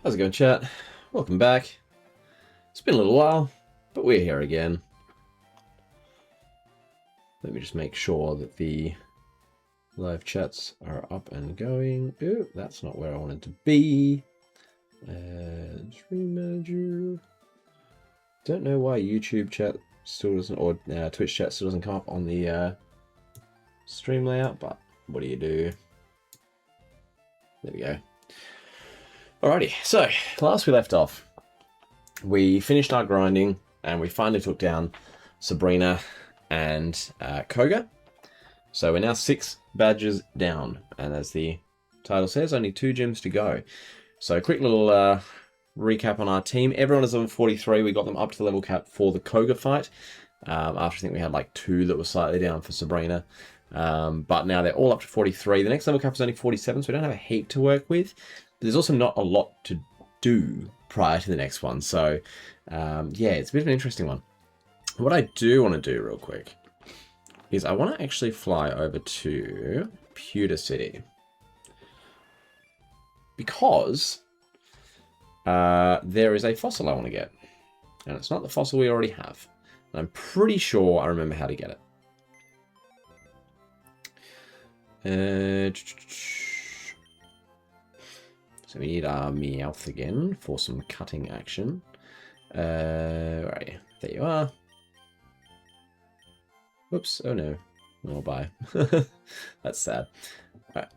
How's it going, chat? Welcome back. It's been a little while, but we're here again. Let me just make sure that the live chats are up and going. Ooh, that's not where I wanted to be. Stream manager. Don't know why YouTube chat still doesn't, or Twitch chat still doesn't come up on the stream layout, but what do you do? There we go. Alrighty, so last we left off, we finished our grinding and we finally took down Sabrina and Koga. So we're now 6 badges down, and as the title says, only 2 gyms to go. So quick little recap on our team. Everyone is level 43. We got them up to the level cap for the Koga fight. After I think we had like 2 that were slightly down for Sabrina. But now they're all up to 43. The next level cap is only 47, so we don't have a heap to work with. There's also not a lot to do prior to the next one. So, yeah, it's a bit of an interesting one. What I do want to do real quick is I want to actually fly over to Pewter City. Because there is a fossil I want to get. And it's not the fossil we already have. And I'm pretty sure I remember how to get it. So we need our Meowth again for some cutting action. Where are you? There you are. Whoops, oh no. Oh, bye. That's sad. Alright.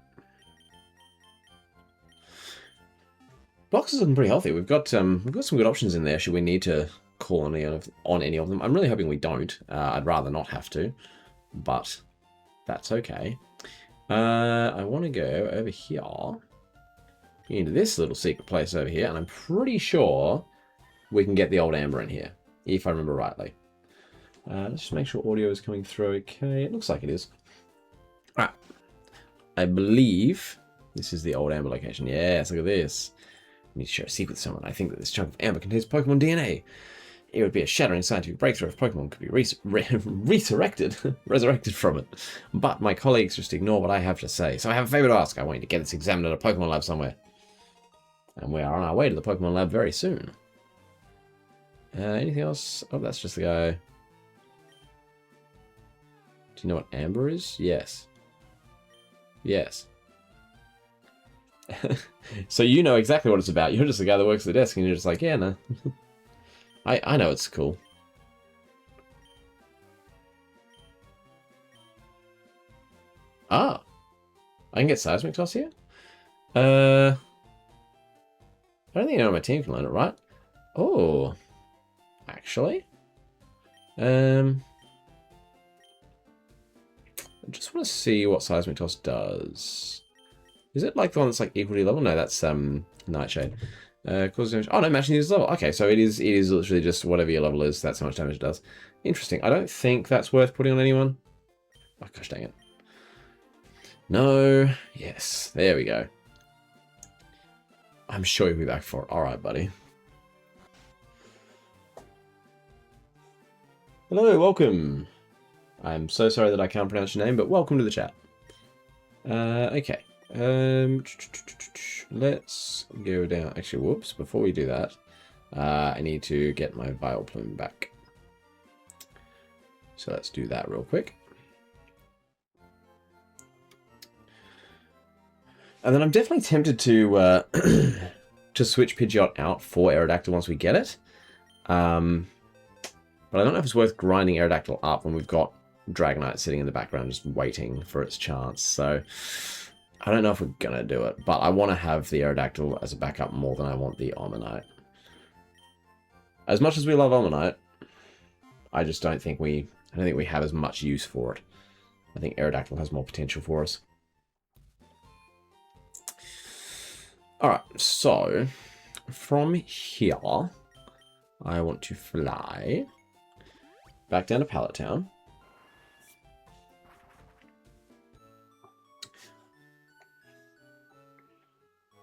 Box is looking pretty healthy. We've got some good options in there should we need to call on any of them. I'm really hoping we don't. I'd rather not have to, but that's okay. I want to go over here into this little secret place over here, and I'm pretty sure we can get the old Amber in here, if I remember rightly. Let's just make sure audio is coming through okay. It looks like it is. Alright. I believe this is the old Amber location. Yes, look at this. I need to share a secret with someone. I think that this chunk of amber contains Pokemon DNA. It would be a shattering scientific breakthrough if Pokemon could be resurrected from it. But my colleagues just ignore what I have to say. So I have a favor to ask. I want you to get this examined at a Pokemon lab somewhere. And we are on our way to the Pokemon lab very soon. Anything else? Oh, that's just the guy. Do you know what amber is? Yes. Yes. So you know exactly what it's about. You're just the guy that works at the desk and you're just like, yeah, no. I know it's cool. Ah. I can get Seismic Toss here? I don't think anyone on my team can learn it, right? Oh. Actually. I just want to see what Seismic Toss does. Is it like the one that's like equally level? No, that's Nightshade. Cause damage. Oh no, matching this level. Okay, so it is literally just whatever your level is, that's how much damage it does. Interesting. I don't think that's worth putting on anyone. Oh gosh dang it. No. Yes. There we go. I'm sure you'll be back for it. Alright, buddy. Hello, welcome. I'm so sorry that I can't pronounce your name, but welcome to the chat. Okay. Let's go down. Actually, whoops. Before we do that, I need to get my Vileplume back. So let's do that real quick. And then I'm definitely tempted to to switch Pidgeot out for Aerodactyl once we get it. But I don't know if it's worth grinding Aerodactyl up when we've got Dragonite sitting in the background just waiting for its chance. So I don't know if we're going to do it, but I want to have the Aerodactyl as a backup more than I want the Omanyte. As much as we love Omanyte, I just don't think we have as much use for it. I think Aerodactyl has more potential for us. Alright, so from here, I want to fly back down to Pallet Town.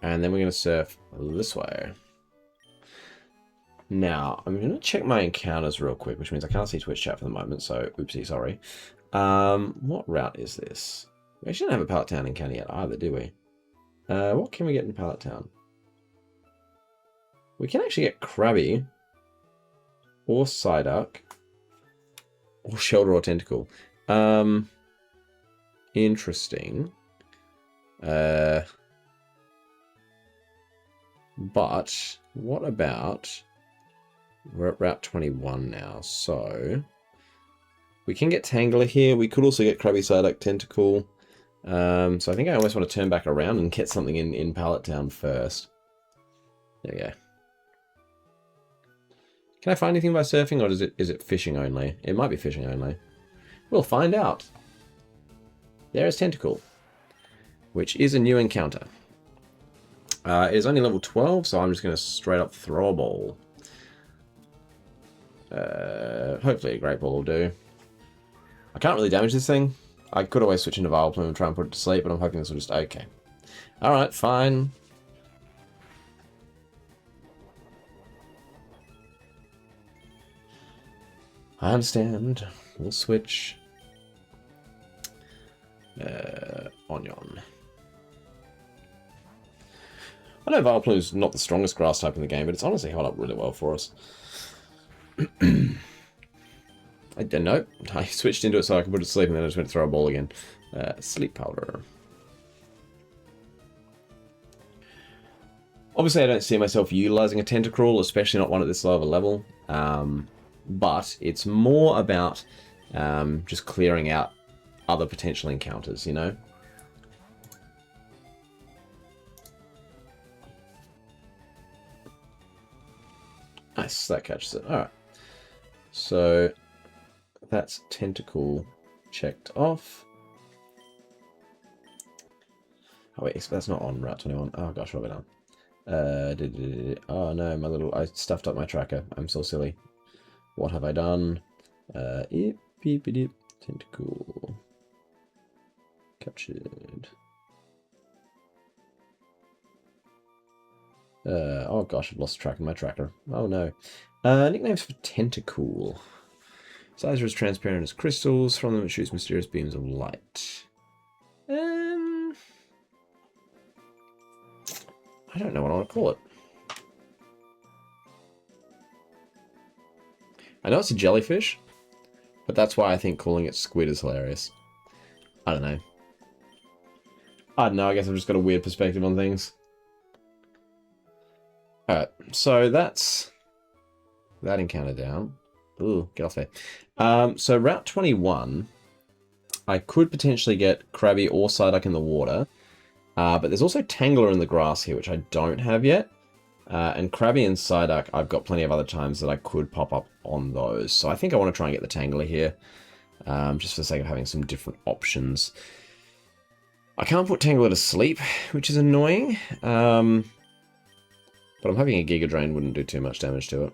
And then we're going to surf this way. Now, I'm going to check my encounters real quick, which means I can't see Twitch chat for the moment, so oopsie, sorry. What route is this? We actually don't have a Pallet Town encounter yet either, do we? What can we get in Pallet Town? We can actually get Krabby, or Psyduck, or Shelter or Tentacle. Interesting. But what about... We're at Route 21 now, so... We can get Tangler here. We could also get Krabby, Psyduck, Tentacle. So I think I almost want to turn back around and get something in Pallet Town first. There we go. Can I find anything by surfing, or is it fishing only? It might be fishing only. We'll find out. There is Tentacle, which is a new encounter. It is only level 12, so I'm just going to straight up throw a ball. Hopefully a great ball will do. I can't really damage this thing. I could always switch into Vileplume and try and put it to sleep, but I'm hoping this will just... Okay. Alright, fine. I understand. We'll switch. Onyon. I know Vileplume's not the strongest grass type in the game, but it's honestly held up really well for us. I don't know. I switched into it so I could put it to sleep, and then I just went to throw a ball again. Sleep powder. Obviously, I don't see myself utilizing a Tentacruel, especially not one at this low of a level. But it's more about just clearing out other potential encounters, you know? Nice, that catches it. Alright. So, that's Tentacle checked off. Oh wait, that's not on Route 21. Oh gosh, what have I done? Oh no, I stuffed up my tracker. I'm so silly. What have I done? Tentacle. Captured. Oh gosh, I've lost track of my tracker. Oh no. Nicknames for Tentacool. Its eyes are as transparent as crystals. From them it shoots mysterious beams of light. I don't know what I want to call it. I know it's a jellyfish, but that's why I think calling it squid is hilarious. I don't know. I don't know, I guess I've just got a weird perspective on things. Alright, so that's that encounter down. Ooh, get off there. So Route 21, I could potentially get Krabby or Psyduck in the water, but there's also Tangler in the grass here, which I don't have yet. And Krabby and Psyduck, I've got plenty of other times that I could pop up on those. So I think I want to try and get the Tangler here, just for the sake of having some different options. I can't put Tangler to sleep, which is annoying. But I'm hoping a Giga Drain wouldn't do too much damage to it.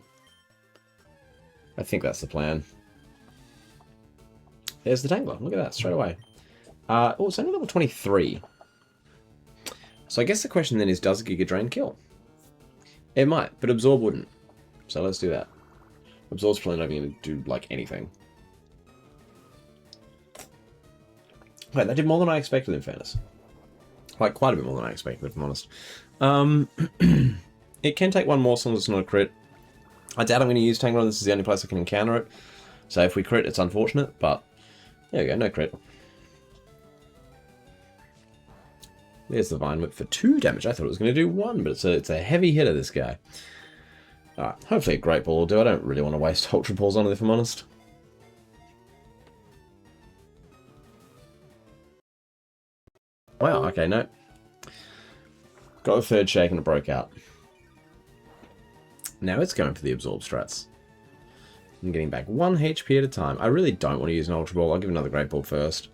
I think that's the plan. There's the Tangler. Look at that, straight away. Oh, it's only level 23. So I guess the question then is, does a Giga Drain kill? It might, but Absorb wouldn't. So let's do that. Absorb's probably not going to do, like, anything. Wait, that did more than I expected, in fairness. Like, quite a bit more than I expected, if I'm honest. It can take one more as long as it's not a crit. I doubt I'm going to use Tangler. This is the only place I can encounter it. So if we crit, it's unfortunate, but there we go, no crit. There's the Vine Whip for 2 damage. I thought it was going to do 1, but it's a heavy hitter, this guy. Alright, hopefully a Great Ball will do. I don't really want to waste Ultra Balls on it, if I'm honest. Wow, okay, no. Got a third shake and it broke out. Now it's going for the Absorb strats. I'm getting back 1 HP at a time. I really don't want to use an Ultra Ball. I'll give another Great Ball first.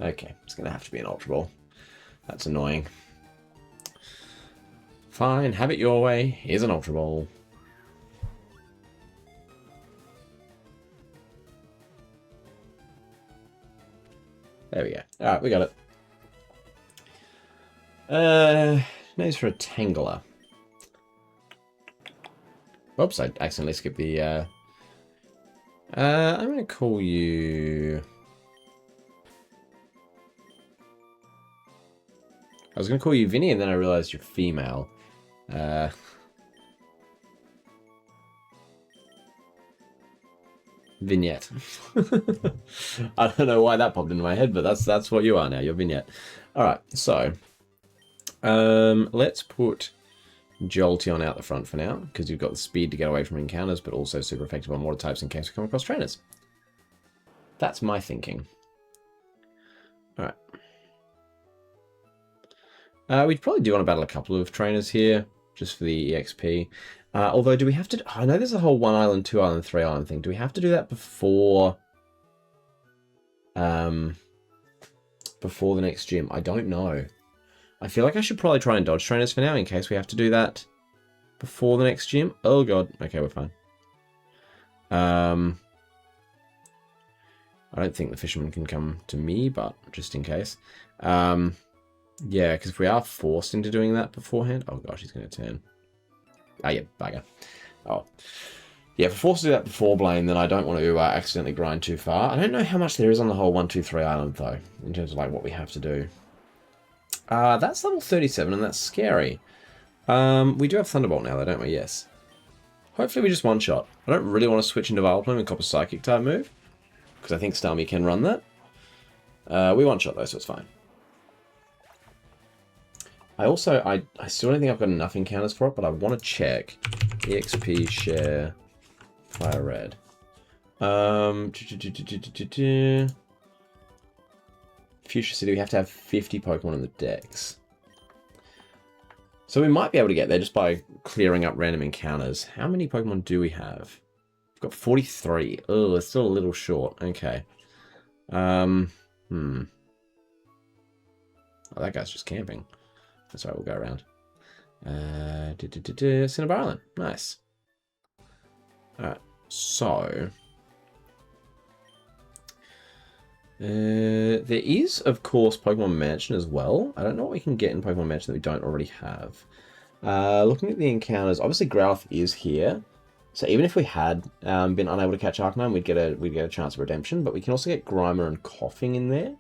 Okay, it's going to have to be an Ultra Ball. That's annoying. Fine, have it your way. Here's an Ultra Ball. There we go. Alright, we got it. Names for a Tangler. Oops, I accidentally skipped the, I'm going to call you... I was going to call you Vinny, and then I realized you're female. Vignette. I don't know why that popped into my head, but that's what you are now. You're Vignette. All right, so let's put Jolteon out the front for now, because you've got the speed to get away from encounters, but also super effective on water types in case we come across trainers. That's my thinking. All right. We probably do want to battle a couple of trainers here, just for the EXP. Although, do we have to... Oh, I know there's a whole 1 island, 2 island, 3 island thing. Do we have to do that before... before the next gym? I don't know. I feel like I should probably try and dodge trainers for now, in case we have to do that before the next gym. Oh, God. Okay, we're fine. I don't think the fisherman can come to me, but just in case. Yeah, because if we are forced into doing that beforehand... Oh, gosh, he's going to turn. Oh, yeah, bugger. Oh. Yeah, if we're forced to do that before Blaine, then I don't want to accidentally grind too far. I don't know how much there is on the whole 1, 2, 3 island, though, in terms of like what we have to do. That's level 37, and that's scary. We do have Thunderbolt now, though, don't we? Yes. Hopefully we just one-shot. I don't really want to switch into Vileplume and cop a Psychic type move, because I think Starmie can run that. We one-shot, though, so it's fine. I still don't think I've got enough encounters for it, but I want to check. EXP, share, FireRed. Future City, we have to have 50 Pokemon in the Dex. So we might be able to get there just by clearing up random encounters. How many Pokemon do we have? We've got 43. Oh, it's still a little short. Okay. Oh, that guy's just camping. That's right, we'll go around. Cinnabar Island. Nice. Alright, so... there is, of course, Pokemon Mansion as well. I don't know what we can get in Pokemon Mansion that we don't already have. Looking at the encounters, obviously Growlithe is here. So even if we had been unable to catch Arcanine, we'd get a chance of redemption. But we can also get Grimer and Coughing in there.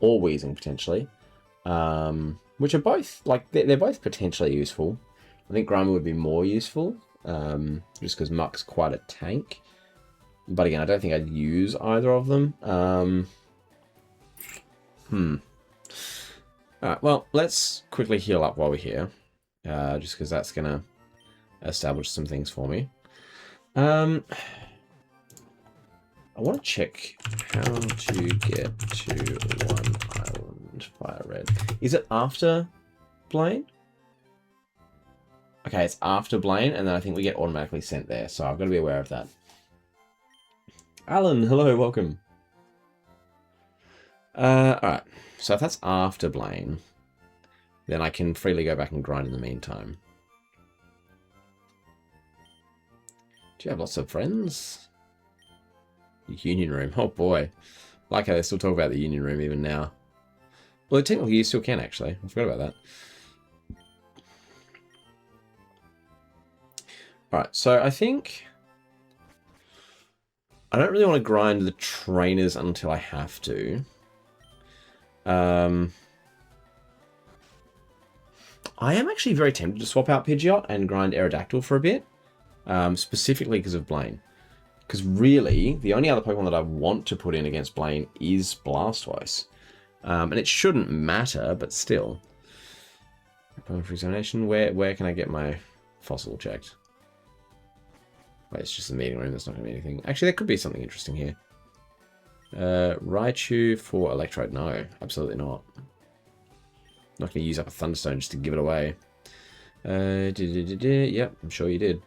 Or Weezing, potentially. Which are both, like, they're both potentially useful. I think Grimer would be more useful, just because Muck's quite a tank. But again, I don't think I'd use either of them. Alright, well, let's quickly heal up while we're here. Just because that's going to establish some things for me. I want to check how to get to 1 island, FireRed. Is it after Blaine? Okay, it's after Blaine, and then I think we get automatically sent there, so I've got to be aware of that. Alan, hello, welcome. Alright, so if that's after Blaine, then I can freely go back and grind in the meantime. Do you have lots of friends? Union Room, oh boy. Like how they still talk about the Union Room even now. Well, technically you still can, actually. I forgot about that. Alright, so I think... I don't really want to grind the trainers until I have to. I am actually very tempted to swap out Pidgeot and grind Aerodactyl for a bit. Specifically because of Blaine. Because really, the only other Pokemon that I want to put in against Blaine is Blastoise. And it shouldn't matter, but still. Pokemon for examination. Where can I get my fossil checked? Wait, it's just a meeting room. That's not going to be anything. Actually, there could be something interesting here. Raichu for Electrode. No, absolutely not. Not going to use up a Thunderstone just to give it away. Yep, I'm sure you did.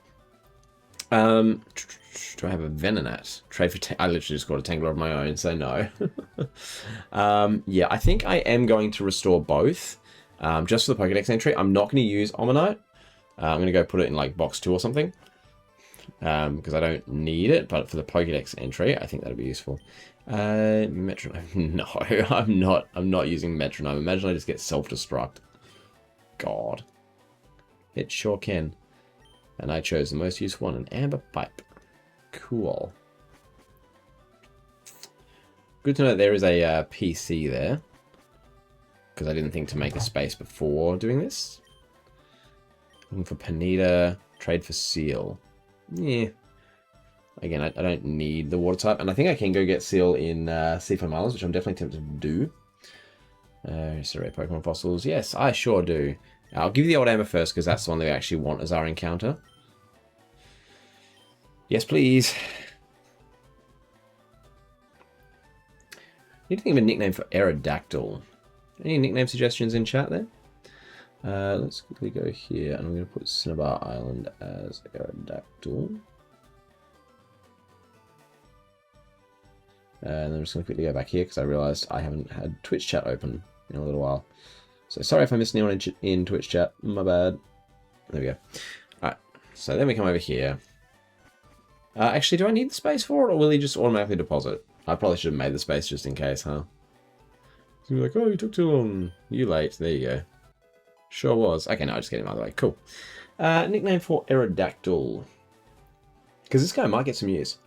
Do I have a Venonat? Trade for... I literally just got a Tangler of my own, so no. Yeah, I think I am going to restore both. Just for the Pokedex entry. I'm not going to use Omanyte. I'm going to go put it in, like, box 2 or something. Because I don't need it, but for the Pokedex entry, I think that'd be useful. Metronome. No, I'm not using Metronome. Imagine I just get self-destruct. God. It sure can. And I chose the most useful one, an Amber Pipe. Cool. Good to know that there is a PC there. because I didn't think to make a space before doing this. Looking for Panita, trade for Seal. Yeah. Again, I don't need the water type, and I think I can go get Seal in Seafoam Islands, which I'm definitely tempted to do. Survey Pokemon fossils. Yes, I sure do. I'll give you the old Amber first, because that's the one that we actually want as our encounter. Yes, please. Need to think of a nickname for Aerodactyl. Any nickname suggestions in chat there? Let's quickly go here, and I'm going to put Cinnabar Island as Aerodactyl. And then I'm just going to quickly go back here, because I realized I haven't had Twitch chat open in a little while. So sorry if I missed anyone in Twitch chat. My bad. There we go. Alright, so then we come over here. Actually, do I need the space for it, or will he just automatically deposit? I probably should have made the space just in case, huh? So you're like, oh, you took too long. You late. There you go. Sure was. Okay, no, I'll just get him out of the way. Cool. Nickname for Aerodactyl. Because this guy might get some use.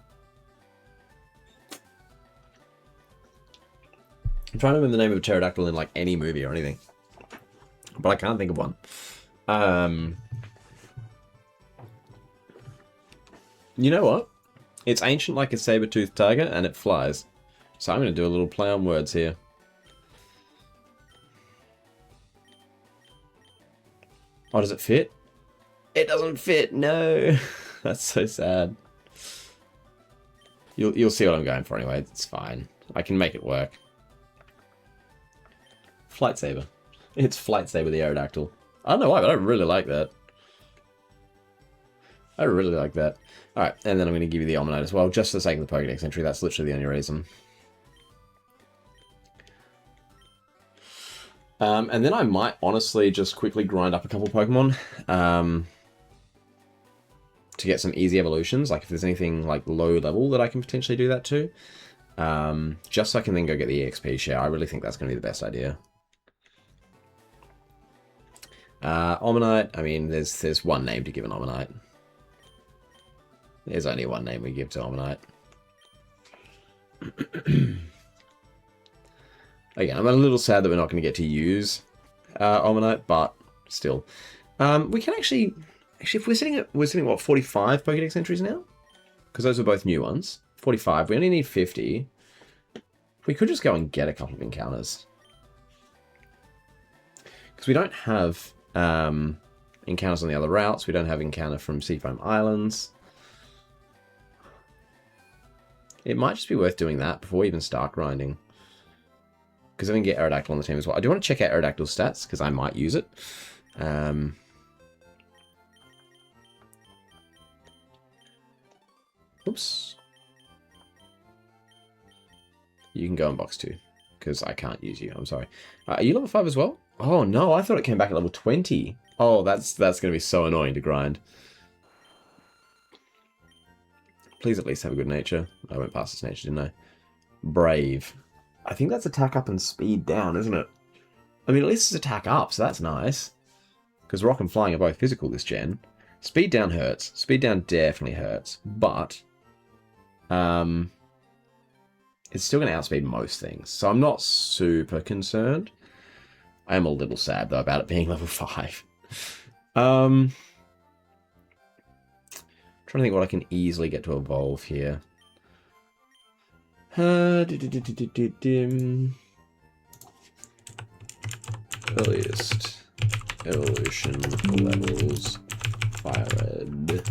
I'm trying to remember the name of a pterodactyl in like any movie or anything. But I can't think of one. You know what? It's ancient like a saber-toothed tiger, and it flies. So I'm going to do a little play on words here. Oh, does it fit? It doesn't fit, no! That's so sad. You'll see what I'm going for anyway, it's fine. I can make it work. Flight Saber. It's Flight Saber the Aerodactyl. I don't know why, but I really like that. I really like that. Alright, and then I'm going to give you the Omanyte as well, just for the sake of the Pokédex entry. That's literally the only reason. And then I might honestly just quickly grind up a couple Pokemon to get some easy evolutions. Like if there's anything like low level that I can potentially do that to. Just so I can then go get the EXP share. I really think that's going to be the best idea. Omanyte, I mean, there's one name to give an Omanyte. There's only one name we give to Omanyte. Again, I'm a little sad that we're not going to get to use Omanyte, but still. We can actually if we're sitting at what, 45 Pokédex entries now? Because those are both new ones. 45, we only need 50. We could just go and get a couple of encounters. Because we don't have encounters on the other routes. We don't have encounter from Seafoam Islands. It might just be worth doing that before we even start grinding. Because I can get Aerodactyl on the team as well. I do want to check out Aerodactyl's stats, because I might use it. Oops. You can go in box 2, because I can't use you. I'm sorry. Are you level 5 as well? Oh, no, I thought it came back at level 20. Oh, that's going to be so annoying to grind. Please at least have a good nature. I went past this nature, didn't I? Brave. I think that's attack up and speed down, isn't it? I mean, at least it's attack up, so that's nice. Because rock and flying are both physical this gen. Speed down hurts. Speed down definitely hurts. But it's still going to outspeed most things. So I'm not super concerned. I am a little sad, though, about it being level 5. Trying to think what I can easily get to evolve here. Earliest evolution levels. FireRed.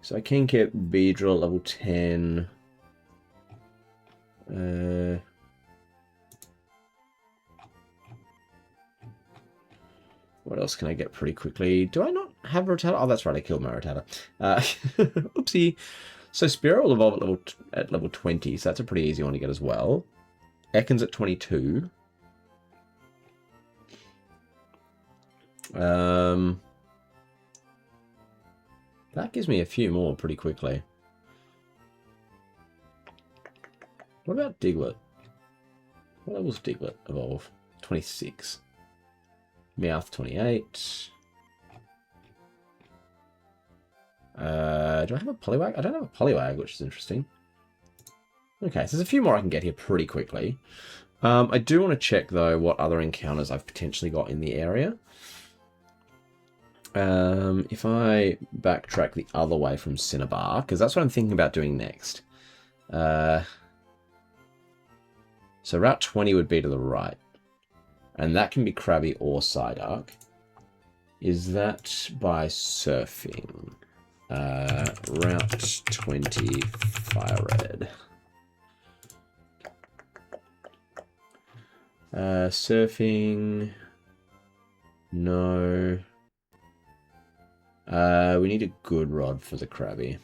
So I can get Beedrill level 10. What else can I get pretty quickly? Do I not have Rattata? Oh, that's right, I killed my Rattata. Oopsie. So Spearow will evolve at level 20, so that's a pretty easy one to get as well. Ekans at 22. That gives me a few more pretty quickly. What about Diglett? What levels Diglett evolve? 26. Meowth 28. Do I have a Poliwag? I don't have a Poliwag, which is interesting. Okay, so there's a few more I can get here pretty quickly. I do want to check, though, what other encounters I've potentially got in the area. If I backtrack the other way from Cinnabar, because that's what I'm thinking about doing next. So Route 20 would be to the right. And that can be Krabby or Psyduck. Is that by surfing? Route 20, FireRed. Surfing. No. We need a good rod for the Krabby.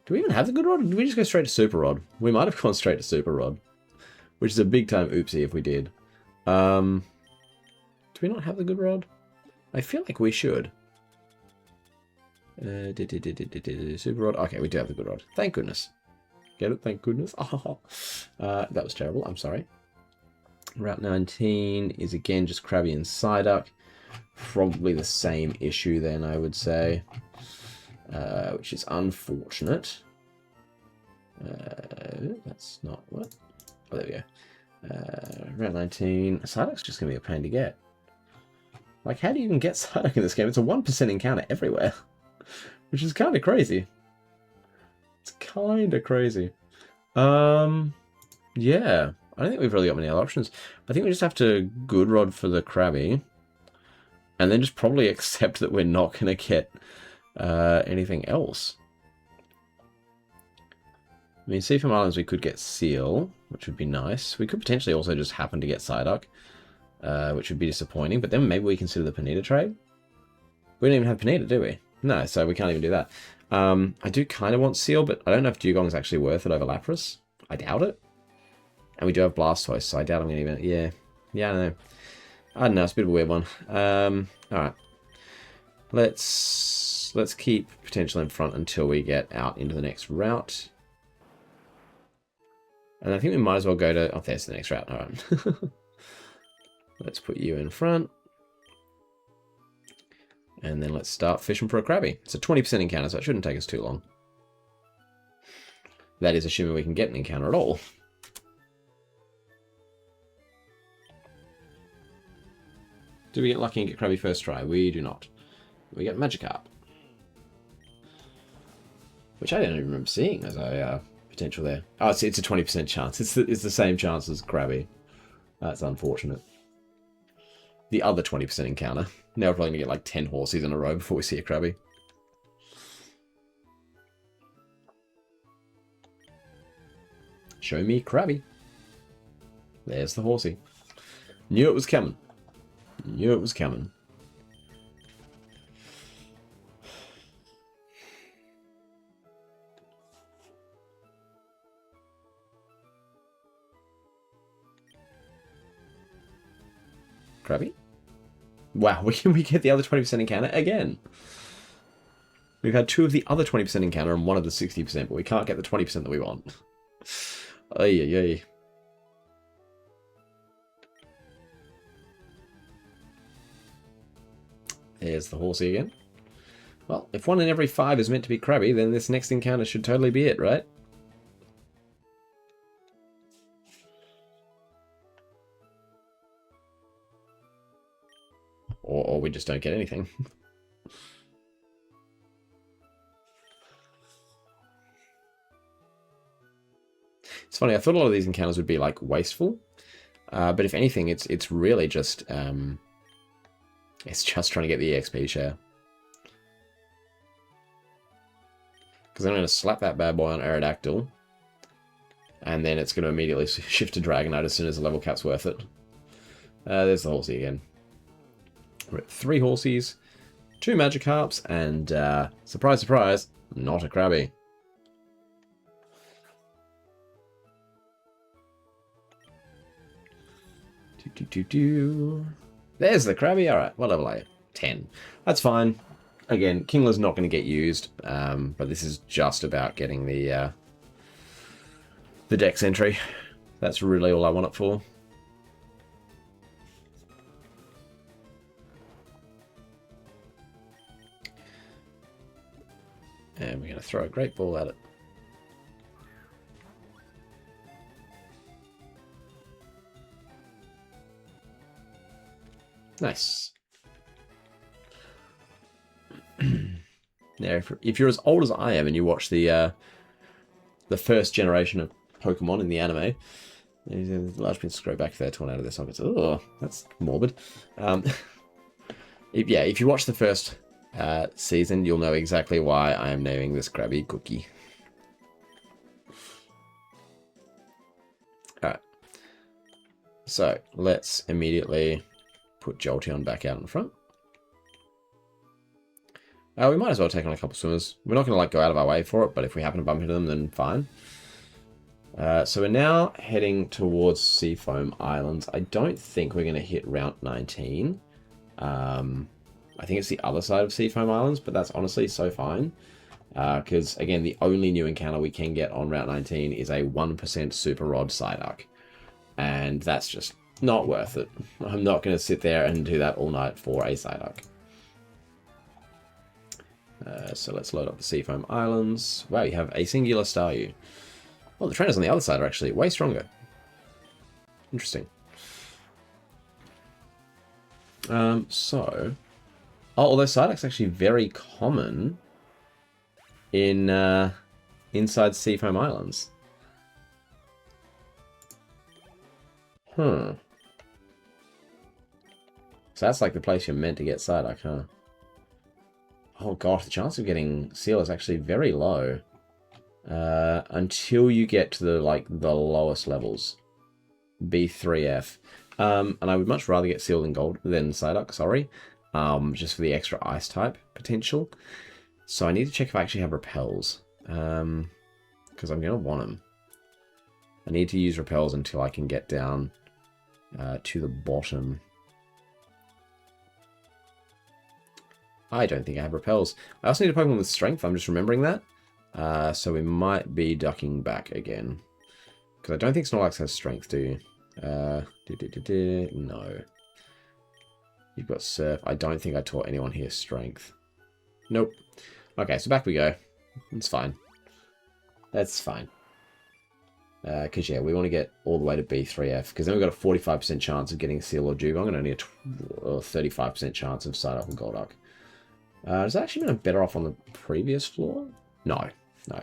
Do we even have the good rod? Or did we just go straight to Super Rod? We might have gone straight to Super Rod, which is a big time oopsie if we did. Do we not have the good rod? I feel like we should. Super Rod. Okay, we do have the good rod. Thank goodness. Get it? Thank goodness. That was terrible. I'm sorry. Route 19 is again just Krabby and Psyduck. Probably the same issue then, I would say. Which is unfortunate. That's not what. Oh, there we go. Route 19. Psyduck's just going to be a pain to get. Like, how do you even get Psyduck in this game? It's a 1% encounter everywhere. Which is kind of crazy. It's kind of crazy. Yeah. I don't think we've really got many other options. I think we just have to good rod for the Krabby. And then just probably accept that we're not going to get anything else. I mean, Seafoam Islands we could get Seal, which would be nice. We could potentially also just happen to get Psyduck, which would be disappointing. But then maybe we consider the Panita trade. We don't even have Panita, do we? No, so we can't even do that. I do kind of want Seal, but I don't know if Dugong's actually worth it over Lapras. I doubt it. And we do have Blastoise, so I doubt I'm going to even... Yeah, I don't know. I don't know, it's a bit of a weird one. Alright. Let's keep potential in front until we get out into the next route. And I think we might as well go to... Oh, there's the next route. Alright. Let's put you in front. And then let's start fishing for a Krabby. It's a 20% encounter, so it shouldn't take us too long. That is assuming we can get an encounter at all. Do we get lucky and get Krabby first try? We do not. We get Magikarp. Which I don't even remember seeing as a potential there. Oh, it's a 20% chance. It's the same chance as Krabby. That's unfortunate. The other 20% encounter. Now we're probably going to get like 10 horses in a row before we see a Krabby. Show me Krabby. There's the horsey. Knew it was coming. Knew it was coming. Krabby? Wow, we get the other 20% encounter again. We've had two of the other 20% encounter and one of the 60%, but we can't get the 20% that we want. Ay, ay, ay. There's the horsey again. Well, if 1 in every 5 is meant to be Krabby, then this next encounter should totally be it, right? Or we just don't get anything. It's funny, I thought a lot of these encounters would be, like, wasteful. But if anything, it's really just... it's just trying to get the EXP share. Because I'm going to slap that bad boy on Aerodactyl. And then it's going to immediately shift to Dragonite as soon as the level cap's worth it. There's the horsey again. We're at 3 horsies, 2 Magikarps, and surprise, surprise, not a Krabby. There's the Krabby. Alright, what level are you? 10. That's fine. Again, Kingler's not going to get used, but this is just about getting the Dex entry. That's really all I want it for. And we're going to throw a great ball at it. Nice. Now, if you're as old as I am and you watch the first generation of Pokemon in the anime, the large pins scroll back there, torn out of their sockets. Oh, that's morbid. If you watch the first season, you'll know exactly why I am naming this Krabby Cookie. Alright. So, let's immediately put Jolteon back out in front. We might as well take on a couple swimmers. We're not going to go out of our way for it, but if we happen to bump into them, then fine. So we're now heading towards Seafoam Islands. I don't think we're going to hit Route 19. I think it's the other side of Seafoam Islands, but that's honestly so fine. Because, again, the only new encounter we can get on Route 19 is a 1% Super Rod Psyduck. And that's just not worth it. I'm not going to sit there and do that all night for a Psyduck. So let's load up the Seafoam Islands. Wow, you have a singular Staryu. Well, the trainers on the other side are actually way stronger. Interesting. Although Psyduck's actually very common in inside Seafoam Islands. So that's like the place you're meant to get Psyduck, huh? Oh gosh, the chance of getting Seal is actually very low. Until you get to the lowest levels. B3F. And I would much rather get Seal than Psyduck, sorry. Just for the extra ice type potential. So I need to check if I actually have repels. Because I'm going to want them. I need to use repels until I can get down to the bottom. I don't think I have repels. I also need a Pokemon with strength. I'm just remembering that. So we might be ducking back again. Because I don't think Snorlax has strength, do you? No. You've got Surf. I don't think I taught anyone here strength. Nope. Okay, so back we go. It's fine. That's fine. Because, yeah, we want to get all the way to B3F. Because then we've got a 45% chance of getting Seal or Dugong and only a 35% chance of Psyduck and Golduck. Does that actually mean I'm better off on the previous floor? No. No.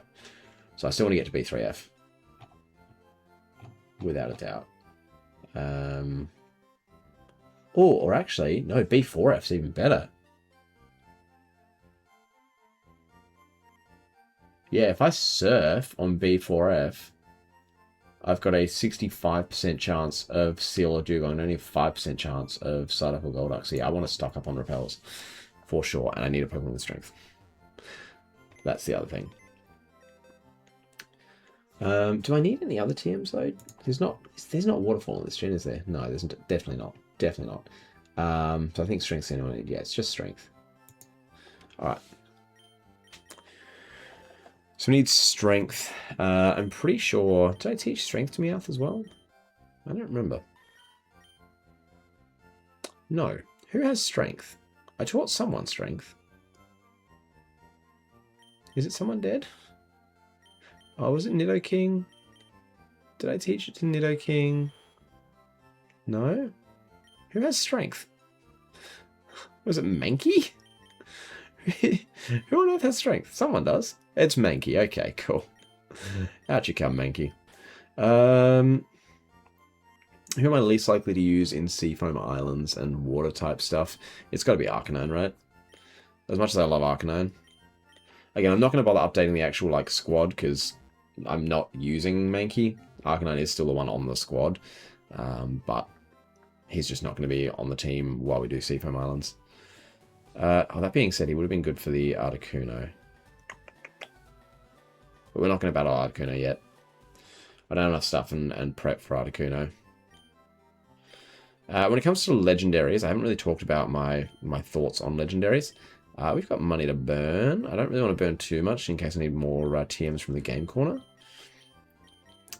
So I still want to get to B3F. Without a doubt. Or actually, no, B4F's even better. Yeah, if I Surf on B4F, I've got a 65% chance of Seal or Dugong and only a 5% chance of Psyduck or Golduck. So yeah, I want to stock up on repels. For sure, and I need a Pokemon with strength. That's the other thing. Do I need any other TMs though? There's not Waterfall in this gen, is there? No, there's definitely not. Definitely not. So I think strength's the only one I need. Yeah, it's just strength. Alright. So we need strength. I'm pretty sure... Did I teach strength to Meowth as well? I don't remember. No. Who has strength? I taught someone strength. Is it someone dead? Oh, was it Nidoking? Did I teach it to Nidoking? No? Who has strength? Was it Mankey? Who on earth has strength? Someone does. It's Mankey. Okay, cool. Out you come, Mankey. Who am I least likely to use in Seafoam Islands and water type stuff? It's got to be Arcanine, right? As much as I love Arcanine. Again, I'm not going to bother updating the actual squad because I'm not using Mankey. Arcanine is still the one on the squad, but he's just not going to be on the team while we do Seafoam Islands. That being said, he would have been good for the Articuno. But we're not going to battle Articuno yet. I don't have enough stuff and prep for Articuno. When it comes to legendaries, I haven't really talked about my thoughts on legendaries. We've got money to burn. I don't really want to burn too much in case I need more TMs from the game corner.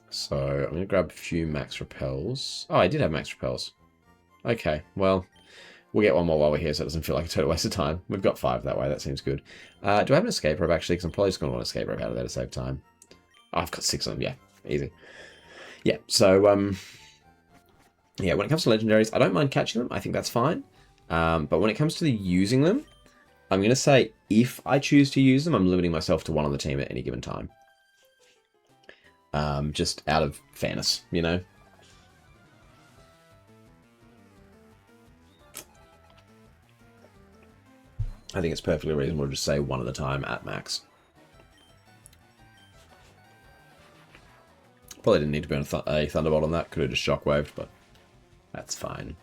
So I'm going to grab a few max repels. Oh, I did have max repels. Okay, well, we'll get one more while we're here so it doesn't feel like a total waste of time. We've got 5 that way. That seems good. Do I have an escape rope, actually? Because I'm probably just going to want an escape rope out of there to save time. Oh, I've got 6 of them. Yeah, easy. Yeah, so... yeah, when it comes to legendaries, I don't mind catching them. I think that's fine. But when it comes to using them, I'm going to say if I choose to use them, I'm limiting myself to one on the team at any given time. Just out of fairness, you know? I think it's perfectly reasonable to just say one at a time at max. Probably didn't need to burn a Thunderbolt on that. Could have just Shockwaved, but that's fine.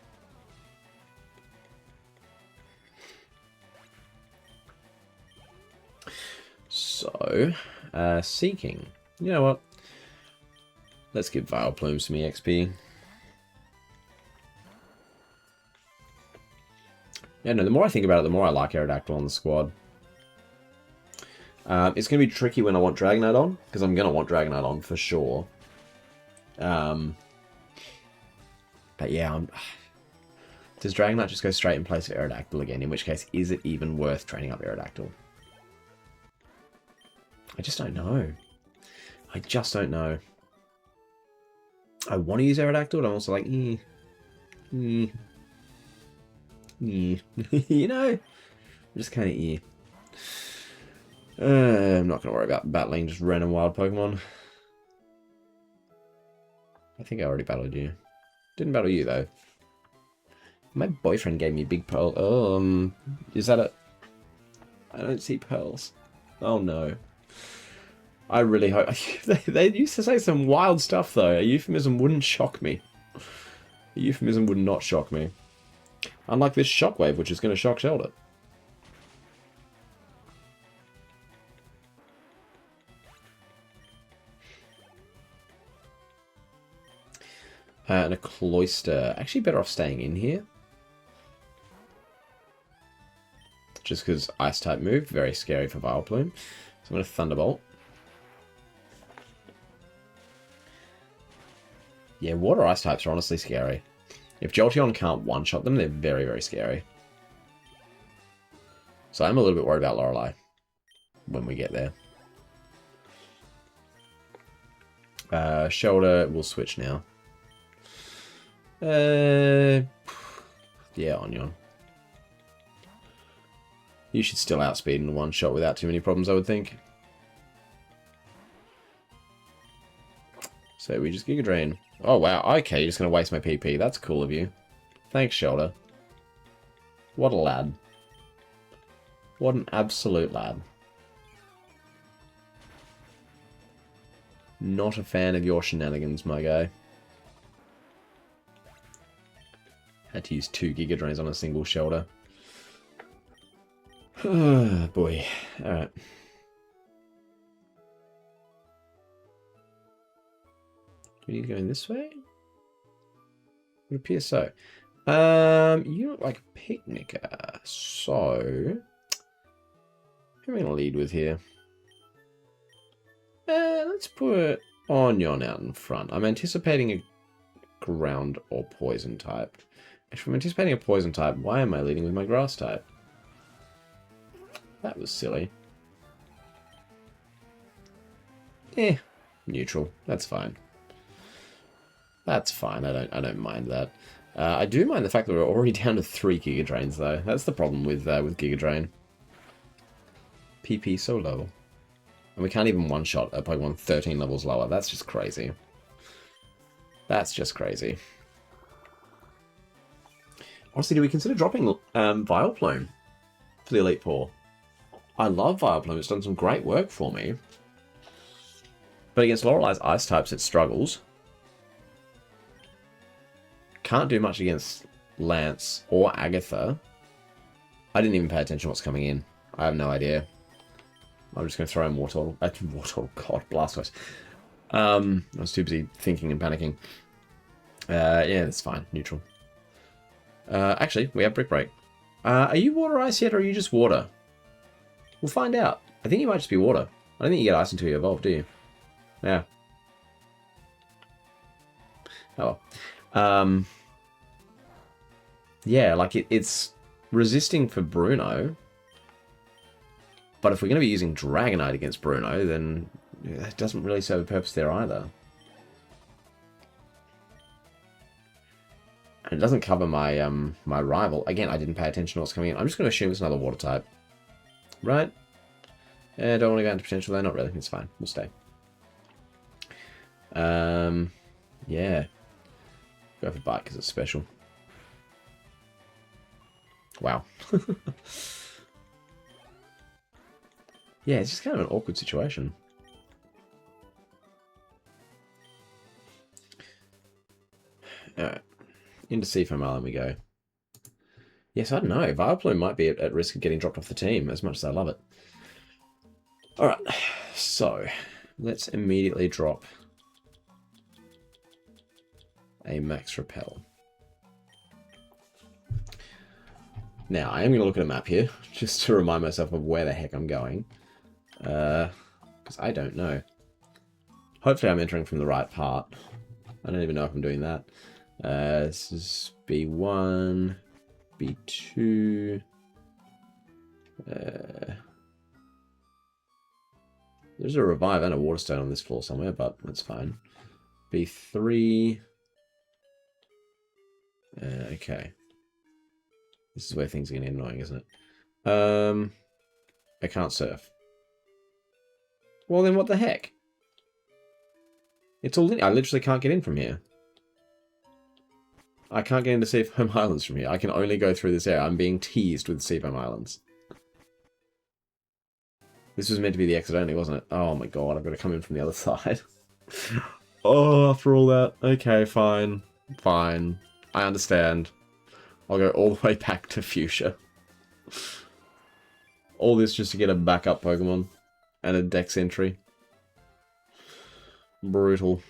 So, Seeking. You know what? Let's give Vileplume some EXP. Yeah, no, the more I think about it, the more I like Aerodactyl on the squad. It's going to be tricky when I want Dragonite on, because I'm going to want Dragonite on for sure. But yeah, does Dragonite just go straight in place of Aerodactyl again? In which case, is it even worth training up Aerodactyl? I just don't know. I just don't know. I want to use Aerodactyl, but I'm also like, you know, I'm just kind of I'm not going to worry about battling just random wild Pokemon. I think I already battled you. Didn't battle you, though. My boyfriend gave me a big pearl. Oh, is that a... I don't see pearls. Oh, no. I really hope... they used to say some wild stuff, though. A euphemism wouldn't shock me. A euphemism would not shock me. Unlike this Shockwave, which is going to shock Shelter. And a Cloyster. Actually better off staying in here. Just because Ice-type move. Very scary for Vileplume. So I'm going to Thunderbolt. Yeah, Water Ice types are honestly scary. If Jolteon can't one-shot them, they're very, very scary. So I'm a little bit worried about Lorelei when we get there. Shoulder, we'll switch now. Yeah, Onion. You should still outspeed in one shot without too many problems, I would think. So we just Giga Drain. Oh wow, okay, you're just going to waste my PP. That's cool of you. Thanks, Shoulder. What a lad. What an absolute lad. Not a fan of your shenanigans, my guy. Had to use 2 Giga Drains on a single Shoulder. Oh, boy. Alright. We need to go in this way? Would appear so. You look like a picnicker. So, who am I going to lead with here? Let's put Onion out in front. I'm anticipating a ground or poison type. If I'm anticipating a poison type, why am I leading with my grass type? That was silly. Neutral. That's fine. That's fine. I don't mind that. I do mind the fact that we're already down to 3 Giga Drains, though. That's the problem with Giga Drain. PP so low. And we can't even one-shot a Pokemon 13 levels lower. That's just crazy. That's just crazy. Honestly, do we consider dropping Vileplume for the Elite Four? I love Vileplume. It's done some great work for me. But against Lorelei's Ice types, it struggles. Can't do much against Lance or Agatha. I didn't even pay attention to what's coming in. I have no idea. I'm just going to throw in Wartortle. Wartortle, God, Blastoise. I was too busy thinking and panicking. Yeah, that's fine. Neutral. Actually, we have Brick Break. Are you Water Ice yet, or are you just Water? We'll find out. I think you might just be Water. I don't think you get Ice until you evolve, do you? Yeah. Oh well. Yeah, like it's resisting for Bruno. But if we're going to be using Dragonite against Bruno, then it doesn't really serve a purpose there either. And it doesn't cover my my rival. Again, I didn't pay attention to what's coming in. I'm just going to assume it's another water type. Right? I don't want to go into potential there. Not really. It's fine. We'll stay. Yeah. Go for bite because it's special. Wow. Yeah, it's just kind of an awkward situation. Alright. Into Seafoam Island we go. Yes, I don't know. Vileplume might be at risk of getting dropped off the team, as much as I love it. Alright, so let's immediately drop a Max Repel. Now, I am going to look at a map here, just to remind myself of where the heck I'm going. Because I don't know. Hopefully I'm entering from the right part. I don't even know if I'm doing that. This is B1, B2. There's a Revive and a Waterstone on this floor somewhere, but that's fine. B3. Okay. This is where things are getting annoying, isn't it? I can't surf. Well, then what the heck? It's all in. I literally can't get in from here. I can't get into Seafoam Islands from here. I can only go through this area. I'm being teased with Seafoam Islands. This was meant to be the exit only, wasn't it? Oh my god, I've got to come in from the other side. Oh, after all that. Okay, fine. Fine. I understand. I'll go all the way back to Fuchsia. All this just to get a backup Pokemon. And a Dex entry. Brutal.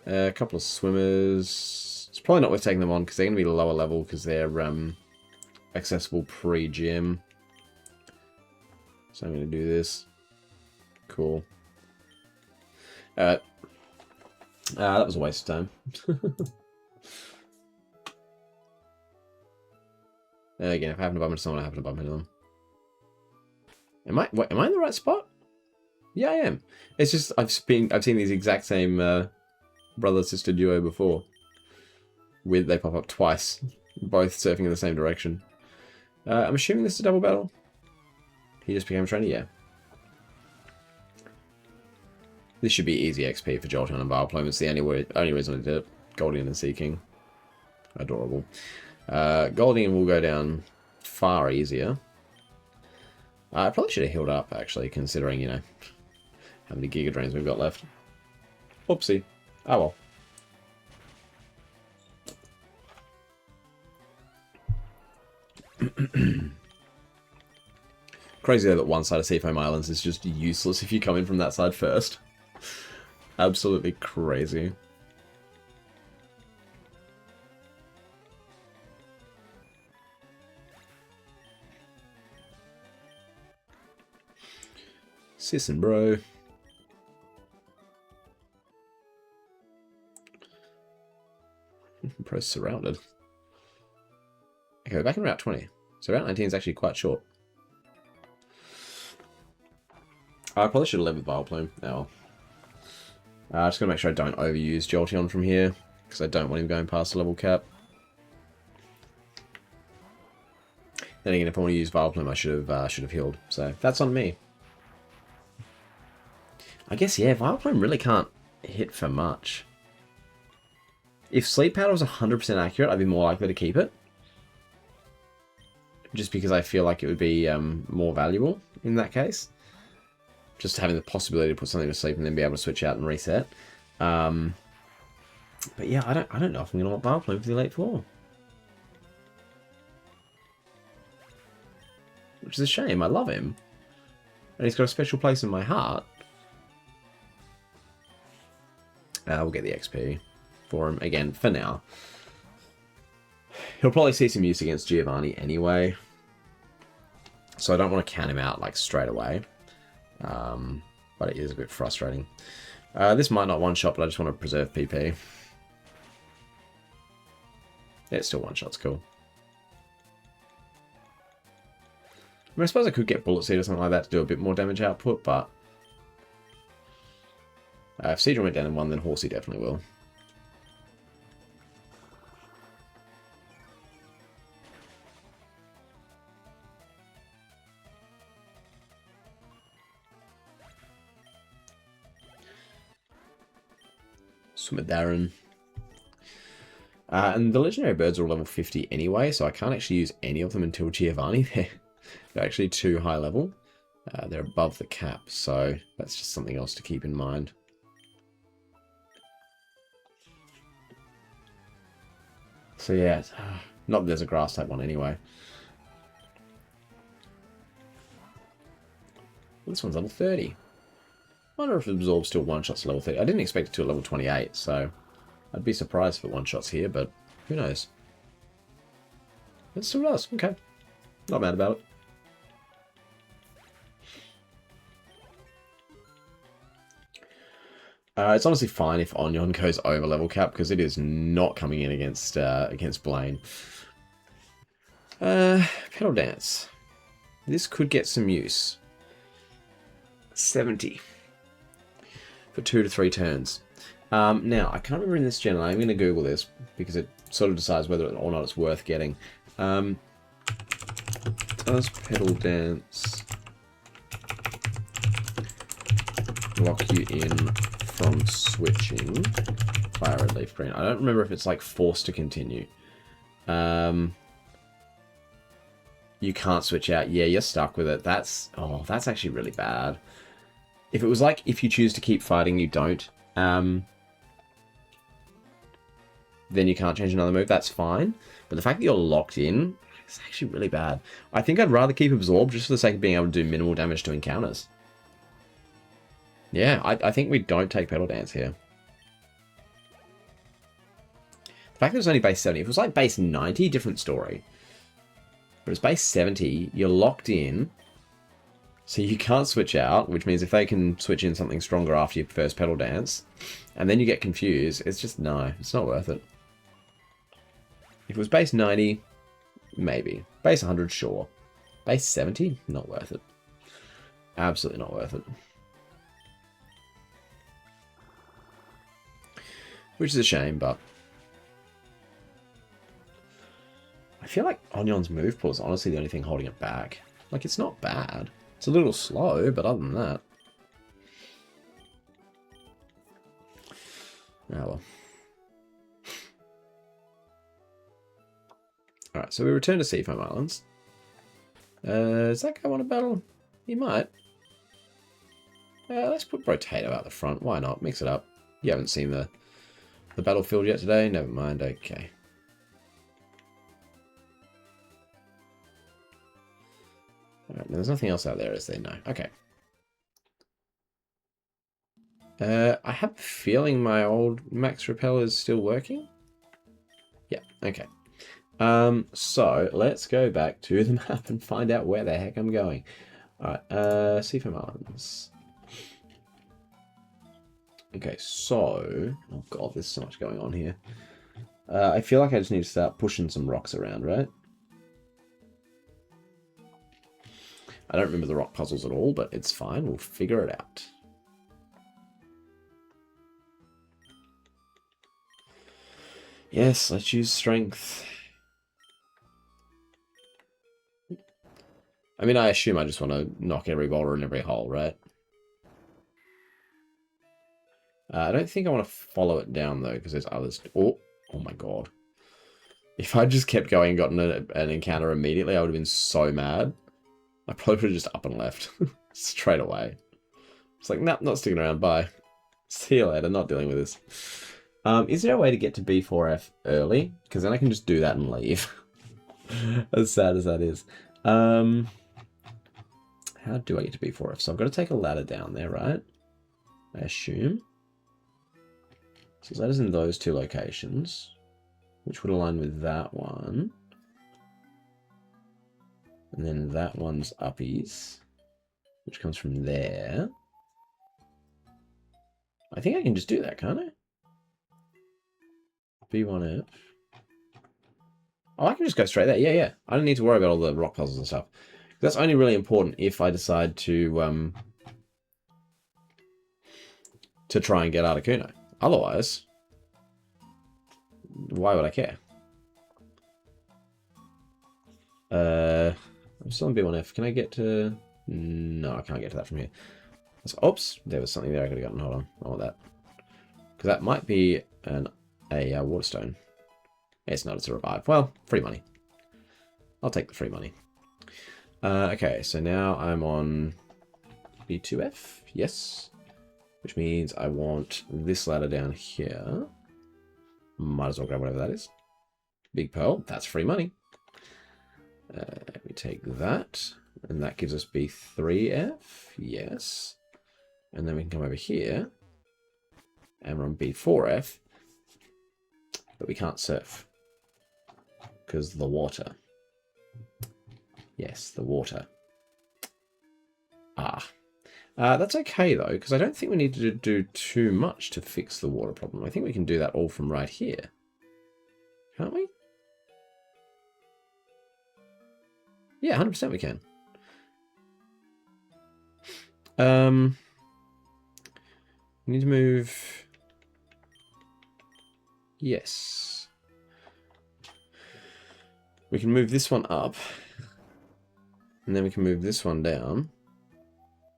A couple of swimmers. It's probably not worth taking them on because they're going to be lower level because they're accessible pre-gym. So I'm going to do this. Cool. That was a waste of time. Again, if I happen to bump into someone, I happen to bump into them. Am I in the right spot? Yeah, I am. It's just I've seen these exact same brother-sister duo before. They pop up twice, both surfing in the same direction. I'm assuming this is a double battle. He just became a trainer, yeah. This should be easy XP for Jolteon and Vileplume. It's the only reason I did it. Goldeen and Seaking. Adorable. Goldeen will go down far easier. I probably should have healed up, actually, considering, you know, how many Giga Drains we've got left. Oopsie. Oh well. Crazy though that one side of Seafoam Islands is just useless if you come in from that side first. Absolutely crazy. Sissin, bro. Bro's surrounded. Okay, we're back in Route 20. So Route 19 is actually quite short. I probably should have led with Vileplume. Oh. Just gotta make sure I don't overuse Jolteon from here, because I don't want him going past the level cap. Then again, if I want to use Vileplume, I should have healed. So that's on me. I guess, yeah, Vileplume really can't hit for much. If Sleep Powder was 100% accurate, I'd be more likely to keep it. Just because I feel like it would be more valuable in that case. Just having the possibility to put something to sleep and then be able to switch out and reset. But yeah, I don't know if I'm going to want Vileplume for the Elite Four. Which is a shame, I love him. And he's got a special place in my heart. We'll get the XP for him again for now. He'll probably see some use against Giovanni anyway, so I don't want to count him out like straight away. But it is a bit frustrating. This might not one-shot, but I just want to preserve PP. Yeah, it's still one-shot's cool. I mean, I suppose I could get Bullet Seed or something like that to do a bit more damage output, but if Seadra went down in one, then Horsey definitely will. Swimmerdarren. And the legendary birds are all level 50 anyway, so I can't actually use any of them until Giovanni. They're actually too high level. They're above the cap, so that's just something else to keep in mind. So yeah, not that there's a grass type one anyway. This one's level 30. I wonder if it absorbs still one-shots to level 30. I didn't expect it to at level 28, so I'd be surprised if it one-shots here, but who knows. It still does. Okay. Not mad about it. It's honestly fine if Onion goes over level cap, because it is not coming in against Blaine. Pedal Dance. This could get some use. 70. For 2 to 3 turns. Now, I can't remember in this gen, and I'm going to Google this, because it sort of decides whether or not it's worth getting. Does Pedal Dance lock you in from switching FireRed Leaf Green? I don't remember if it's like forced to continue. You can't switch out. Yeah, you're stuck with it. That's actually really bad. If it was like, if you choose to keep fighting, you don't, then you can't change another move, that's fine. But the fact that you're locked in is actually really bad. I think I'd rather keep Absorb just for the sake of being able to do minimal damage to encounters. Yeah, I think we don't take Pedal Dance here. The fact that it was only base 70, if it was like base 90, different story. But it's base 70, you're locked in, so you can't switch out, which means if they can switch in something stronger after your first Pedal Dance, and then you get confused, it's just, no, it's not worth it. If it was base 90, maybe. Base 100, sure. Base 70, not worth it. Absolutely not worth it. Which is a shame, but I feel like Onion's move pool is honestly the only thing holding it back. Like, it's not bad. It's a little slow, but other than that. Oh well. Alright, so we return to Seafoam Islands. Does that guy want a battle? He might. Let's put Brotato out the front. Why not? Mix it up. You haven't seen the battlefield yet today? Never mind. Okay. Alright, there's nothing else out there, is there? No. Okay. I have a feeling my old Max Repel is still working. Yeah, okay. So let's go back to the map and find out where the heck I'm going. Alright, Seafoam Islands. Okay, so... oh god, there's so much going on here. I feel like I just need to start pushing some rocks around, right? I don't remember the rock puzzles at all, but it's fine. We'll figure it out. Yes, let's use strength. I mean, I assume I just want to knock every boulder in every hole, right? I don't think I want to follow it down, though, because there's others. Oh my god. If I just kept going and gotten an encounter immediately, I would have been so mad. I probably would have just up and left. Straight away. It's like, nah, not sticking around, bye. See you later, not dealing with this. Is there a way to get to B4F early? Because then I can just do that and leave. As sad as that is. How do I get to B4F? So I've got to take a ladder down there, right? I assume. So there's ladders in those two locations, which would align with that one. And then that one's uppies, which comes from there. I think I can just do that, can't I? B1F. Oh, I can just go straight there. Yeah, yeah. I don't need to worry about all the rock puzzles and stuff. That's only really important if I decide to try and get Articuno. Otherwise, why would I care? I'm still on B1F. Can I get to... no, I can't get to that from here. So, oops, there was something there I could have gotten. Hold on. I want that. Because that might be a water stone. It's not, it's a revive. Well, free money. I'll take the free money. Okay, so now I'm on B2F. Yes. Which means I want this ladder down here. Might as well grab whatever that is. Big pearl. That's free money. We take that. And that gives us B3F. Yes. And then we can come over here. And we're on B4F. But we can't surf. Because the water. Yes, the water. That's okay, though, because I don't think we need to do too much to fix the water problem. I think we can do that all from right here. Can't we? Yeah, 100% we can. We need to move... Yes. We can move this one up. And then we can move this one down.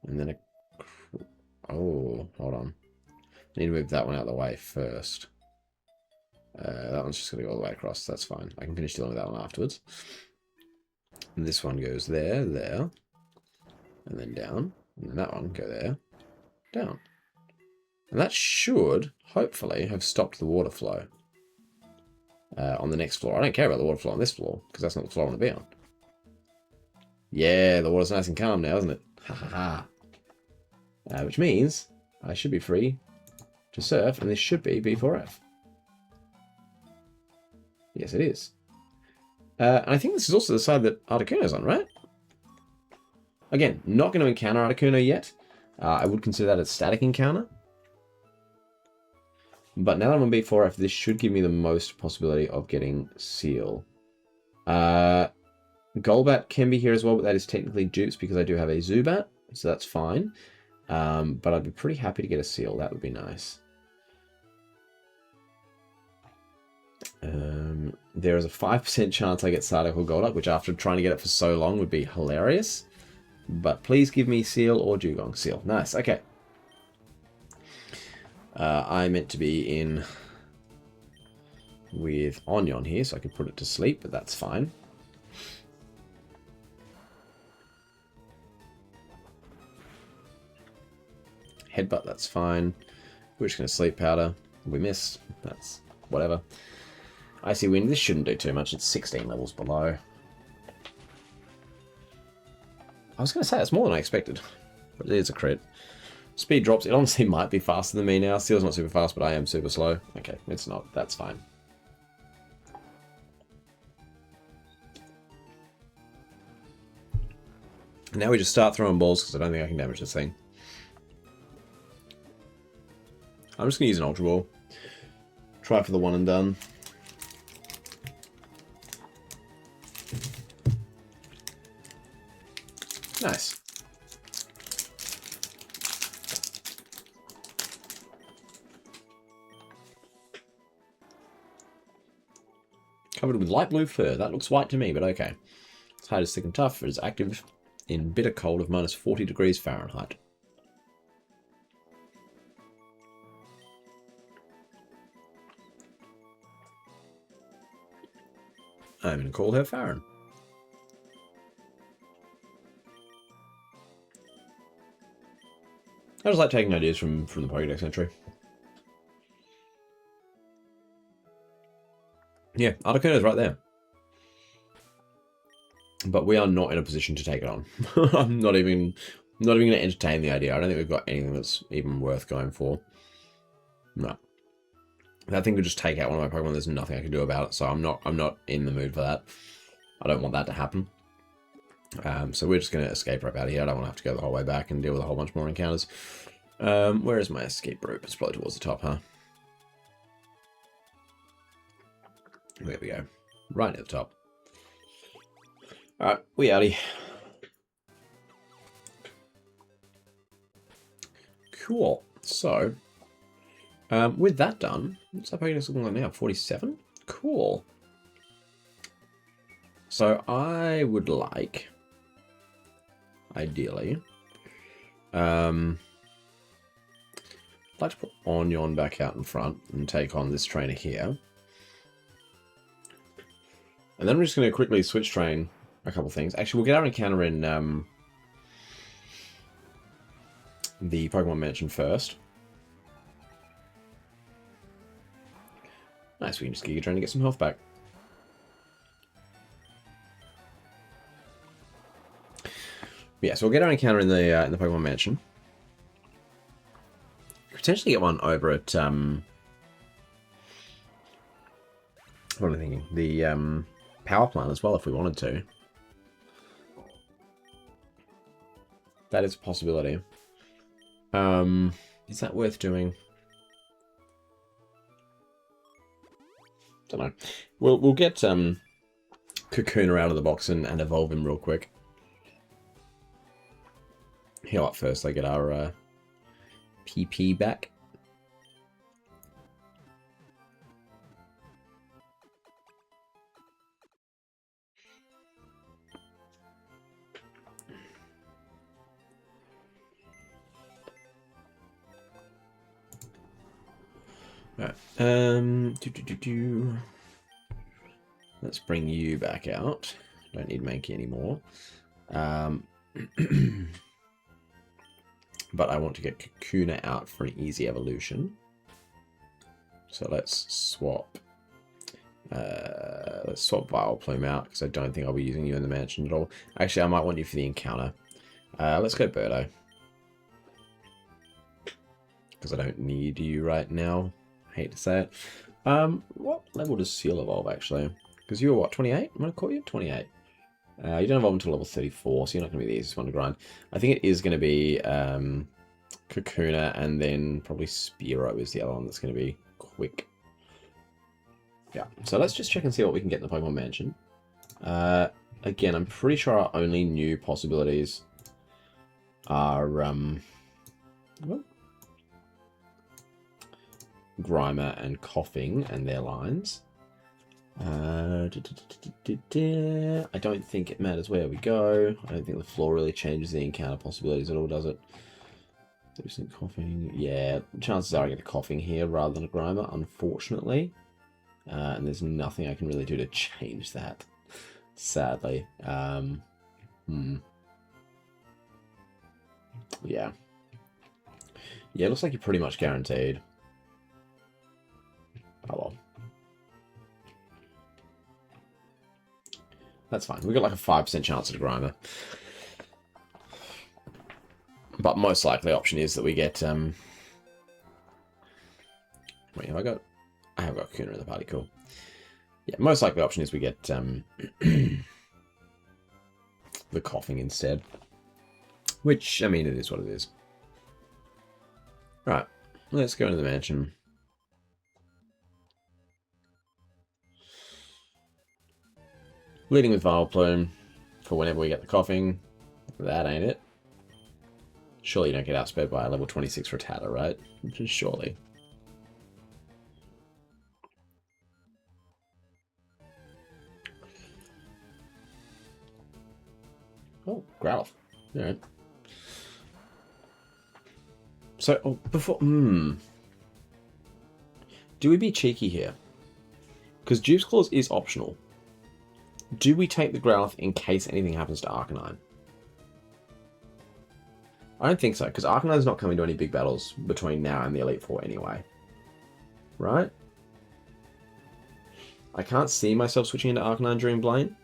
And then oh, hold on. I need to move that one out of the way first. That one's just going to go all the way across. That's fine. I can finish dealing with that one afterwards. And this one goes there, there. And then down. And then that one go there, down. And that should, hopefully, have stopped the water flow. On the next floor. I don't care about the water flow on this floor, because that's not the floor I want to be on. Yeah, the water's nice and calm now, isn't it? Ha ha ha. Which means I should be free to surf, and this should be B4F. Yes, it is. And I think this is also the side that Articuno's on, right? Again, not going to encounter Articuno yet. I would consider that a static encounter. But now that I'm on B4F, this should give me the most possibility of getting Seal. Golbat can be here as well, but that is technically dupes because I do have a Zubat, so that's fine. But I'd be pretty happy to get a Seal. That would be nice. There is a 5% chance I get Psyduck or Golduck, which after trying to get it for so long would be hilarious. But please give me Seal or Dugong. Seal. Nice. Okay. I meant to be in with Onyon here, so I could put it to sleep, but that's fine. Headbutt, that's fine. We're just going to sleep powder. We missed. That's whatever. Icy Wind, this shouldn't do too much. It's 16 levels below. I was going to say, it's more than I expected. But it is a crit. Speed drops. It honestly might be faster than me now. Seal's not super fast, but I am super slow. Okay, it's not. That's fine. Now we just start throwing balls because I don't think I can damage this thing. I'm just going to use an Ultra Ball. Try for the one and done. Nice. Covered with light blue fur. That looks white to me, but okay. Its hide is thick and tough. It is active in bitter cold of minus 40 degrees Fahrenheit. I'm going to call her Farron. I just like taking ideas from the Pokédex entry. Yeah, Articuno's right there. But we are not in a position to take it on. I'm not even going to entertain the idea. I don't think we've got anything that's even worth going for. No. That thing could just take out one of my Pokemon. There's nothing I can do about it, so I'm not in the mood for that. I don't want that to happen. So we're just going to escape right out of here. I don't want to have to go the whole way back and deal with a whole bunch more encounters. Where is my escape rope? It's probably towards the top, huh? There we go. Right near the top. Alright, we outie. Cool. So, with that done, what's our Pokédex looking like now? 47? Cool. So I would like, ideally, I'd like to put Onion back out in front and take on this trainer here. And then I'm just going to quickly switch train a couple things. Actually, we'll get our encounter in the Pokemon Mansion first. Nice, we can just Giga Drain to get some health back. Yeah, so we'll get our encounter in the Pokemon Mansion. Potentially get one over at what am I thinking? The power plant as well, if we wanted to. That is a possibility. Is that worth doing? Don't know. We'll get Kakuna out of the box and evolve him real quick. Heal up first. I get our PP back. Alright. Let's bring you back out. Don't need Mankey anymore. But I want to get Kakuna out for an easy evolution. So let's swap. Let's swap Vileplume out because I don't think I'll be using you in the mansion at all. Actually, I might want you for the encounter. Let's go Birdo. Because I don't need you right now. I hate to say it. What level does Seal evolve actually? Because you were what, 28? I'm going to call you 28. You don't evolve until level 34, so you're not going to be the easiest one to grind. I think it is going to be Kakuna, and then probably Spearow is the other one that's going to be quick. Yeah, so let's just check and see what we can get in the Pokemon Mansion. Again, I'm pretty sure our only new possibilities are Grimer and Coughing and their lines. I don't think it matters where we go. I don't think the floor really changes the encounter possibilities at all, does it? Decent Coughing. Yeah, chances are I get a Coughing here rather than a Grimer, unfortunately. And there's nothing I can really do to change that, sadly. Yeah. Yeah, it looks like you're pretty much guaranteed. Oh well. That's fine. We've got like a 5% chance at a Grimer. But most likely option is that we get... Wait, have I got... I have got Kakuna in the party, cool. Yeah, most likely option is we get the Coughing instead. Which, I mean, it is what it is. Right, let's go into the mansion. Leading with Vileplume for whenever we get the Coughing. That ain't it. Surely you don't get outsped by a level 26 Rattata, right? Surely. Oh, Growlithe. Alright. So, before... Do we be cheeky here? Because Juice Claws is optional. Do we take the Growlithe in case anything happens to Arcanine? I don't think so, because Arcanine's not coming to any big battles between now and the Elite Four anyway. Right? I can't see myself switching into Arcanine during Blaine.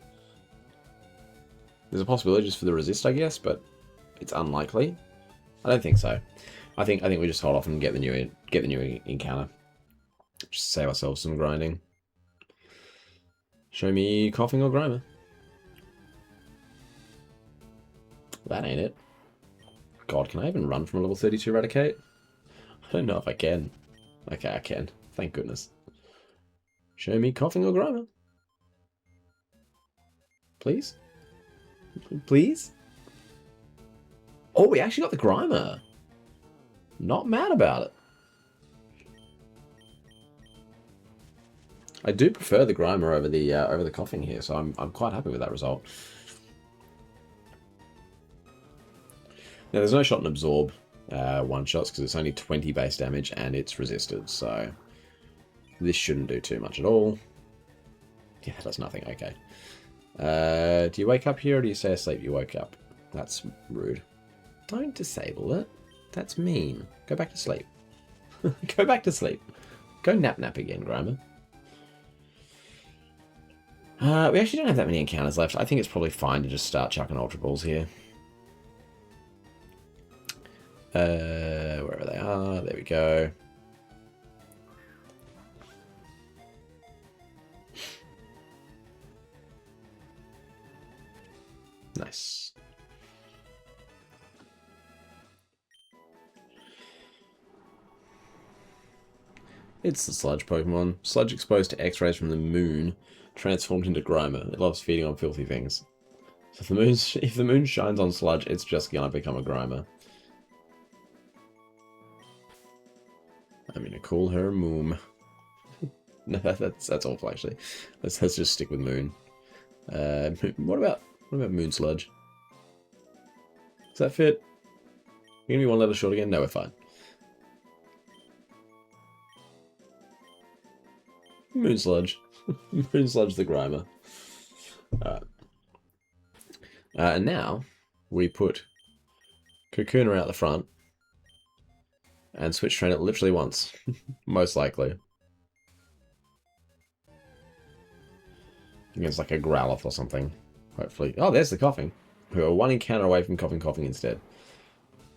There's a possibility just for the resist, I guess, but it's unlikely. I don't think so. I think we just hold off and get the new encounter. Just save ourselves some grinding. Show me Coughing or Grimer. That ain't it. God, can I even run from a level 32 Raticate? I don't know if I can. Okay, I can. Thank goodness. Show me Coughing or Grimer. Please? Please? Oh, we actually got the Grimer. Not mad about it. I do prefer the Grimer over the Coughing here, so I'm quite happy with that result. Now, there's no shot in Absorb one-shots because it's only 20 base damage and it's resisted, so this shouldn't do too much at all. Yeah, that does nothing. Okay. Do you wake up here or do you stay asleep? You woke up. That's rude. Don't disable it. That's mean. Go back to sleep. Go back to sleep. Go nap again, Grimer. We actually don't have that many encounters left. I think it's probably fine to just start chucking Ultra Balls here. Wherever they are. There we go. Nice. It's the Sludge Pokemon. Sludge exposed to X-rays from the moon, transformed into Grimer. It loves feeding on filthy things. So if the moon shines on Sludge, it's just gonna become a Grimer. I'm gonna call her Moom. No, that's awful actually. Let's just stick with Moon. What about Moon Sludge? Does that fit? You're gonna be one letter short again? No, we're fine. Moon Sludge. Moon Sludge the Grimer. Alright. And now we put Kakuna out the front and switch train it literally once. Most likely. Against like a Growlithe or something. Hopefully. Oh, there's the coughing. We are one encounter away from coughing instead.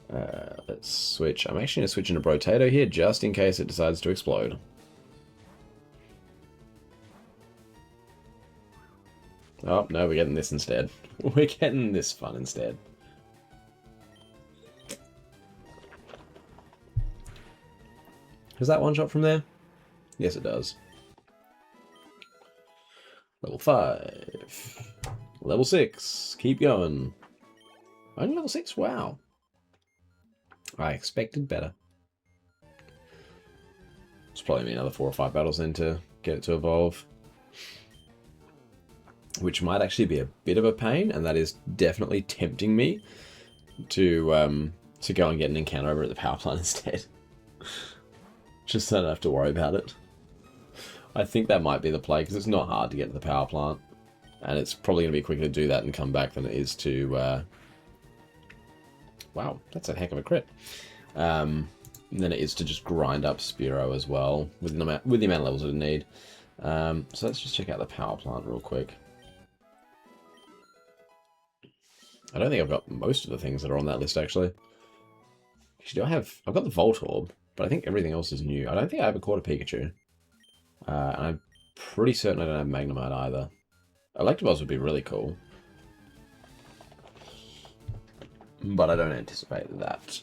Let's switch. I'm actually going to switch into Brotato here just in case it decides to explode. Oh, no, we're getting this instead. We're getting this fun instead. Does that one shot from there? Yes, it does. Level 5. Level 6. Keep going. Only level 6? Wow. I expected better. It's probably me another 4 or 5 battles then to get it to evolve. Which might actually be a bit of a pain, and that is definitely tempting me to go and get an encounter over at the power plant instead. Just so I don't have to worry about it. I think that might be the play, because it's not hard to get to the power plant. And it's probably going to be quicker to do that and come back than it is to... Wow, that's a heck of a crit. Than it is to just grind up Spearow as well, with the amount of levels it need. So let's just check out the power plant real quick. I don't think I've got most of the things that are on that list, actually. Actually, I've got the Voltorb, but I think everything else is new. I don't think I have a Quarter Pikachu. And I'm pretty certain I don't have Magnemite either. Electabuzz would be really cool. But I don't anticipate that.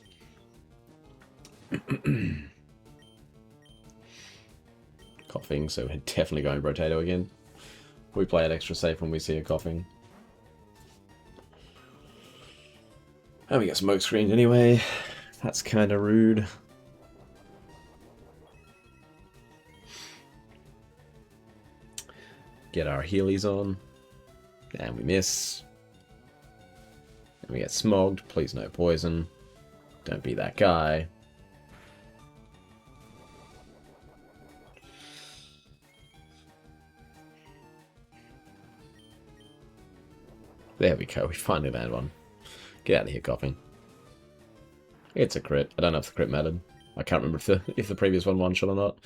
Coughing, so we're definitely going Brotato again. We play it extra safe when we see a coughing. And we get smoke screened anyway. That's kind of rude. Get our Heelys on. And we miss. And we get smogged. Please no poison. Don't be that guy. There we go. We finally land one. Get out of here, coughing. It's a crit. I don't know if the crit mattered. I can't remember if the previous one one-shot or not.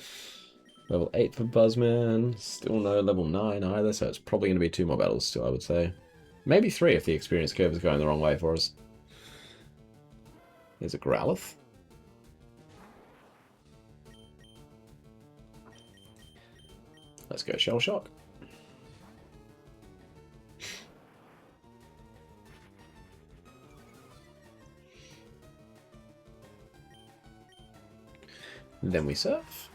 Level 8 for Buzzman. Still no level 9 either, so it's probably going to be 2 more battles still, I would say. Maybe 3 if the experience curve is going the wrong way for us. There's a Growlithe. Let's go Shell Shock. Then we surf.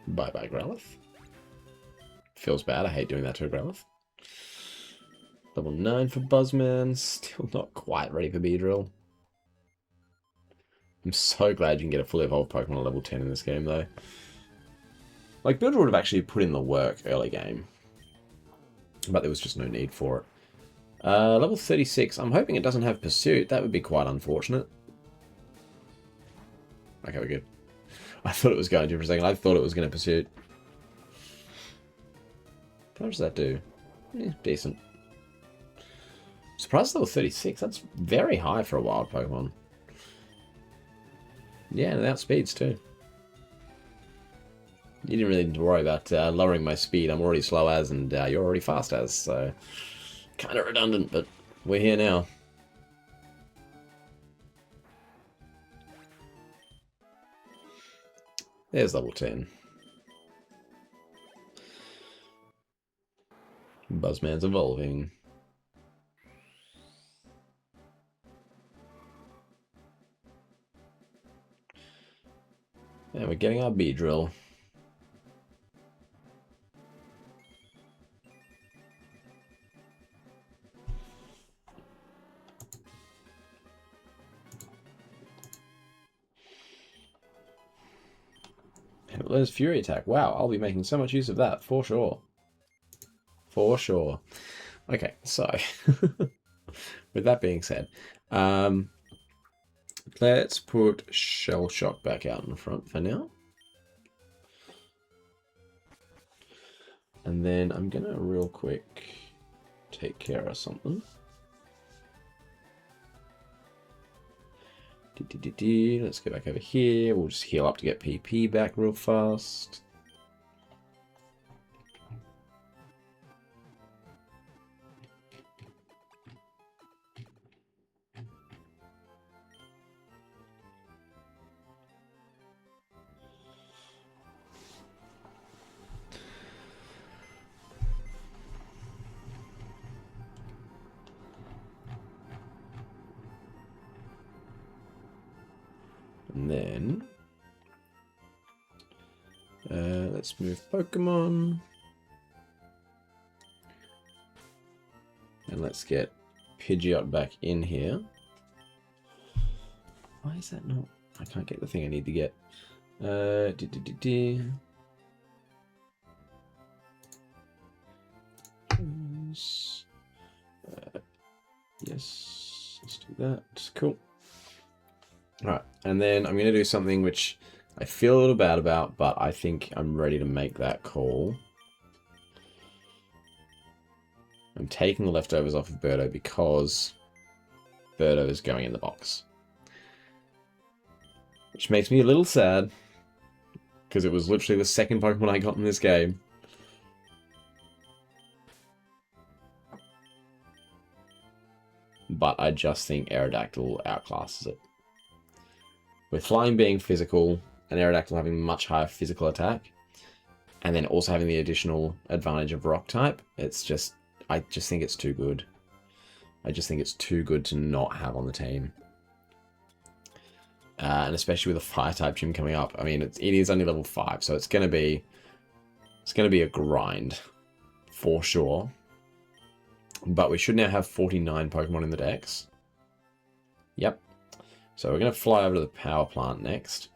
Bye-bye, Growlithe. Feels bad, I hate doing that to a Growlithe. Level 9 for Buzzman. Still not quite ready for Beedrill. I'm so glad you can get a fully evolved Pokemon at level 10 in this game, though. Like, Beedrill would have actually put in the work early game. But there was just no need for it. Level 36. I'm hoping it doesn't have Pursuit. That would be quite unfortunate. Okay, we're good. I thought it was going to for a second. I thought it was going to Pursuit. How much does that do? Decent. Surprised level 36. That's very high for a wild Pokemon. Yeah, and it outspeeds too. You didn't really need to worry about lowering my speed. I'm already slow as, and you're already fast as, so kind of redundant, but we're here now. There's level 10. Buzzman's evolving. And we're getting our Beedrill. And there's Fury Attack. Wow, I'll be making so much use of that, for sure. For sure. Okay, so, with that being said, let's put Shell Shock back out in the front for now. And then I'm going to real quick take care of something. Let's go back over here. We'll just heal up to get PP back real fast. And then let's move Pokemon. And let's get Pidgeot back in here. Why is that not? I can't get the thing I need to get. Yes, let's do that. Cool. Alright, and then I'm going to do something which I feel a little bad about, but I think I'm ready to make that call. I'm taking the leftovers off of Birdo because Birdo is going in the box. Which makes me a little sad, because it was literally the second Pokemon I got in this game. But I just think Aerodactyl outclasses it. With Flying being physical, and Aerodactyl having much higher physical attack, and then also having the additional advantage of Rock type, it's just, I just think it's too good. I just think it's too good to not have on the team. And especially with a Fire type gym coming up, I mean, it is only level 5, so it's gonna be a grind for sure. But we should now have 49 Pokemon in the dex. Yep. So we're going to fly over to the power plant next.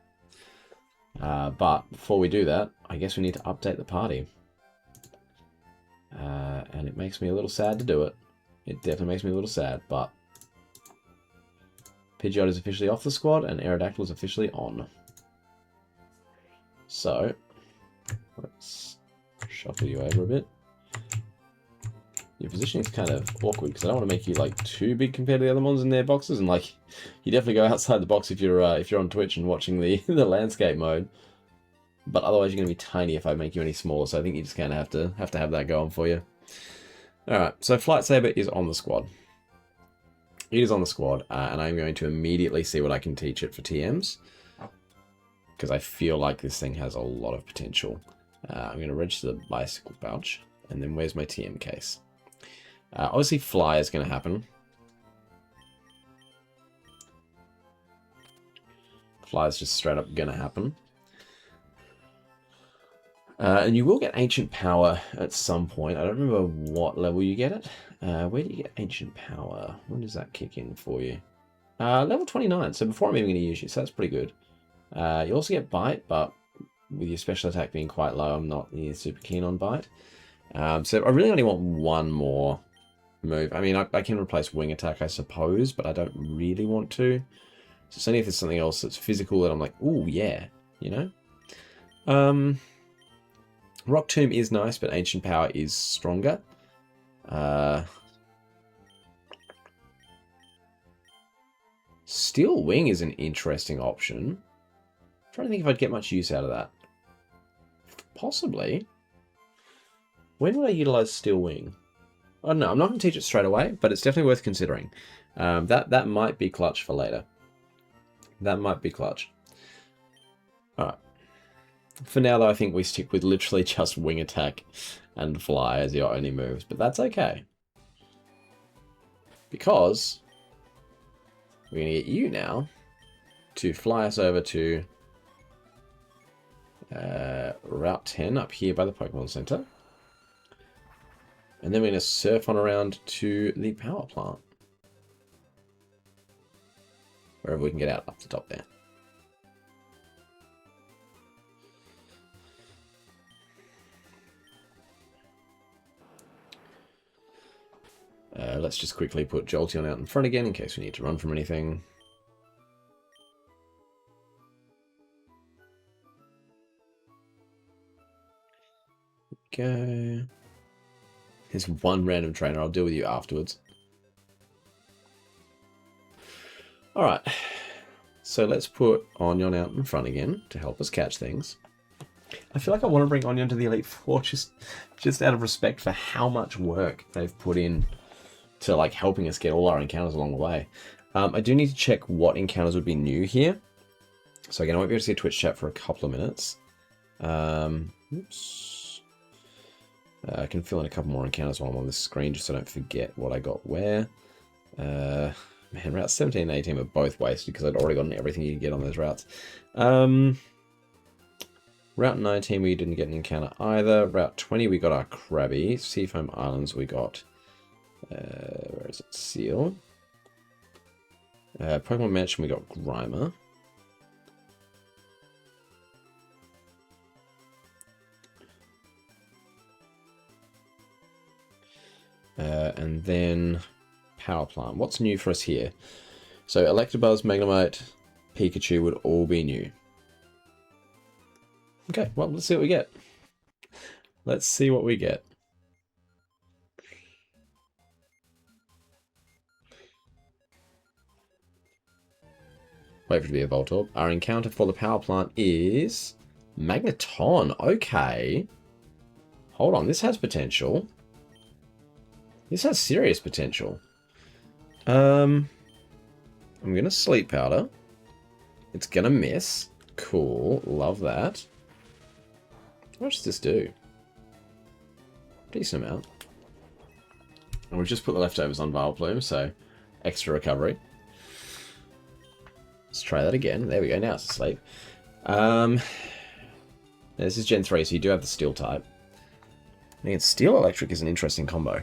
But before we do that, I guess we need to update the party. And it makes me a little sad to do it. It definitely makes me a little sad, but Pidgeot is officially off the squad and Aerodactyl is officially on. So, let's shuffle you over a bit. Your positioning is kind of awkward because I don't want to make you like too big compared to the other ones in their boxes, and like you definitely go outside the box if you're on Twitch and watching the the landscape mode. But otherwise, you're going to be tiny if I make you any smaller. So I think you just kind of have to have that going for you. All right, so Flight Saber is on the squad. It is on the squad, and I'm going to immediately see what I can teach it for TMs because I feel like this thing has a lot of potential. I'm going to register the bicycle pouch, and then where's my TM case? Obviously, Fly is going to happen. Fly is just straight up going to happen. And you will get Ancient Power at some point. I don't remember what level you get it. Where do you get Ancient Power? When does that kick in for you? Level 29, so before I'm even going to use you, so that's pretty good. You also get Bite, but with your special attack being quite low, I'm not super keen on Bite. So I really only want one more move. I mean, I can replace wing attack, I suppose, but I don't really want to. So it's only if there's something else that's physical that I'm like, ooh, yeah, you know? Rock Tomb is nice, but Ancient Power is stronger. Steel Wing is an interesting option. I'm trying to think if I'd get much use out of that. Possibly. When would I utilize Steel Wing? Oh no, I'm not going to teach it straight away, but it's definitely worth considering. That might be clutch for later. That might be clutch. Alright. For now, though, I think we stick with literally just wing attack and fly as your only moves, but that's okay. Because we're going to get you now to fly us over to Route 10 up here by the Pokemon Center. And then we're going to surf on around to the power plant. Wherever we can get out up the top there. Let's just quickly put Jolteon out in front again in case we need to run from anything. Go. There's one random trainer. I'll deal with you afterwards. Alright. So let's put Onion out in front again to help us catch things. I feel like I want to bring Onion to the Elite Four just out of respect for how much work they've put in to like helping us get all our encounters along the way. I do need to check what encounters would be new here. So again, I won't be able to see Twitch chat for a couple of minutes. Oops. I can fill in a couple more encounters while I'm on this screen just so I don't forget what I got where. Man, routes 17 and 18 were both wasted because I'd already gotten everything you could get on those routes. Route 19 we didn't get an encounter either. Route 20 we got our Krabby. Seafoam Islands we got... where is it? Seal. Pokemon Mansion we got Grimer. And then Power Plant. What's new for us here? So Electabuzz, Magnemite, Pikachu would all be new. Okay, well, let's see what we get. Let's see what we get. Wait for it to be a Voltorb. Our encounter for the Power Plant is Magneton. Okay. Hold on, this has potential. This has serious potential. I'm gonna Sleep Powder. It's gonna miss. Cool, love that. How much does this do? Decent amount. And we've just put the leftovers on Vileplume, so extra recovery. Let's try that again. There we go, now it's asleep. This is Gen 3, so you do have the Steel type. And Steel Electric is an interesting combo.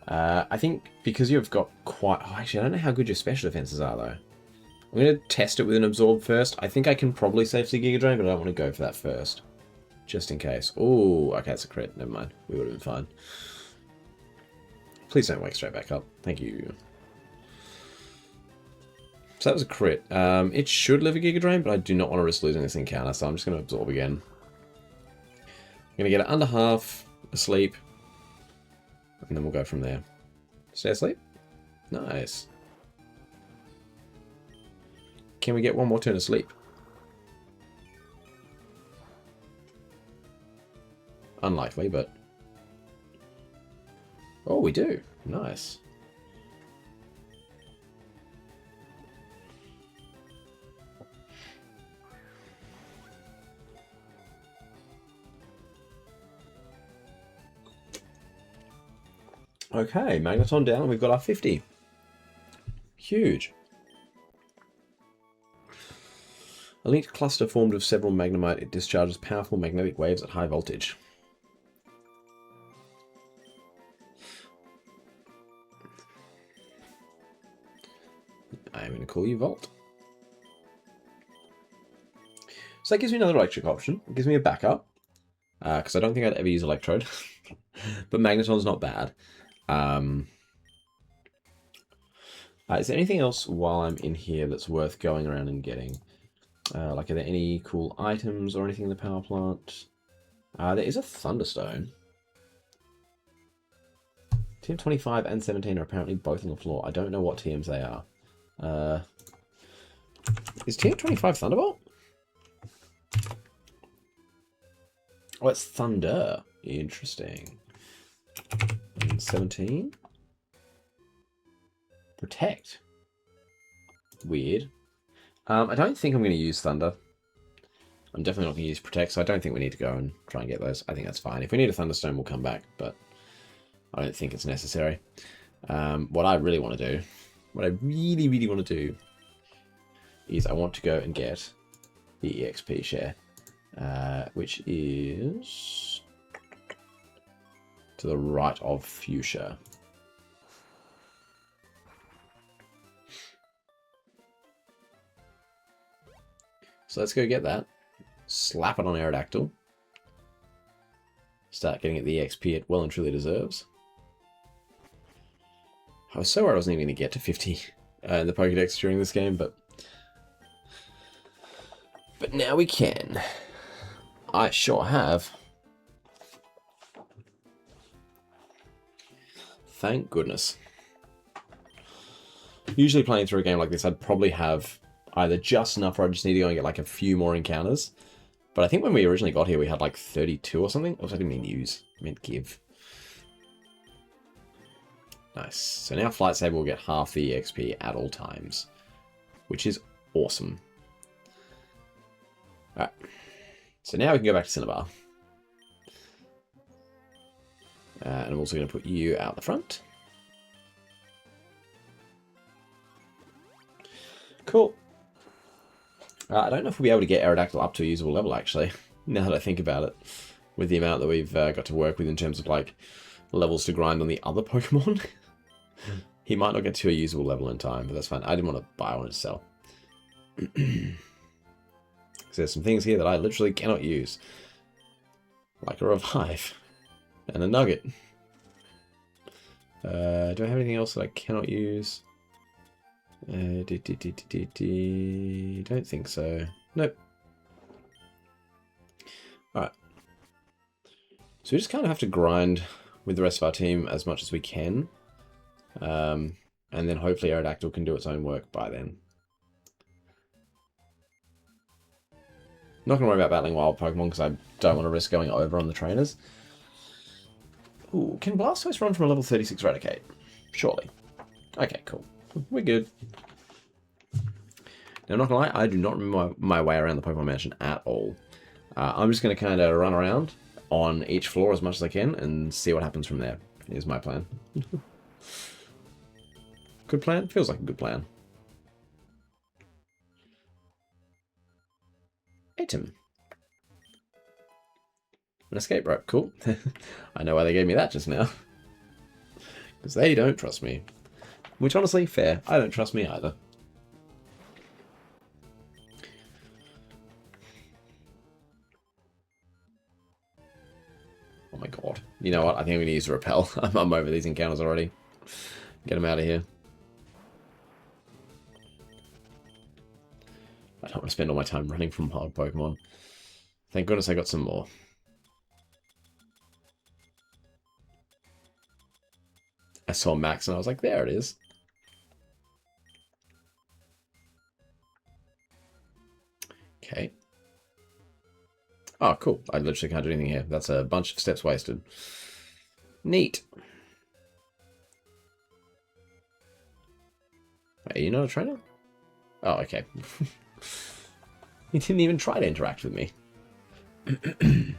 I think because you've got quite... Oh, actually, I don't know how good your special defenses are, though. I'm going to test it with an Absorb first. I think I can probably safely Giga Drain, but I don't want to go for that first. Just in case. Oh, okay, it's a crit. Never mind. We would have been fine. Please don't wake straight back up. Thank you. So that was a crit. It should live a Giga Drain, but I do not want to risk losing this encounter, so I'm just going to Absorb again. I'm going to get it under half, asleep, and then we'll go from there. Stay asleep? Nice. Can we get one more turn of sleep? Unlikely, but... Oh, we do. Nice. Okay, Magneton down, and we've got our 50. Huge. A linked cluster formed of several Magnemite. It discharges powerful magnetic waves at high voltage. I am going to call you Volt. So that gives me another electric option. It gives me a backup. Because I don't think I'd ever use Electrode. But Magneton's not bad. Is there anything else while I'm in here that's worth going around and getting? Like, are there any cool items or anything in the power plant? There is a Thunderstone. TM 25 and 17 are apparently both on the floor. I don't know what TMs they are. Is TM 25 Thunderbolt? Oh, it's Thunder. Interesting. And 17? Protect. Weird. I don't think I'm going to use Thunder. I'm definitely not going to use Protect, so I don't think we need to go and try and get those. I think that's fine. If we need a Thunderstone, we'll come back, but I don't think it's necessary. What I really want to do, what I really, really want to do, is I want to go and get the EXP share, which is to the right of Fuchsia. So let's go get that. Slap it on Aerodactyl. Start getting it the EXP it well and truly deserves. I was so worried I wasn't even going to get to 50 in the Pokédex during this game, but now we can. I sure have. Thank goodness. Usually playing through a game like this, I'd probably have either just enough or I just need to go and get like a few more encounters. But I think when we originally got here, we had like 32 or something. Oh, I didn't mean use. I meant give. Nice. So now Flight Saber will get half the EXP at all times, which is awesome. Alright. So now we can go back to Cinnabar. And I'm also going to put you out the front. Cool. I don't know if we'll be able to get Aerodactyl up to a usable level, actually, now that I think about it, with the amount that we've got to work with in terms of, like, levels to grind on the other Pokemon. He might not get to a usable level in time, but that's fine. I didn't want to buy one to sell. There's some things here that I literally cannot use. Like a Revive. And a Nugget. Do I have anything else that I cannot use? Don't think so. Nope. Alright. So we just kind of have to grind with the rest of our team as much as we can. And then hopefully Aerodactyl can do its own work by then. Not going to worry about battling wild Pokemon because I don't want to risk going over on the trainers. Ooh, can Blastoise run from a level 36 Raticate? Surely. Okay, cool. We're good. Now, I'm not going to lie, I do not remember my way around the Pokemon Mansion at all. I'm just going to kind of run around on each floor as much as I can and see what happens from there. Is my plan. Good plan? Feels like a good plan. Item. An escape rope. Cool. I know why they gave me that just now. Because they don't trust me. Which, honestly, fair. I don't trust me either. Oh my god. You know what? I think I'm going to use a Repel. I'm over these encounters already. Get them out of here. I don't want to spend all my time running from wild Pokemon. Thank goodness I got some more. I saw Max and I was like, there it is. Okay. Oh, cool. I literally can't do anything here. That's a bunch of steps wasted. Neat. Wait, are you not a trainer? Oh, okay. He didn't even try to interact with me. An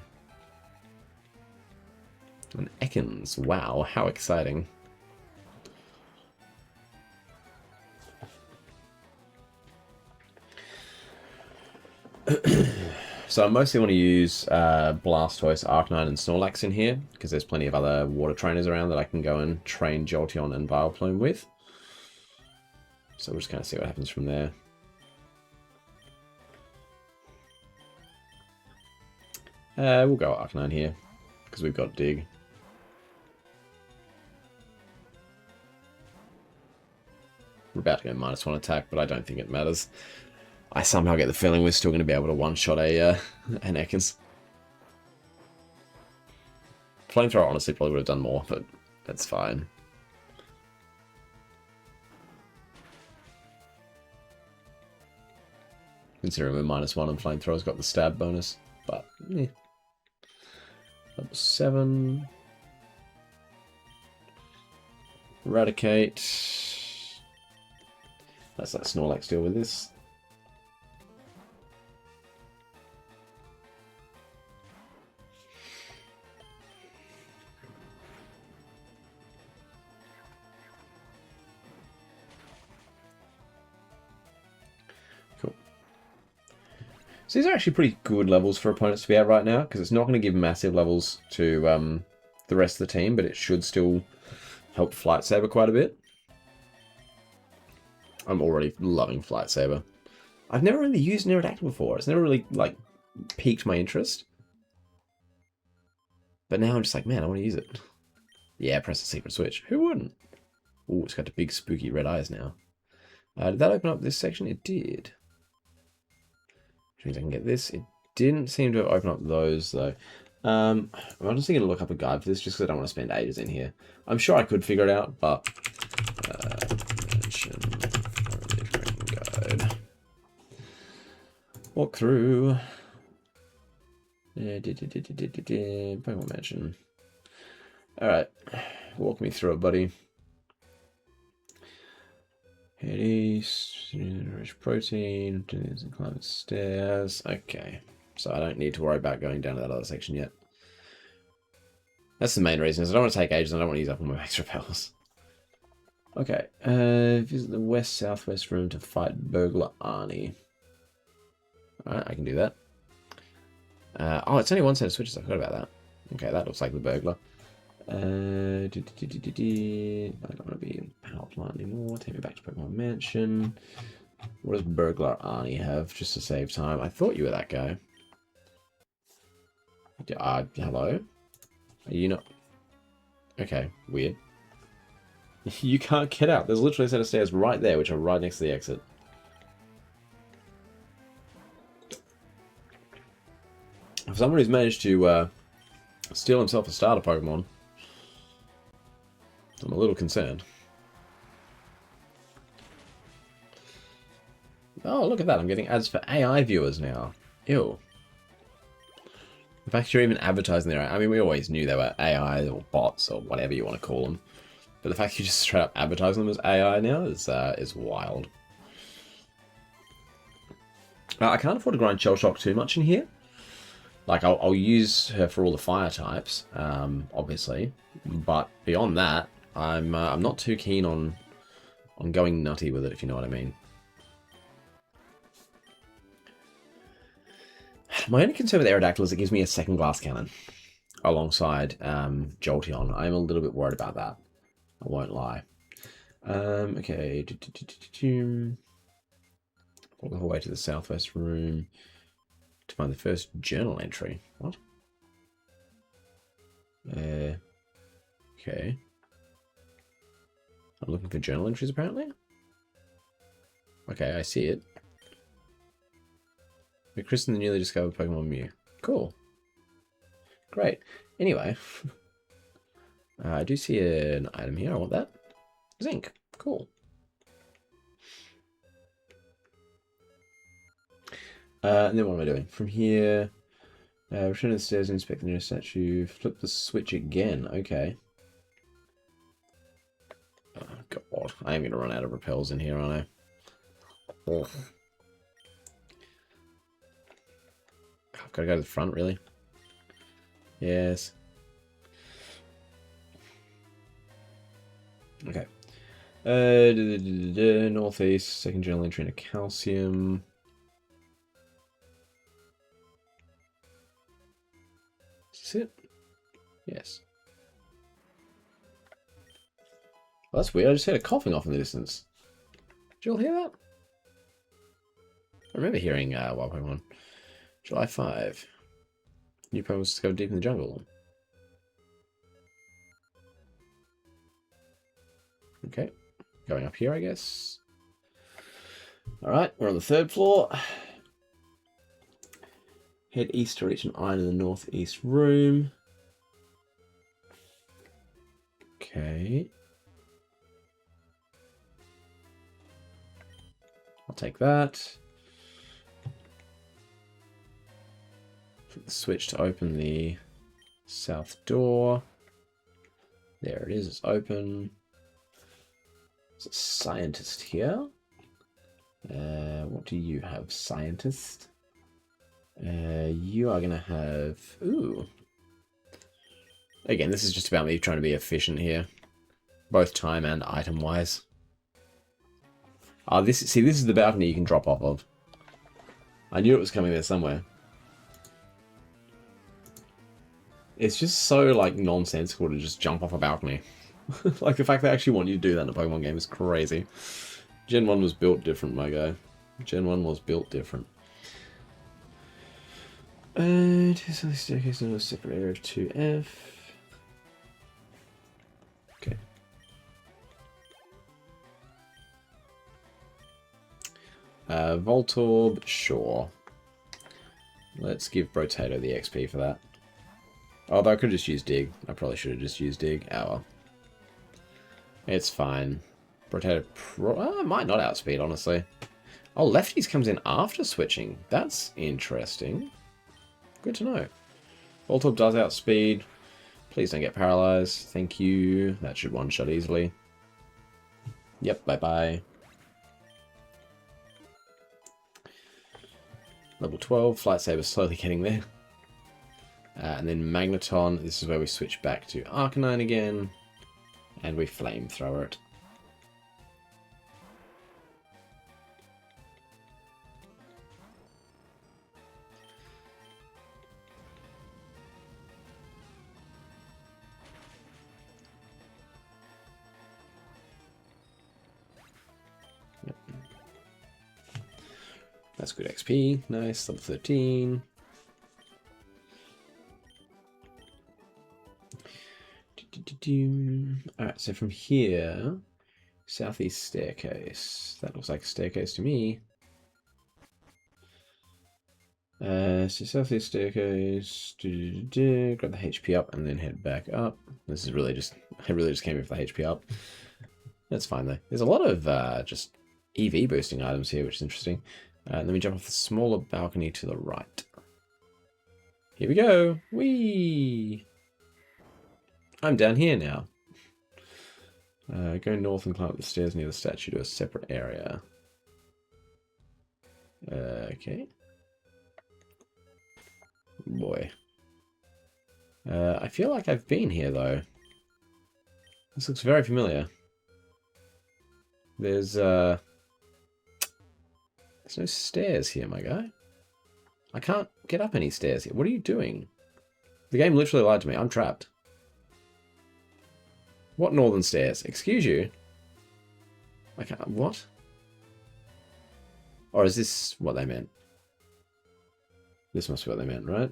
Ekans. Wow, how exciting. So I mostly want to use Blastoise, Arcanine, and Snorlax in here, because there's plenty of other water trainers around that I can go and train Jolteon and Vileplume with. So we'll just kind of see what happens from there. We'll go Arcanine here, because we've got Dig. about to go -1 attack, but I don't think it matters. I somehow get the feeling we're still going to be able to one-shot an Ekans. Flamethrower honestly probably would have done more, but that's fine. Considering we're -1 and Flamethrower's got the stab bonus, but yeah. Level 7. Eradicate. Let's let Snorlax deal with this. Cool. So these are actually pretty good levels for opponents to be at right now, because it's not going to give massive levels to the rest of the team, but it should still help Flight Saber quite a bit. I'm already loving Flight Saber. I've never really used an Aerodactyl before. It's never really, like, piqued my interest. But now I'm just like, man, I want to use it. Yeah, press the secret switch. Who wouldn't? Ooh, it's got the big spooky red eyes now. Did that open up this section? It did. Which means I can get this. It didn't seem to open up those, though. I'm honestly going to look up a guide for this just because I don't want to spend ages in here. I'm sure I could figure it out, but... guide. Walk through. Pokemon Mansion. Alright. Walk me through it, buddy. Head east. Rich protein. And climb the stairs. Okay. So I don't need to worry about going down to that other section yet. That's the main reason, is I don't want to take ages and I don't want to use up all my extra repels. Okay. Visit the west-southwest room to fight Burglar Arnie. Alright, I can do that. Oh, it's only one set of switches. I forgot about that. Okay, that looks like the burglar. I don't want to be in power plant anymore. Take me back to Pokemon Mansion. What does Burglar Arnie have, just to save time? I thought you were that guy. Hello? Are you not? Okay, weird. You can't get out. There's literally a set of stairs right there, which are right next to the exit. For someone who's managed to steal himself a starter Pokemon, I'm a little concerned. Oh, look at that. I'm getting ads for AI viewers now. Ew. The fact you're even advertising there, I mean, we always knew they were AI or bots or whatever you want to call them. But the fact you just straight up advertising them as AI now is wild. I can't afford to grind Shell Shock too much in here. Like, I'll use her for all the fire types, obviously. But beyond that, I'm not too keen on going nutty with it, if you know what I mean. My only concern with Aerodactyl is it gives me a second glass cannon alongside Jolteon. I'm a little bit worried about that. I won't lie. Okay. Walk the whole way to the southwest room to find the first journal entry. What? Okay. I'm looking for journal entries, apparently. Okay, I see it. We christened the newly discovered Pokemon Mew. Cool. Great. Anyway, I do see an item here. I want that. Zinc. Cool. And then what am I doing? From here, return to the stairs and inspect the nearest statue. Flip the switch again. Okay. Oh, God. I am going to run out of repels in here, aren't I? Ugh. I've got to go to the front, really? Yes. Okay. Northeast, second journal entry into calcium. Is this it? Yes. Well, that's weird. I just heard a coughing off in the distance. Did you all hear that? I remember hearing Wild Pokemon. July 5. New Pokemon discovered deep in the jungle. Okay. Going up here, I guess. Alright, we're on the 3rd floor. Head east to reach an eye in the northeast room. Okay. I'll take that. Flip the switch to open the south door. There it is, it's open. There's a scientist here. What do you have, scientist? You are going to have... Ooh. Again, this is just about me trying to be efficient here. Both time and item-wise. This is the balcony you can drop off of. I knew it was coming there somewhere. It's just so, like, nonsensical to just jump off a balcony. Like, the fact they actually want you to do that in a Pokemon game is crazy. Gen 1 was built different, my guy. Gen 1 was built different. And here's the staircase in a separate area of 2F. Okay. Voltorb, sure. Let's give Brotato the XP for that. Although I could just use Dig. I probably should have just used Dig. Oh well. It's fine. Brotato might not outspeed, honestly. Oh, Lefties comes in after switching. That's interesting. Good to know. Voltorb does outspeed. Please don't get paralyzed. Thank you. That should one-shot easily. Yep, bye-bye. Level 12. Flight Saber's slowly getting there. And then Magneton. This is where we switch back to Arcanine again. And we Flamethrower it. Yep. That's good XP. Nice. Level 13. Alright, so from here, southeast staircase. That looks like a staircase to me. So southeast staircase, grab the HP up and then head back up. This is really just, I really just came in for the HP up. That's fine though. There's a lot of just EV boosting items here, which is interesting. Let me jump off the smaller balcony to the right. Here we go. Whee! I'm down here now. Go north and climb up the stairs near the statue to a separate area. Okay. Boy. I feel like I've been here, though. This looks very familiar. There's no stairs here, my guy. I can't get up any stairs here. What are you doing? The game literally lied to me. I'm trapped. What northern stairs? Excuse you? I can't... What? Or is this what they meant? This must be what they meant, right?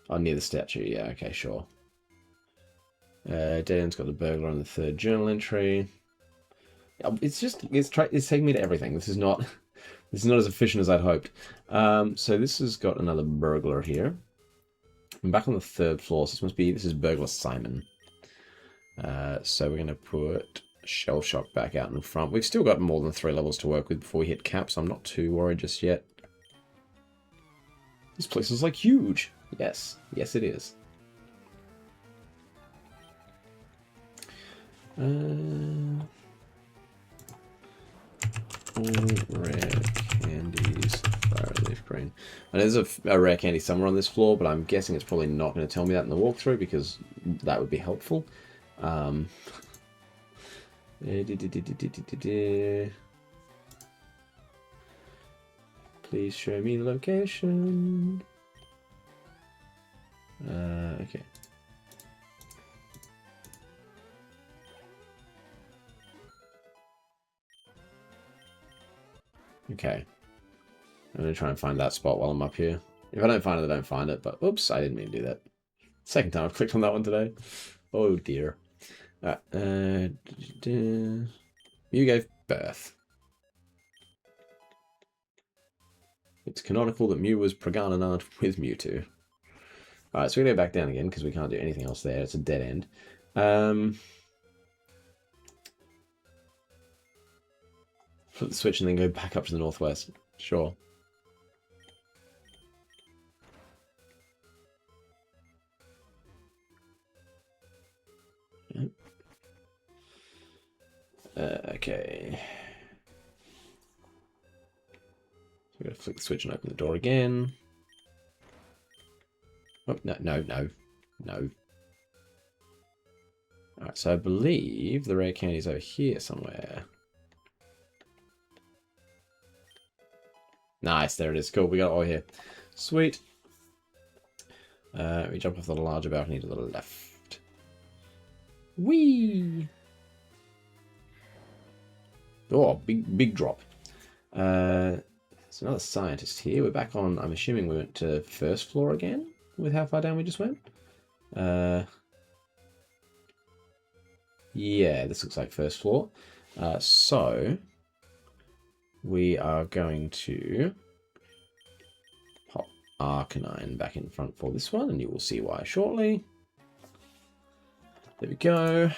Oh, near the statue. Yeah, okay, sure. Dead got the burglar on the 3rd journal entry. It's just... It's taking me to everything. This is not... This is not as efficient as I'd hoped. So this has got another burglar here. I'm back on the 3rd floor, so this must be... This is Burglar Simon. So we're going to put Shell Shock back out in front. We've still got more than 3 levels to work with before we hit cap, so I'm not too worried just yet. This place is like huge. Yes. Yes, it is. All rare candies. Fire leaf green. And there's a rare candy somewhere on this floor, but I'm guessing it's probably not going to tell me that in the walkthrough because that would be helpful. Please show me the location. Okay. Okay. I'm going to try and find that spot while I'm up here. If I don't find it, I don't find it. But, oops, I didn't mean to do that. Second time I've clicked on that one today. Oh, dear. You gave birth. It's canonical that Mew was Pragananant with Mewtwo. Alright, so we go back down again because we can't do anything else there. It's a dead end. Flip the switch and then go back up to the northwest. Sure. Okay. So we're going to flick the switch and open the door again. Oh, no. Alright, so I believe the rare candy's over here somewhere. Nice, there it is. Cool, we got it all here. Sweet. We jump off the larger balcony to the left. Whee! Oh, big drop. There's another scientist here. We're back on, I'm assuming we went to first floor again with how far down we just went. Yeah, this looks like first floor. So we are going to pop Arcanine back in front for this one, and you will see why shortly. There we go.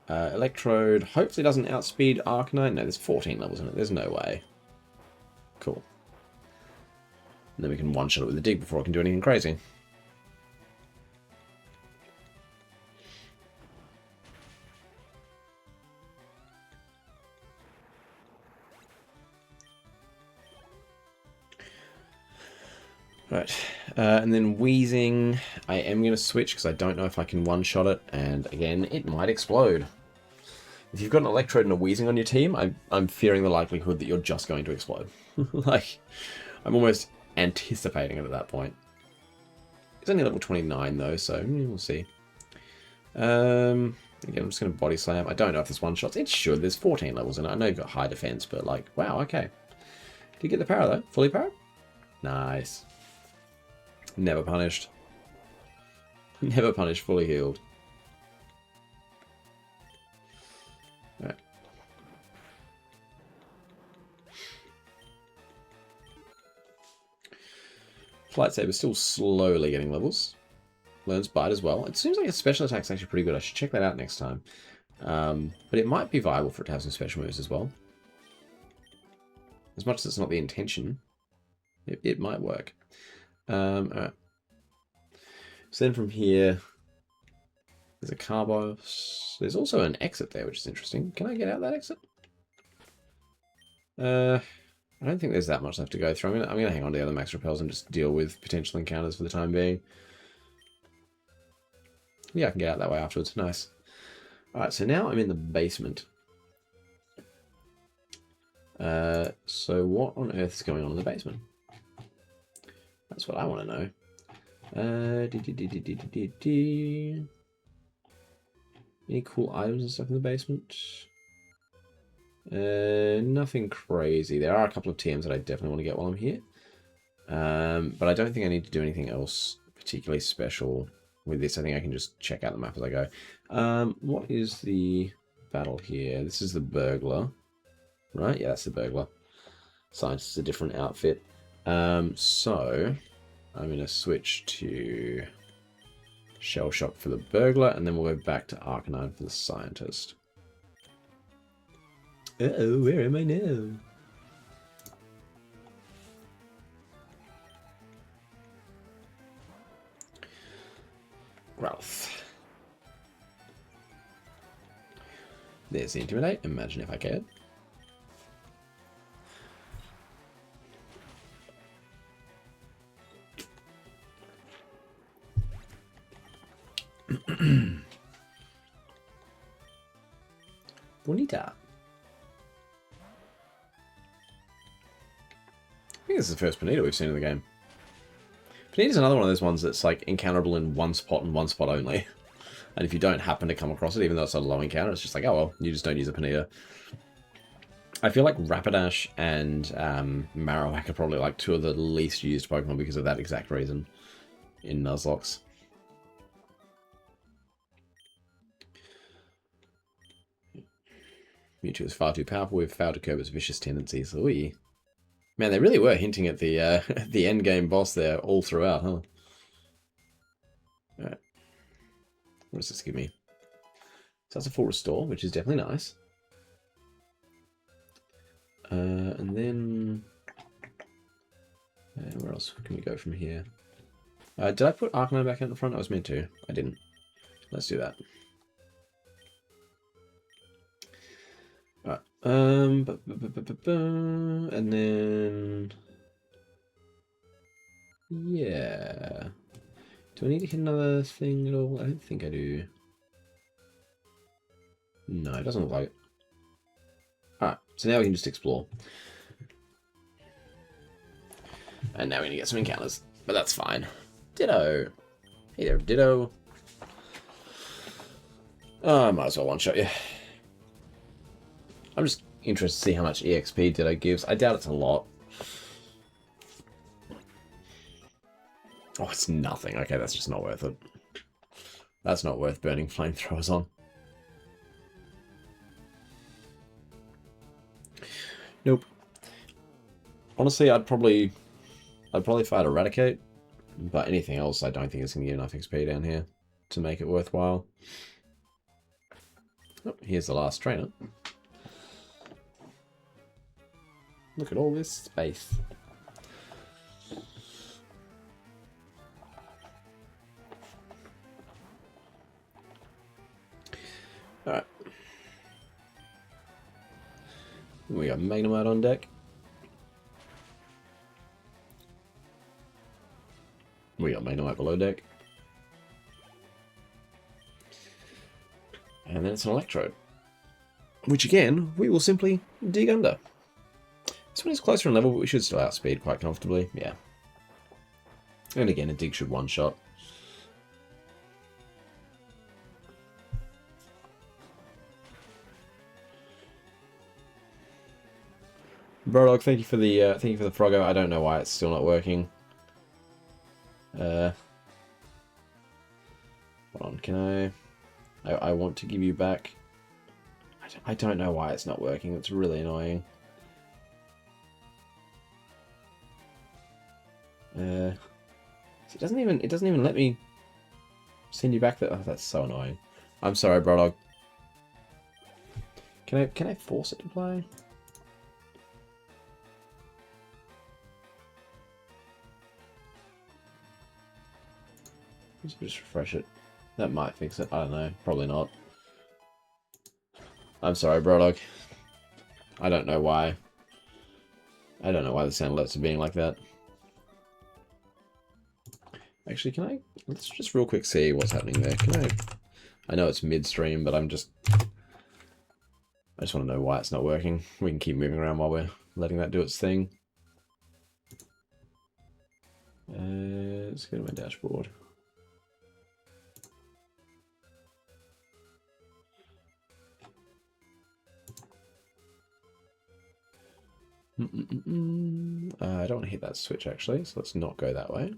Electrode hopefully doesn't outspeed Arcanine. No, there's 14 levels in it. There's no way. Cool. And then we can one-shot it with a dig before it can do anything crazy. Right, and then Wheezing, I am going to switch because I don't know if I can one-shot it, and again, it might explode. If you've got an Electrode and a Wheezing on your team, I'm fearing the likelihood that you're just going to explode. Like, I'm almost anticipating it at that point. It's only level 29 though, so we'll see. Again, I'm just going to Body Slam. I don't know if this one-shots. It should. There's 14 levels in it. I know you've got high defense, but like, wow, okay. Did you get the power though? Fully powered? Nice. Never punished. Never punished, fully healed. Right. Flight Saber's still slowly getting levels. Learns Bite as well. It seems like its special attack's actually pretty good. I should check that out next time. But it might be viable for it to have some special moves as well. As much as it's not the intention, it might work. Alright. So then from here, there's a Carbos. There's also an exit there, which is interesting. Can I get out that exit? I don't think there's that much left to go through. I'm gonna hang on to the other max repels and just deal with potential encounters for the time being. Yeah, I can get out that way afterwards. Nice. Alright, so now I'm in the basement. So what on earth is going on in the basement? That's what I want to know. Any cool items and stuff in the basement? Nothing crazy. There are a couple of TMs that I definitely want to get while I'm here. But I don't think I need to do anything else particularly special with this. I think I can just check out the map as I go. What is the battle here? This is the burglar. Right? Yeah, that's the burglar. Scientist is a different outfit. So I'm going to switch to Shell Shock for the burglar, and then we'll go back to Arcanine for the scientist. Uh-oh, where am I now? Growth. There's the Intimidate. Imagine if I cared. Bonita. I think this is the first Bonita we've seen in the game. Bonita's another one of those ones that's like encounterable in one spot and one spot only. And if you don't happen to come across it, even though it's a low encounter, it's just like, oh well, you just don't use a Bonita. I feel like Rapidash and Marowak are probably like two of the least used Pokemon because of that exact reason in Nuzlocke. Mewtwo is far too powerful. We've failed to curb its vicious tendencies. Ooh. Man, they really were hinting at the the endgame boss there all throughout, huh? Alright. What does this give me? So that's a full restore, which is definitely nice. And then... where else can we go from here? Did I put Arcanine back in the front? I was meant to. I didn't. Let's do that. Alright. And then... Yeah. Do I need to hit another thing at all? I don't think I do. No, it doesn't look like it. Alright, so now we can just explore. And now we need to get some encounters. But that's fine. Ditto. Hey there, Ditto. I might as well one-shot you. I'm just interested to see how much EXP Ditto gives. I doubt it's a lot. Oh, it's nothing. Okay, that's just not worth it. That's not worth burning flamethrowers on. Nope. Honestly, I'd probably fight Eradicate, but anything else I don't think is going to give enough XP down here to make it worthwhile. Oh, here's the last trainer. Look at all this space. Alright. We got Magnemite on deck. We got Magnemite below deck. And then it's an Electrode. Which again, we will simply dig under. This one is closer in level, but we should still outspeed quite comfortably. Yeah. And again, a dig should one-shot. Brodog, thank you for the Froggo. I don't know why it's still not working. Hold on, can I want to give you back. I don't know why it's not working. It's really annoying. It doesn't even let me send you back. Oh, that's so annoying. I'm sorry, Brodog. Can I force it to play? Let's just refresh it. That might fix it. I don't know. Probably not. I'm sorry, Brodog. I don't know why. I don't know why the sound alerts are being like that. Actually, let's just real quick see what's happening there. I know it's midstream, but I just want to know why it's not working. We can keep moving around while we're letting that do its thing. Let's go to my dashboard. I don't want to hit that switch actually, so let's not go that way.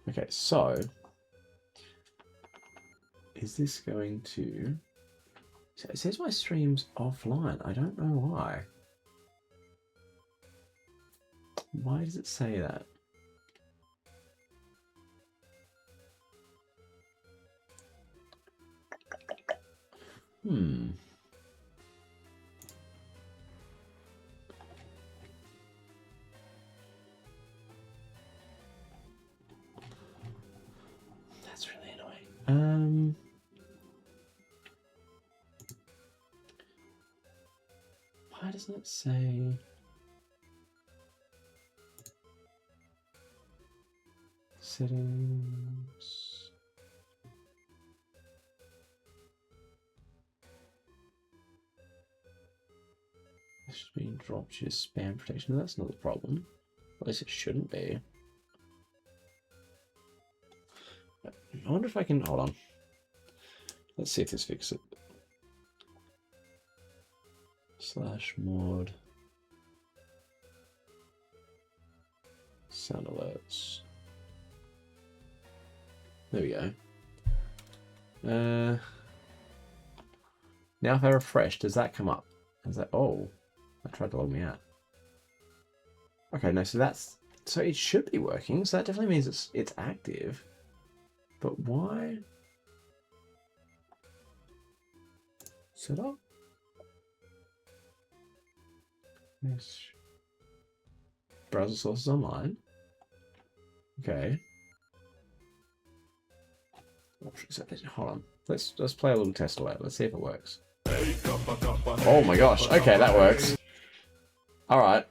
Okay, so is this going to... So it says my stream's offline. I don't know why. Why does it say that? That's really annoying. Why doesn't it say... Settings... This should be dropped to spam protection. That's not the problem. At least it shouldn't be. I wonder if I can... Hold on. Let's see if this fixes it. /mod. Sound alerts. There we go. Now if I refresh, does that come up? Is that... Oh, I tried to log me out. Okay, no, so that's... So it should be working, so that definitely means it's active. But why? Set up? Yes. Browser sources online. Okay. Hold on. Let's play a little test away. Let's see if it works. Oh my gosh. Okay, that works. Alright.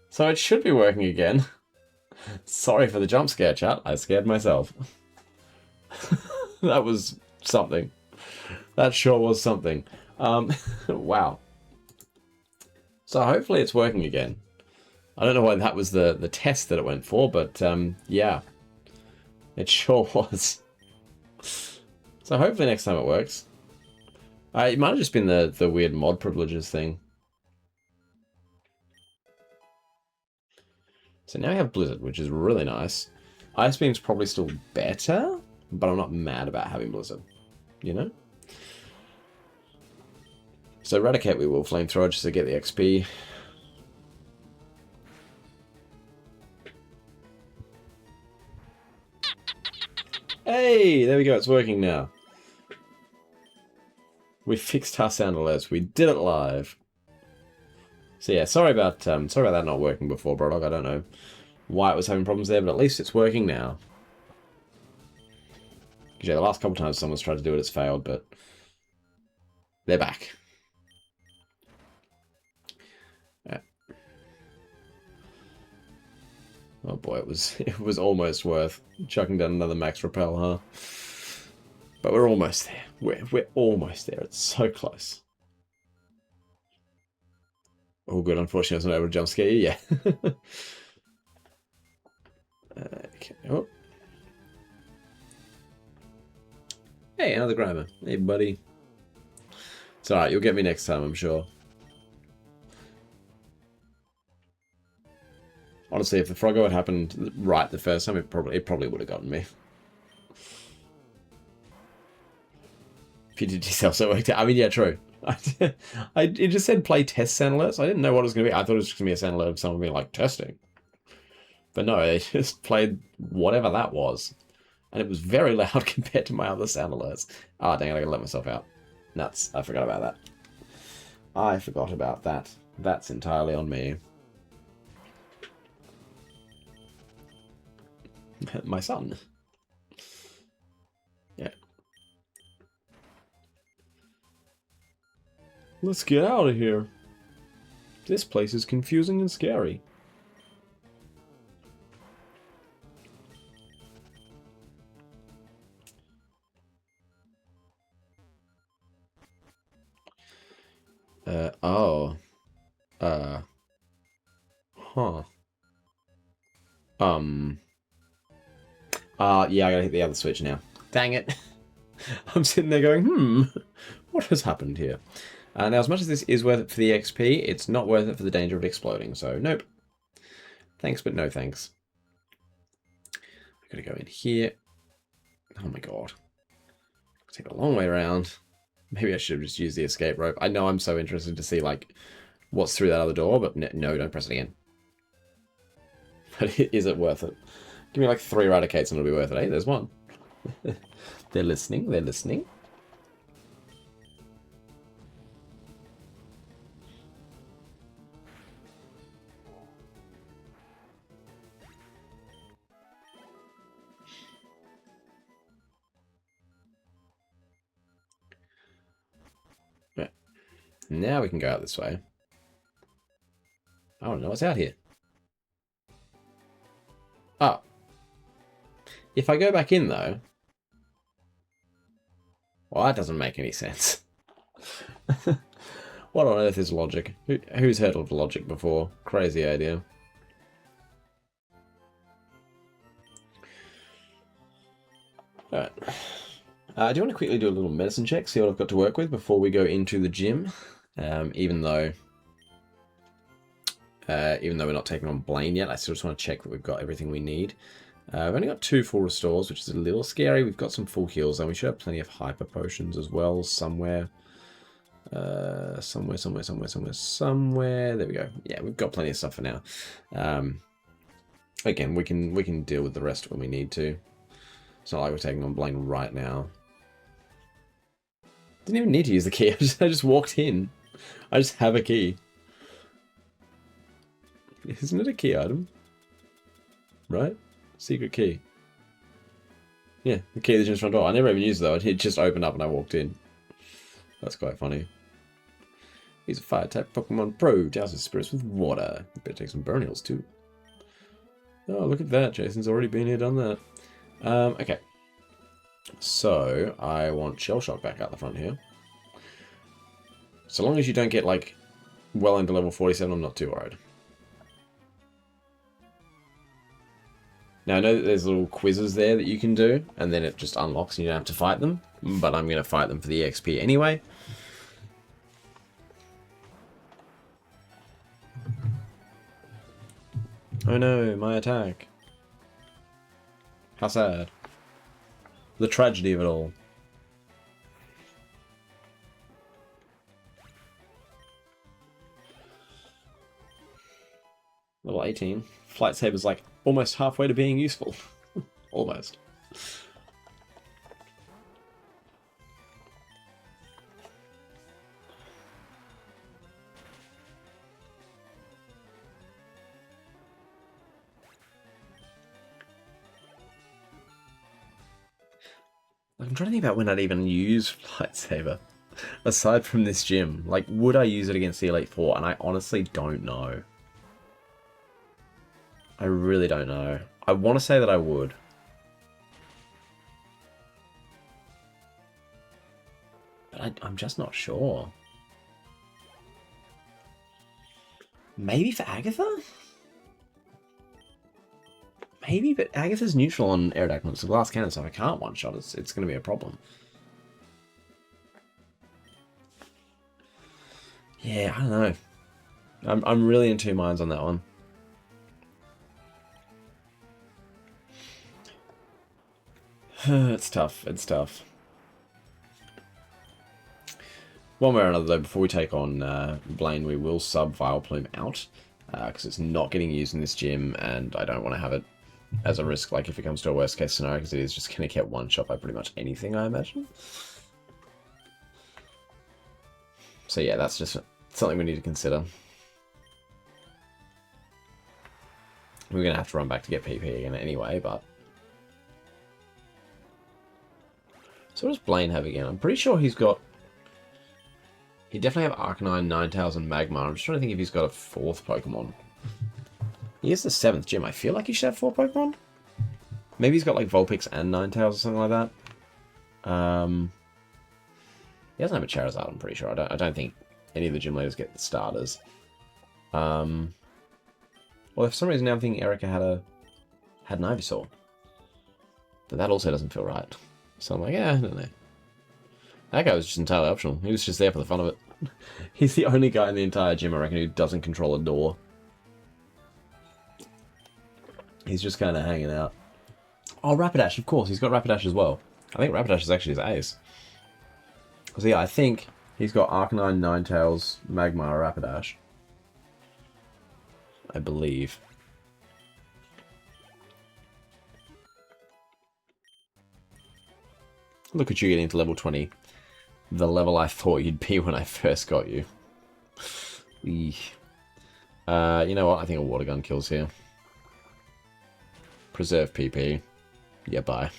So it should be working again. Sorry for the jump scare, chat. I scared myself. That was something. That sure was something. Wow. So hopefully it's working again. I don't know why that was the test that it went for, but yeah. It sure was. So hopefully next time it works. It might have just been the weird mod privileges thing. So now we have Blizzard, which is really nice. Ice Beam's probably still better, but I'm not mad about having Blizzard. You know? So Eradicate we will Flamethrower just to get the XP. Hey, there we go, it's working now. We fixed our sound alerts. We did it live. So yeah, sorry about that not working before, Brodog. I don't know why it was having problems there, but at least it's working now. Because yeah, the last couple times someone's tried to do it, it's failed, but they're back. Yeah. Oh boy, it was almost worth chucking down another max repel, huh? But we're almost there. We're almost there. It's so close. Oh, good. Unfortunately, I was not able to jump scare you. Yeah. Okay. Oh. Hey, another grabber. Hey, buddy. It's alright. You'll get me next time, I'm sure. Honestly, if the Froggo had happened right the first time, it probably would have gotten me. PTT also worked out. I mean, yeah, true. It just said play test sound alerts. I didn't know what it was going to be. I thought it was just going to be a sound alert of someone being like, testing. But no, they just played whatever that was. And it was very loud compared to my other sound alerts. Ah, dang it, I gotta let myself out. Nuts. I forgot about that. I forgot about that. That's entirely on me. My son. Yeah. Let's get out of here. This place is confusing and scary. Oh. Huh. Yeah, I gotta hit the other switch now. Dang it. I'm sitting there going, what has happened here? Now, as much as this is worth it for the XP, it's not worth it for the danger of it exploding, so nope. Thanks, but no thanks. I gotta go in here. Oh my god. Take a long way around. Maybe I should have just used the escape rope. I know I'm so interested to see, like, what's through that other door, but no, don't press it again. But is it worth it? Give me like 3 Eradicates and it'll be worth it. Hey, there's one. They're listening, they're listening. Right. Now we can go out this way. I don't know what's out here. Oh. If I go back in, though... Well, that doesn't make any sense. What on earth is logic? Who's heard of logic before? Crazy idea. Alright. I do want to quickly do a little medicine check, see what I've got to work with before we go into the gym. Even though... even though we're not taking on Blaine yet. I still just want to check that we've got everything we need. We've only got 2 full restores, which is a little scary. We've got some full heals, and we should have plenty of hyper potions as well somewhere. Somewhere. There we go. Yeah, we've got plenty of stuff for now. Again, we can deal with the rest when we need to. It's not like we're taking on Blaine right now. Didn't even need to use the key. I just walked in. I just have a key. Isn't it a key item? Right? Secret key. Yeah, the key to the gym's front door. I never even used it though. It just opened up and I walked in. That's quite funny. He's a fire type Pokemon Pro. Douses spirits with water. You better take some burn heals too. Oh, look at that. Jason's already been here, done that. Okay. So, I want Shell Shock back out the front here. So long as you don't get, like, well into level 47, I'm not too worried. Now, I know that there's little quizzes there that you can do, and then it just unlocks and you don't have to fight them. But I'm going to fight them for the XP anyway. Oh no, my attack. How sad. The tragedy of it all. Level 18. Flight Saber's like almost halfway to being useful. Almost. I'm trying to think about when I'd even use Flight Saber. Aside from this gym. Like, would I use it against the Elite Four? And I honestly don't know. I really don't know. I want to say that I would. But I'm just not sure. Maybe for Agatha? Maybe, but Agatha's neutral on Aerodactyl. It's a glass cannon, so if I can't one-shot, it's going to be a problem. Yeah, I don't know. I'm really in two minds on that one. It's tough. It's tough. One way or another, though, before we take on Blaine, we will sub Vileplume out. Because it's not getting used in this gym, and I don't want to have it as a risk, like if it comes to a worst case scenario, because it is just going to get one-shot by pretty much anything, I imagine. So yeah, that's just something we need to consider. We're going to have to run back to get PP again anyway, but... So what does Blaine have again? I'm pretty sure he's got... He definitely have Arcanine, Ninetales, and Magmar. I'm just trying to think if he's got a 4th Pokemon. He is the 7th gym. I feel like he should have 4 Pokemon. Maybe he's got like Vulpix and Ninetales or something like that. He doesn't have a Charizard, I'm pretty sure. I don't think any of the gym leaders get the starters. Well, for some reason now I'm thinking Erica had an Ivysaur. But that also doesn't feel right. So I'm like, yeah, I don't know. That guy was just entirely optional. He was just there for the fun of it. He's the only guy in the entire gym, I reckon, who doesn't control a door. He's just kind of hanging out. Oh, Rapidash, of course. He's got Rapidash as well. I think Rapidash is actually his ace. So yeah, I think he's got Arcanine, Ninetales, Magmar, Rapidash. I believe. Look at you getting to level 20. The level I thought you'd be when I first got you. You know what? I think a Water Gun kills here. Preserve PP. Yeah, bye.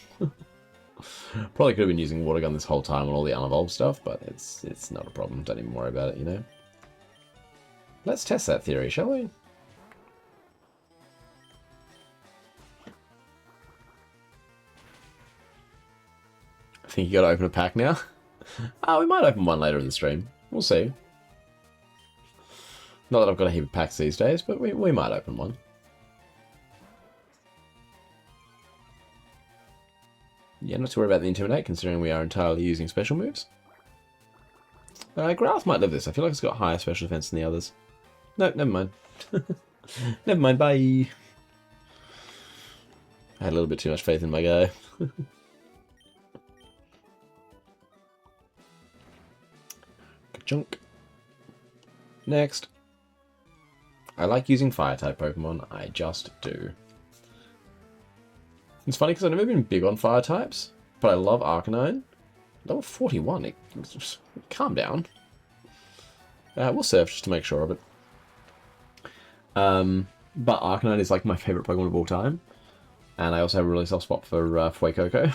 Probably could have been using Water Gun this whole time on all the unevolved stuff, but it's not a problem. Don't even worry about it, you know? Let's test that theory, shall we? I think you gotta open a pack now. We might open one later in the stream. We'll see. Not that I've got a heap of packs these days, but we might open one. Yeah, not to worry about the Intimidate, considering we are entirely using special moves. Growlithe might live this. I feel like it's got higher special defense than the others. Nope, never mind. Never mind, bye. I had a little bit too much faith in my guy. Junk. Next. I like using fire-type Pokemon. I just do. It's funny because I've never been big on fire-types, but I love Arcanine. Level 41. Calm down. We'll surf just to make sure of it. But Arcanine is like my favourite Pokemon of all time. And I also have a really soft spot for Fuecoco.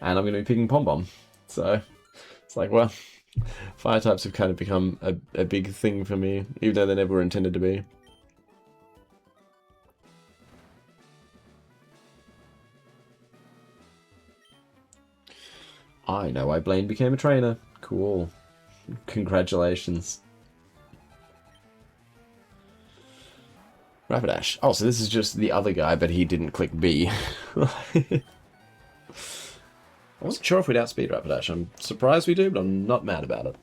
And I'm going to be picking Pom Pom. So it's like, well, fire types have kind of become a big thing for me, even though they never were intended to be. I know why Blaine became a trainer. Cool. Congratulations. Rapidash. Oh, so this is just the other guy, but he didn't click B. I wasn't sure if we'd outspeed Rapidash. I'm surprised we do, but I'm not mad about it.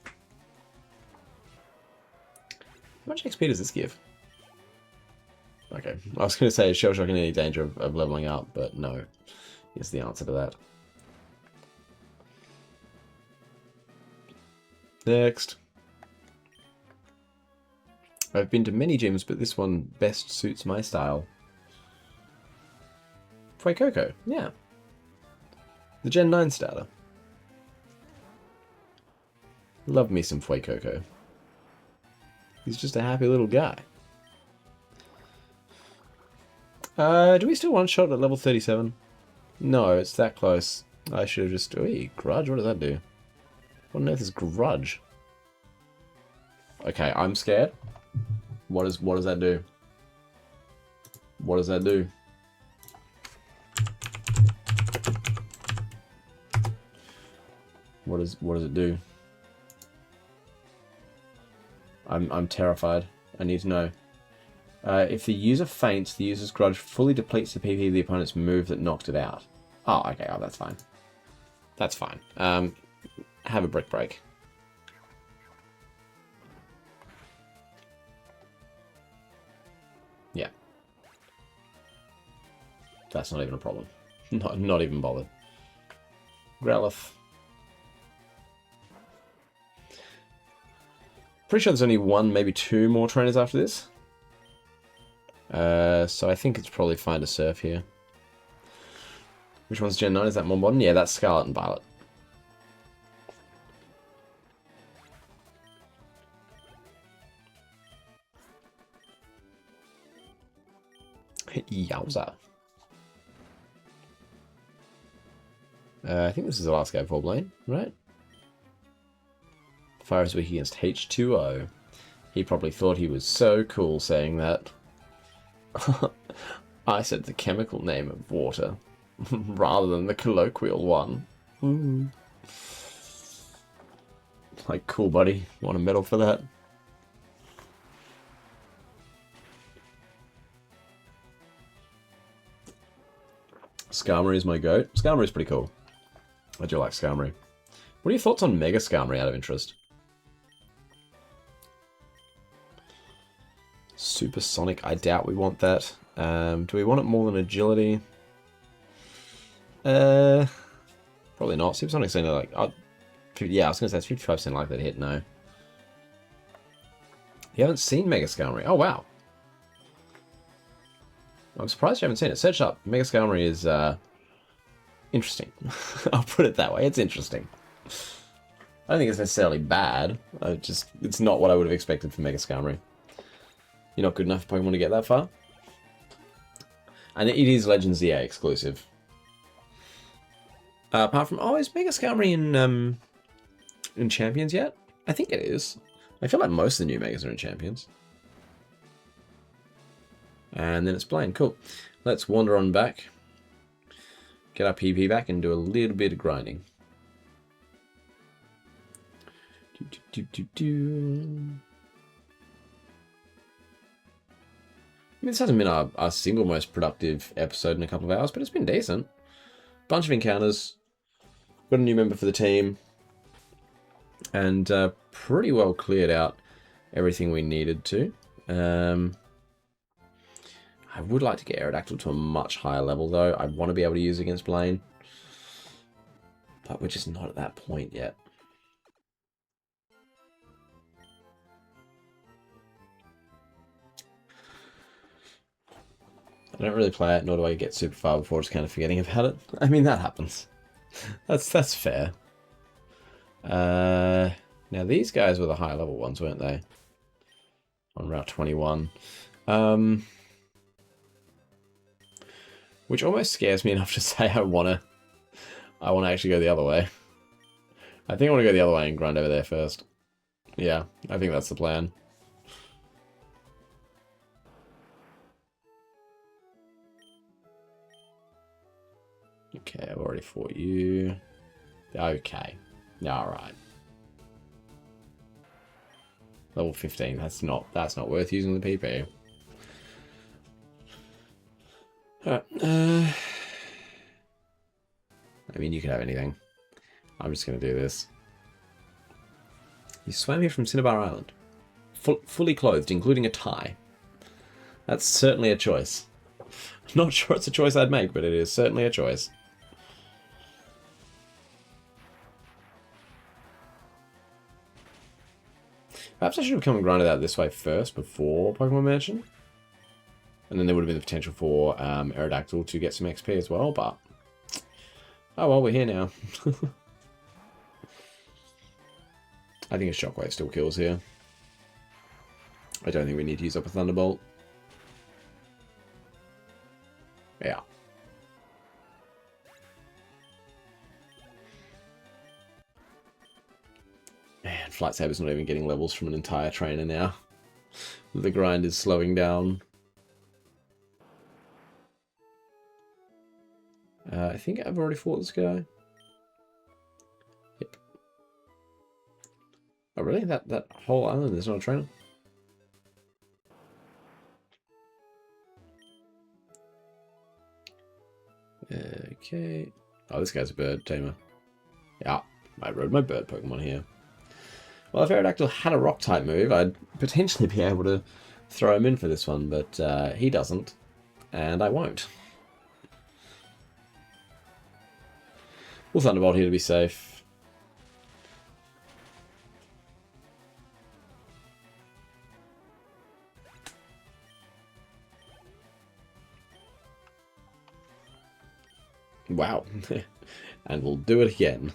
How much XP does this give? Okay, I was going to say, is Shell Shock in any danger of leveling up, but no. Is the answer to that. Next. I've been to many gyms, but this one best suits my style. Fuecoco, yeah. The Gen 9 starter. Love me some Fuecoco. He's just a happy little guy. Do we still one-shot at level 37? No, it's that close. I should have just... Ooh, Grudge, what does that do? What on earth is Grudge? Okay, I'm scared. What does that do? What does that do? What does it do? I'm terrified. I need to know. If the user faints, the user's Grudge fully depletes the PP of the opponent's move that knocked it out. Oh, okay. Oh, that's fine. That's fine. Have a brick break. Yeah. That's not even a problem. Not even bothered. Growlithe. Pretty sure there's only one, maybe two more trainers after this. So I think it's probably fine to surf here. Which one's Gen 9? Is that more modern? Yeah, that's Scarlet and Violet. Yowza. I think this is the last guy before Blaine, right? Fire is weak against H2O. He probably thought he was so cool saying that. I said the chemical name of water, rather than the colloquial one. Ooh. Like, cool, buddy. Want a medal for that? Skarmory is my goat. Skarmory is pretty cool. I do like Skarmory. What are your thoughts on Mega Skarmory out of interest? Supersonic, I doubt we want that. Do we want it more than Agility? Probably not. Supersonic's only like... yeah, I was going to say it's 55% likely to hit, no. You haven't seen Mega Skarmory? Oh, wow. I'm surprised you haven't seen it. Search up. Mega Skarmory is interesting. I'll put it that way. It's interesting. I don't think it's necessarily bad. It's not what I would have expected from Mega Skarmory. You're not good enough for Pokemon to get that far. And it is Legends ZA exclusive. Apart from... Oh, is Mega Skarmory in Champions yet? I think it is. I feel like most of the new Megas are in Champions. And then it's Blaine. Cool. Let's wander on back. Get our PP back and do a little bit of grinding. I mean, this hasn't been our single most productive episode in a couple of hours, but it's been decent. Bunch of encounters. Got a new member for the team. And pretty well cleared out everything we needed to. I would like to get Aerodactyl to a much higher level, though. I want to be able to use it against Blaine. But we're just not at that point yet. I don't really play it, nor do I get super far before just kind of forgetting about it. I mean, that happens. That's fair. Now, these guys were the higher level ones, weren't they? On Route 21. Which almost scares me enough to say I want to actually go the other way. I think I want to go the other way and grind over there first. Yeah, I think that's the plan. Okay, I've already fought you. Okay. Alright. Level 15, that's not worth using the PP. I mean, you could have anything. I'm just going to do this. You swam here from Cinnabar Island. Fully clothed, including a tie. That's certainly a choice. I'm not sure it's a choice I'd make, but it is certainly a choice. Perhaps I should have come and grinded out this way first before Pokemon Mansion. And then there would have been the potential for Aerodactyl to get some XP as well, but... Oh well, we're here now. I think a Shockwave still kills here. I don't think we need to use up a Thunderbolt. Yeah. Man, Flight Saber's not even getting levels from an entire trainer now. The grind is slowing down. I think I've already fought this guy. Yep. Oh really? That whole island is not a trainer? Okay. Oh, this guy's a bird tamer. Yeah, I rode my bird Pokemon here. Well, if Aerodactyl had a rock-type move, I'd potentially be able to throw him in for this one, but he doesn't, and I won't. We'll Thunderbolt here to be safe. Wow. And we'll do it again.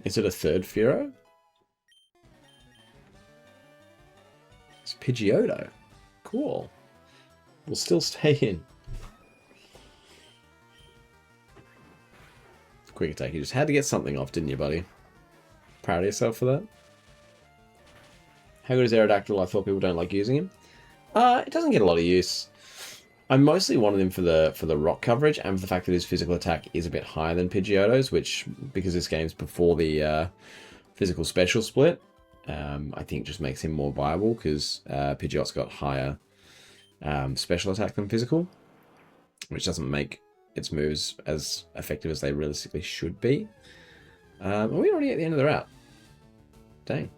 Is it a third Fearow? It's Pidgeotto. Cool. We'll still stay in. Quick attack. You just had to get something off, didn't you, buddy? Proud of yourself for that? How good is Aerodactyl? I thought people don't like using him. It doesn't get a lot of use. I mostly wanted him for the rock coverage and for the fact that his physical attack is a bit higher than Pidgeotto's, which, because this game's before the physical special split, I think just makes him more viable because Pidgeot's got higher special attack than physical, which doesn't make its moves as effective as they realistically should be. Are we already at the end of the route? Dang.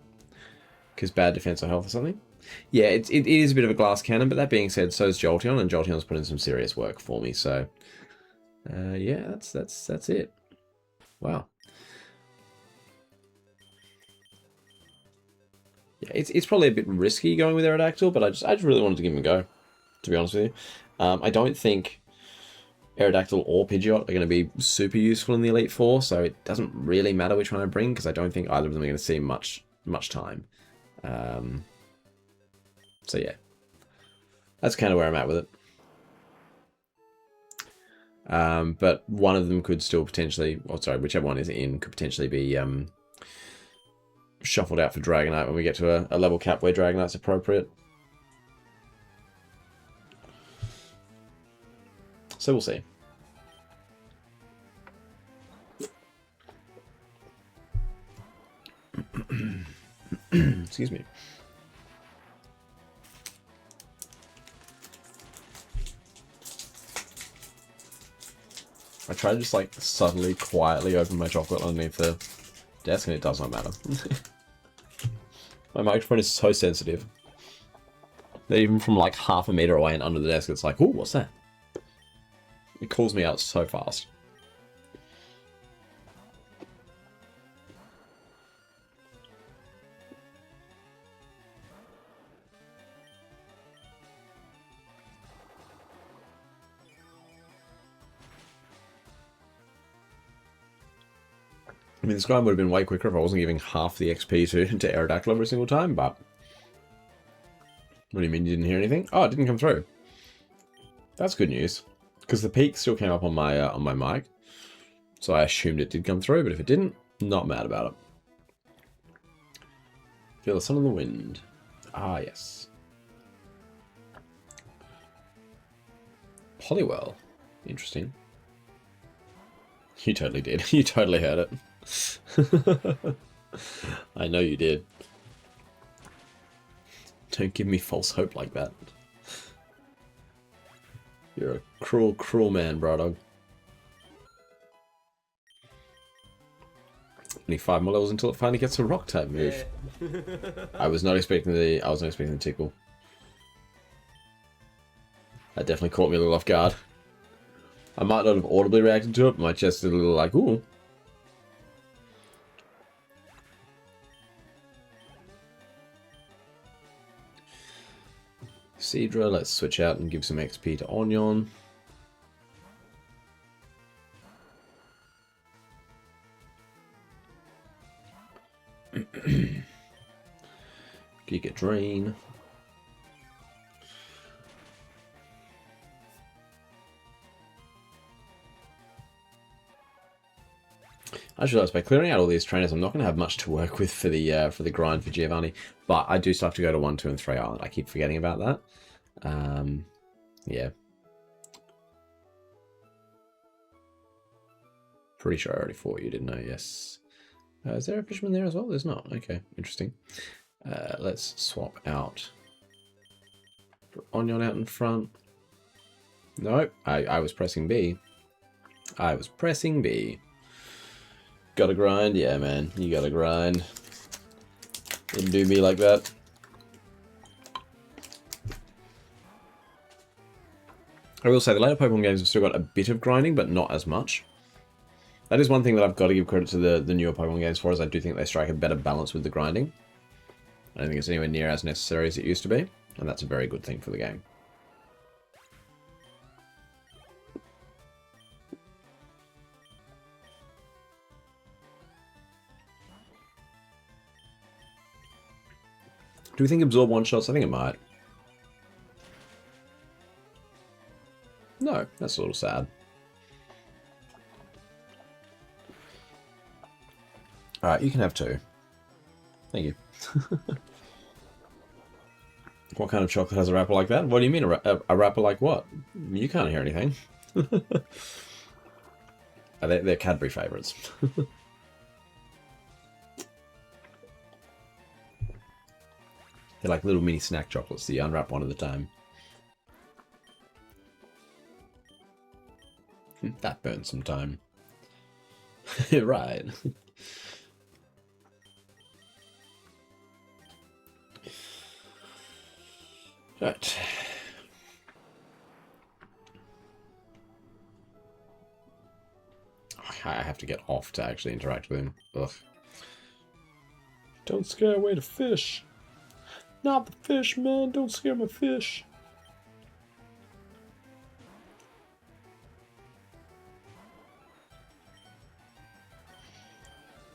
Because bad defense or health or something? Yeah, it is a bit of a glass cannon, but that being said, so is Jolteon, and Jolteon's put in some serious work for me, so... yeah, that's it. Wow. Yeah, it's probably a bit risky going with Aerodactyl, but I just really wanted to give him a go, to be honest with you. I don't think Aerodactyl or Pidgeot are going to be super useful in the Elite Four, so it doesn't really matter which one I bring, because I don't think either of them are going to see much time. So yeah, that's kind of where I'm at with it. But one of them could still potentially, or sorry, whichever one is in, could potentially be shuffled out for Dragonite when we get to a level cap where Dragonite's appropriate. So we'll see. Excuse me. I try to just like subtly, quietly open my chocolate underneath the desk and it does not matter. My microphone is so sensitive that even from like half a meter away and under the desk, it's like, ooh, what's that? It calls me out so fast. I mean, this grind would have been way quicker if I wasn't giving half the XP to Aerodactyl every single time, but... What do you mean you didn't hear anything? Oh, it didn't come through. That's good news. Because the peak still came up on my mic. So I assumed it did come through, but if it didn't, not mad about it. Feel the sun and the wind. Ah, yes. Polywell. Interesting. You totally did. You totally heard it. I know you did. Don't give me false hope like that. You're a cruel, cruel man, Brodog. Only 5 more levels until it finally gets a rock type move. Yeah. I was not expecting the tickle. That definitely caught me a little off guard. I might not have audibly reacted to it, but my chest is a little like, ooh. Seadra, let's switch out and give some XP to Onion. Giga Drain. I just realized by clearing out all these trainers, I'm not going to have much to work with for the grind for Giovanni. But I do still have to go to 1, 2, and 3 Island. I keep forgetting about that. Yeah. Pretty sure I already fought you, didn't I? Yes. Is there a fisherman there as well? There's not. Okay, interesting. Let's swap out. Put Onion out in front. Nope, I was pressing B. I was pressing B. Gotta grind? Yeah, man. You gotta grind. Didn't do me like that. I will say the later Pokemon games have still got a bit of grinding, but not as much. That is one thing that I've got to give credit to the newer Pokemon games for, is I do think they strike a better balance with the grinding. I don't think it's anywhere near as necessary as it used to be, and that's a very good thing for the game. Do we think Absorb one-shots? I think it might. No, that's a little sad. Alright, you can have 2. Thank you. What kind of chocolate has a wrapper like that? What do you mean, a wrapper like what? You can't hear anything. They're Cadbury favourites. They're like little mini snack chocolates that you unwrap one at a time. That burns some time. Right. Right. I have to get off to actually interact with him. Ugh. Don't scare away the fish. Not the fish, man. Don't scare my fish.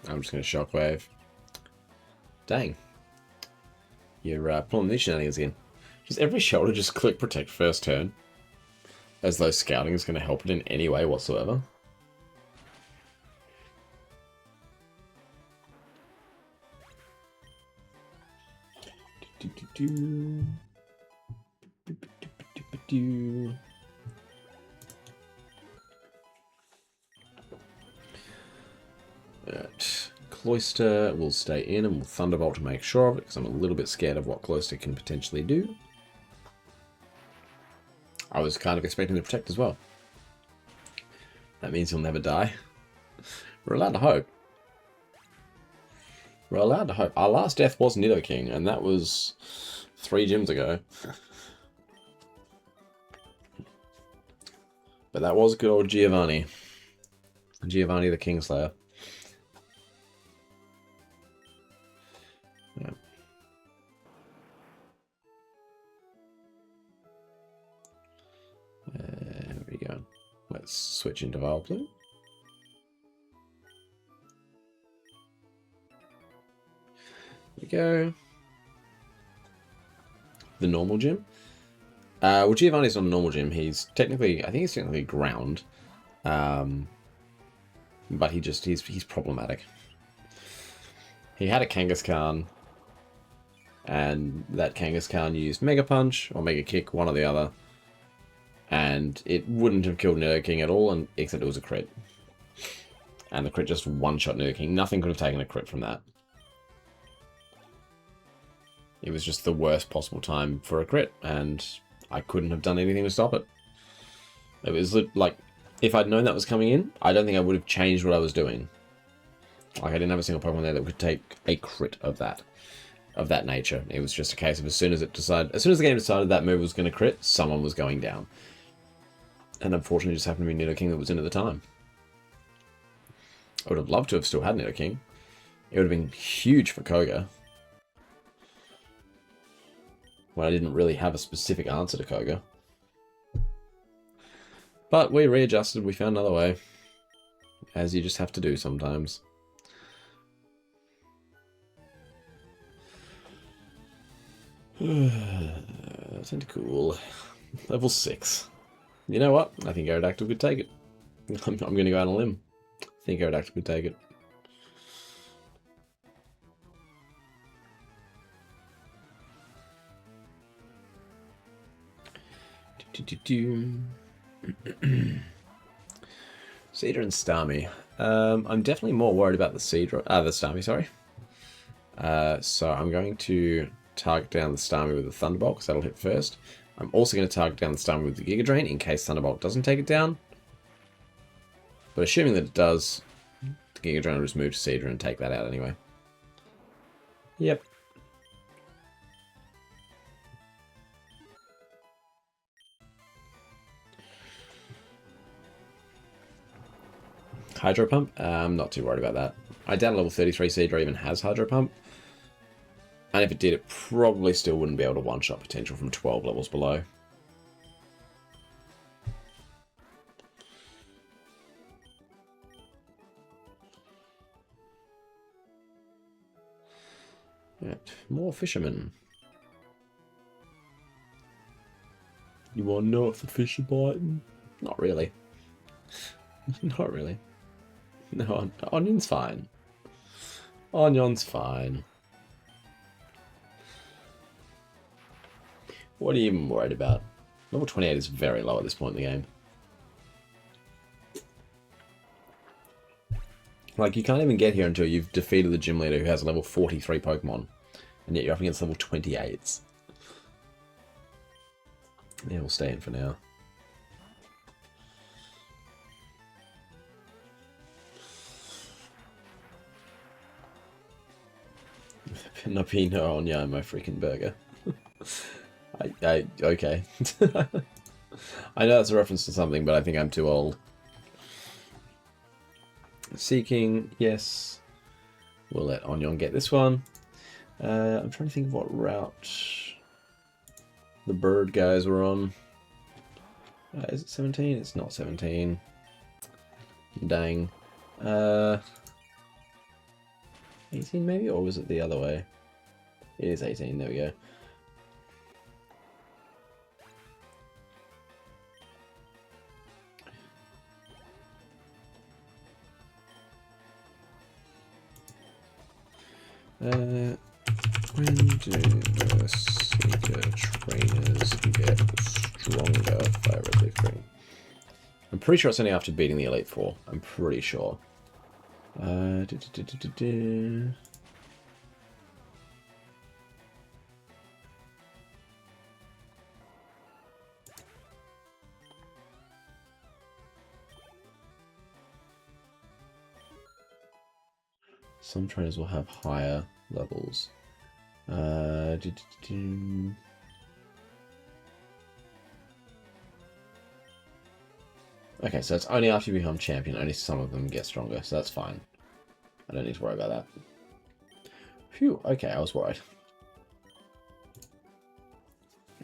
I'm just going to shockwave. Dang. You're pulling these shenanigans in. Does every shoulder just click protect first turn? As though scouting is going to help it in any way whatsoever? Alright. Cloyster will stay in and we'll Thunderbolt to make sure of it, because I'm a little bit scared of what Cloyster can potentially do. I was kind of expecting to protect as well. That means he'll never die. We're allowed to hope. We're allowed to hope. Our last death was Nidoking, and that was 3 gyms ago. But that was good old Giovanni. Giovanni the Kingslayer. Yeah. There we go. Let's switch into Vileplume. There we go. The normal gym. Well, Giovanni's not a normal gym. He's technically, I think he's technically ground. But he's problematic. He had a Kangaskhan, and that Kangaskhan used Mega Punch or Mega Kick, one or the other, and it wouldn't have killed Nidoking at all, except it was a crit. And the crit just one-shot Nidoking. Nothing could have taken a crit from that. It was just the worst possible time for a crit, and I couldn't have done anything to stop it. It was like, if I'd known that was coming in, I don't think I would have changed what I was doing. Like, I didn't have a single Pokemon there that could take a crit of that nature. It was just a case of as soon as the game decided that move was going to crit, someone was going down. And unfortunately, it just happened to be Nidoking that was in at the time. I would have loved to have still had Nidoking. It would have been huge for Koga. When I didn't really have a specific answer to Koga. But we readjusted, we found another way. As you just have to do sometimes. Tentacool. Level 6. You know what? I think Aerodactyl could take it. I'm going to go out on a limb. I think Aerodactyl could take it. Seadra and Starmie. I'm definitely more worried about the Starmie, sorry. So I'm going to target down the Starmie with the Thunderbolt, because that'll hit first. I'm also going to target down the Starmie with the Giga Drain, in case Thunderbolt doesn't take it down. But assuming that it does, the Giga Drain will just move to Seadra and take that out anyway. Yep. Hydro Pump? I'm not too worried about that. I doubt level 33 Seadra even has Hydro Pump. And if it did, it probably still wouldn't be able to one-shot potential from 12 levels below. Right, more fishermen. You want to know if the fish are biting? Not really. Not really. No, Onion's fine. Onion's fine. What are you even worried about? Level 28 is very low at this point in the game. Like, you can't even get here until you've defeated the gym leader who has a level 43 Pokemon. And yet you're up against level 28s. Yeah, we'll stay in for now. Pinopino on my freaking burger. Okay. I know that's a reference to something, but I think I'm too old. Seeking, yes. We'll let Onyon get this one. I'm trying to think of what route the bird guys were on. Is it 17? It's not 17. Dang. 18 maybe? Or was it the other way? It is 18, there we go. When do Seeker trainers get stronger? FireRed Victory. I'm pretty sure it's only after beating the Elite Four. I'm pretty sure. Some trainers will have higher levels. Okay, so it's only after you become champion, only some of them get stronger, so that's fine. I don't need to worry about that. Phew, okay, I was worried.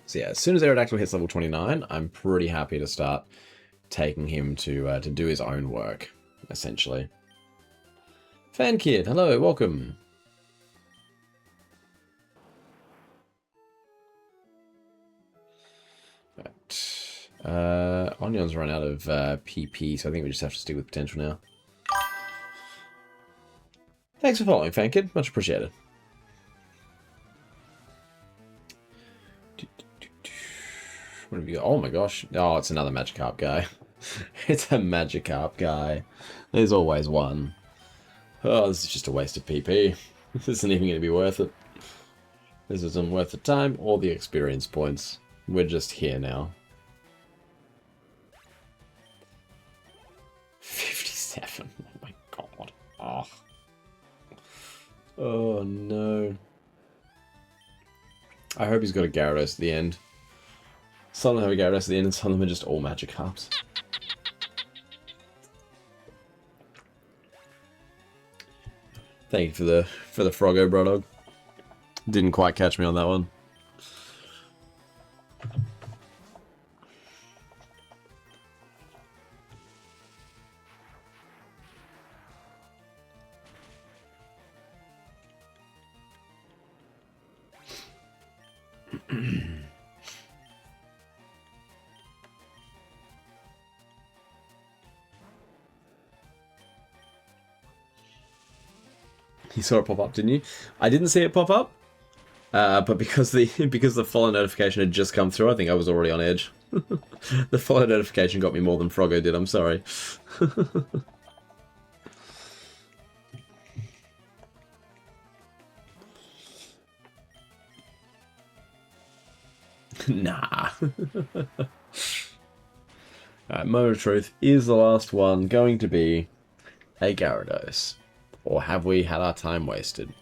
So yeah, as soon as Aerodactyl hits level 29, I'm pretty happy to start taking him to do his own work, essentially. Fan Kid, hello, welcome. Right. Onion's run out of PP, so I think we just have to stick with potential now. Thanks for following, Fan Kid, much appreciated. What have you got? Oh my gosh. Oh, it's another Magikarp guy. It's a Magikarp guy. There's always one. Oh, this is just a waste of PP. This isn't even going to be worth it. This isn't worth the time or the experience points. We're just here now. 57. Oh my god. Oh. Oh no. I hope he's got a Gyarados at the end. Some of them have a Gyarados at the end and some of them are just all Magikarps. Thank you for the Froggo, Brodog. Didn't quite catch me on that one. You saw it pop up, didn't you? I didn't see it pop up, but because the follow notification had just come through, I think I was already on edge. The follow notification got me more than Froggo did. I'm sorry. Nah. Alright, Moment of Truth. Is the last one going to be a Gyarados? Or have we had our time wasted?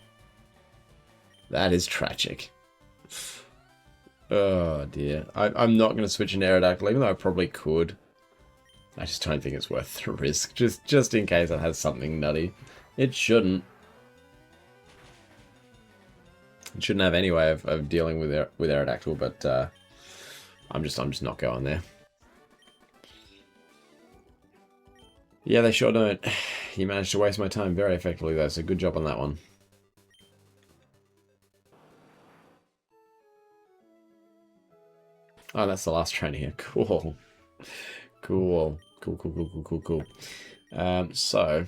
That is tragic. Oh dear. I'm not going to switch into Aerodactyl, even though I probably could. I just don't think it's worth the risk, just in case it has something nutty. It shouldn't. It shouldn't have any way of dealing with Aerodactyl, but I'm just not going there. Yeah, they sure don't. You managed to waste my time very effectively, though, so good job on that one. Oh, that's the last trainer here. Cool. Cool. Cool. So,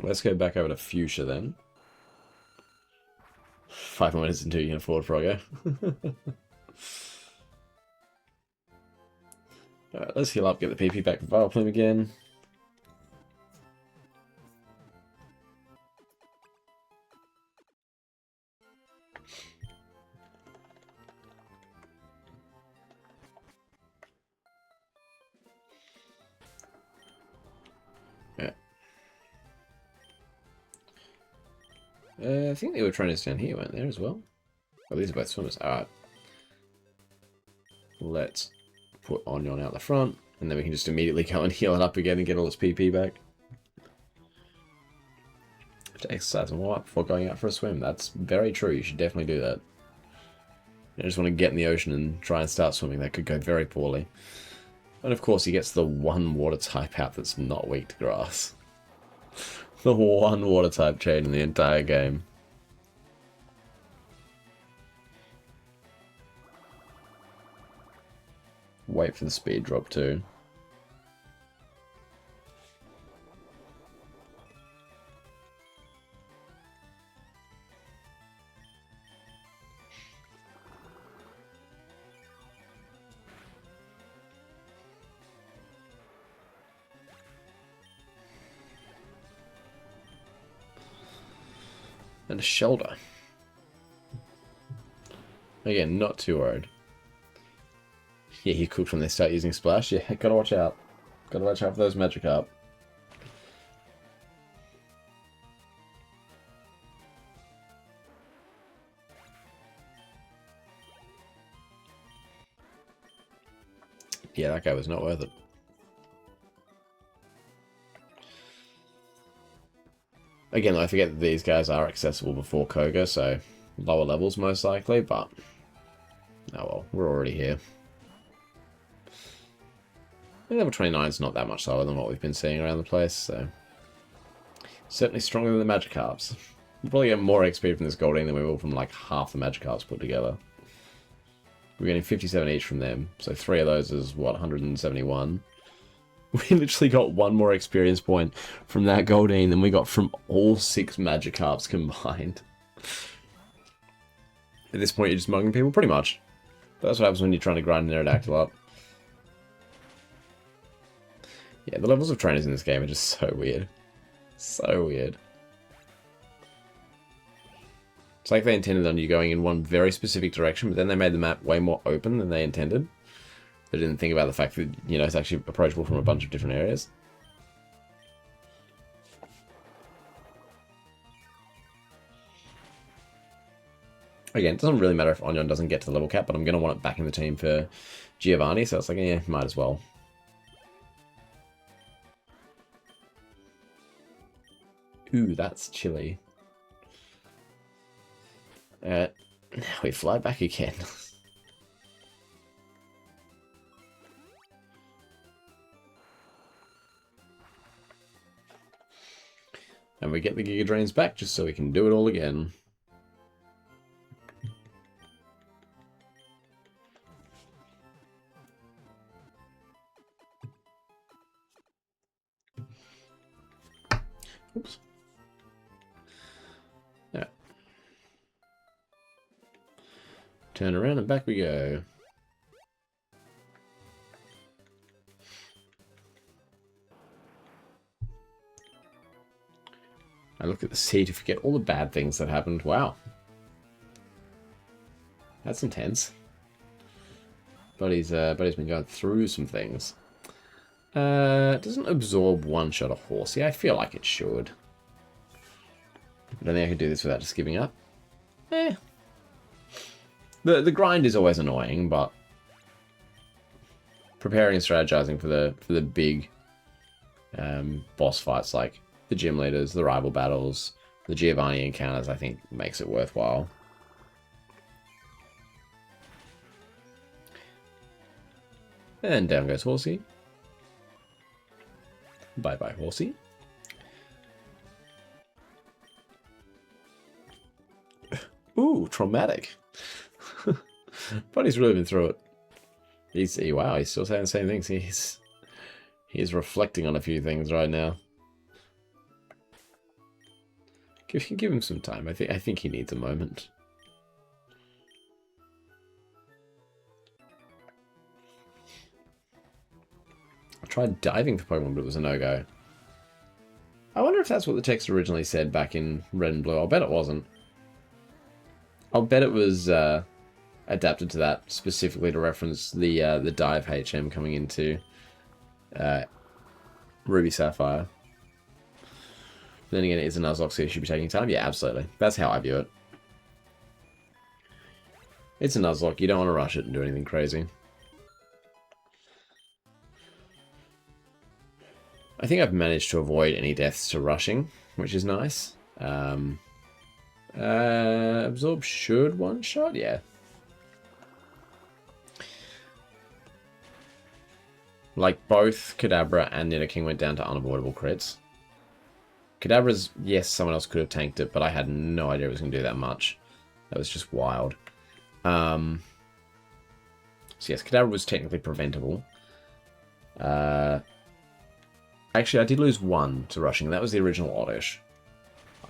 let's go back over to Fuchsia, then. 5 more minutes until you can afford Froggo. Alright, let's heal up, get the PP back for Vileplume again. I think they were trainers down here, weren't there, as well? Oh, these are both swimmers. Alright. Let's put Onion out the front, and then we can just immediately go and heal it up again and get all its PP back. To exercise and warm up before going out for a swim. That's very true. You should definitely do that. You just want to get in the ocean and try and start swimming. That could go very poorly. And of course, he gets the one water type out that's not weak to grass. The one water type chain in the entire game. Wait for the speed drop too. And a shoulder. Again, not too worried. Yeah, he cooked when they start using Splash. Yeah, gotta watch out. Gotta watch out for those Magikarp. Yeah, that guy was not worth it. Again, I forget that these guys are accessible before Koga, so lower levels most likely, but oh well, we're already here. Level 29 is not that much lower than what we've been seeing around the place, so certainly stronger than the Magikarps. We'll probably get more XP from this Goldeen than we will from like half the Magikarps put together. We're getting 57 each from them, so 3 of those is, what, 171? We literally got 1 more experience point from that Goldeen than we got from all 6 Magikarps combined. At this point, you're just mugging people? Pretty much. But that's what happens when you're trying to grind an Aerodactyl up. Yeah, the levels of trainers in this game are just so weird. So weird. It's like they intended on you going in one very specific direction, but then they made the map way more open than they intended. They didn't think about the fact that, you know, it's actually approachable from a bunch of different areas. Again, it doesn't really matter if Onion doesn't get to the level cap, but I'm going to want it back in the team for Giovanni, so it's like, yeah, might as well. Ooh, that's chilly. We fly back again. And we get the Giga Drains back just so we can do it all again. Oops. Yeah. Turn around and back we go. I look at the sea to forget all the bad things that happened. Wow. That's intense. Buddy's been going through some things. It doesn't absorb one-shot a Horsey. I feel like it should. I don't think I could do this without just giving up. Eh. The grind is always annoying, but preparing and strategizing for the big boss fights like the gym leaders, the rival battles, the Giovanni encounters, I think makes it worthwhile. And down goes Horsey. Bye-bye, Horsey. Ooh, traumatic. Buddy's really been through it. Wow, he's still saying the same things. He's reflecting on a few things right now. Give him some time. I think he needs a moment. I tried diving for Pokemon, but it was a no-go. I wonder if that's what the text originally said back in Red and Blue. I'll bet it wasn't. I'll bet it was adapted to that specifically to reference the dive HM coming into Ruby Sapphire. Then again, it is a Nuzlocke, so you should be taking time. Yeah, absolutely. That's how I view it. It's a Nuzlocke. You don't want to rush it and do anything crazy. I think I've managed to avoid any deaths to rushing, which is nice. Absorb should one-shot? Yeah. Like, both Kadabra and Nidoking went down to unavoidable crits. Kadabra's, yes, someone else could have tanked it, but I had no idea it was going to do that much. That was just wild. So yes, Kadabra was technically preventable. Actually, I did lose 1 to rushing. That was the original Oddish.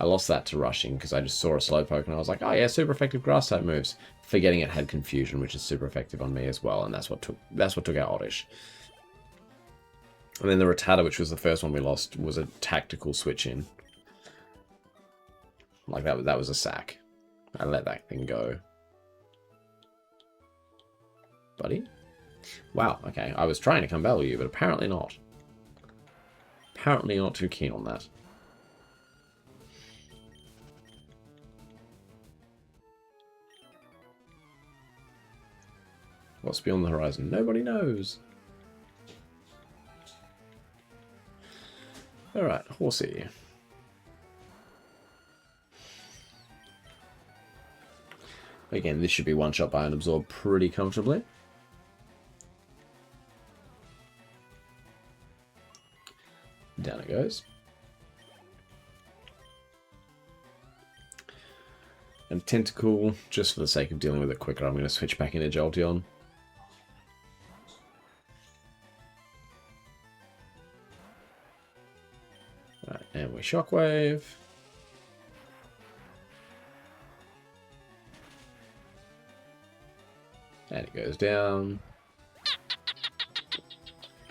I lost that to rushing because I just saw a Slowpoke and I was like, oh yeah, super effective grass type moves. Forgetting it had confusion, which is super effective on me as well, and that's what took out Oddish. And then the Rattata, which was the first one we lost, was a tactical switch in. Like that was a sack. I let that thing go. Buddy? Wow, okay. I was trying to come battle you, but apparently not. Apparently not too keen on that. What's beyond the horizon? Nobody knows. Alright, Horsey. Again, this should be one shot by an absorb pretty comfortably. Down it goes. And Tentacle, just for the sake of dealing with it quicker, I'm going to switch back into Jolteon. Right, and we Shockwave. And it goes down.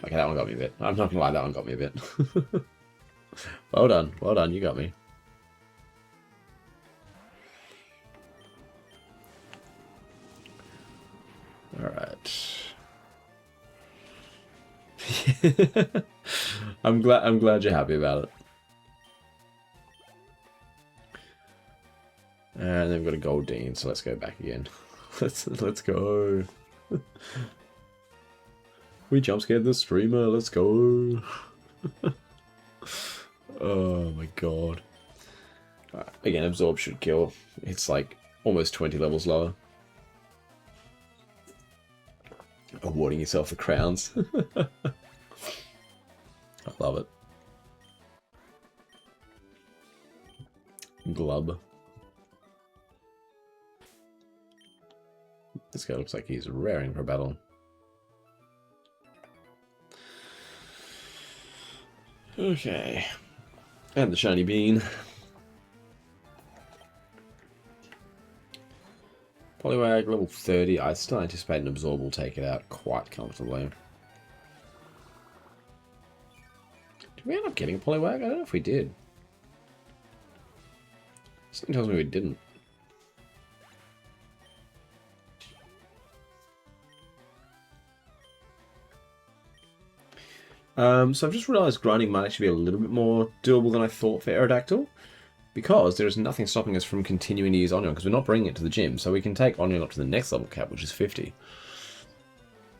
Okay, that one got me a bit. I'm not gonna lie, that one got me a bit. Well done, you got me. Alright. I'm glad you're happy about it. And then we've got a Goldeen, so let's go back again. Let's go. We jump scared the streamer, let's go. Oh my god. Right, again, Absorb should kill. It's like almost 20 levels lower. Awarding yourself the crowns. I love it. Glub. This guy looks like he's raring for battle. Okay. And the shiny bean. Poliwag, level 30. I still anticipate an Absorb will take it out quite comfortably. Did we end up getting a Poliwag? I don't know if we did. Something tells me we didn't. So I've just realised grinding might actually be a little bit more doable than I thought for Aerodactyl, because there is nothing stopping us from continuing to use Onion, because we're not bringing it to the gym, so we can take Onion up to the next level cap, which is 50.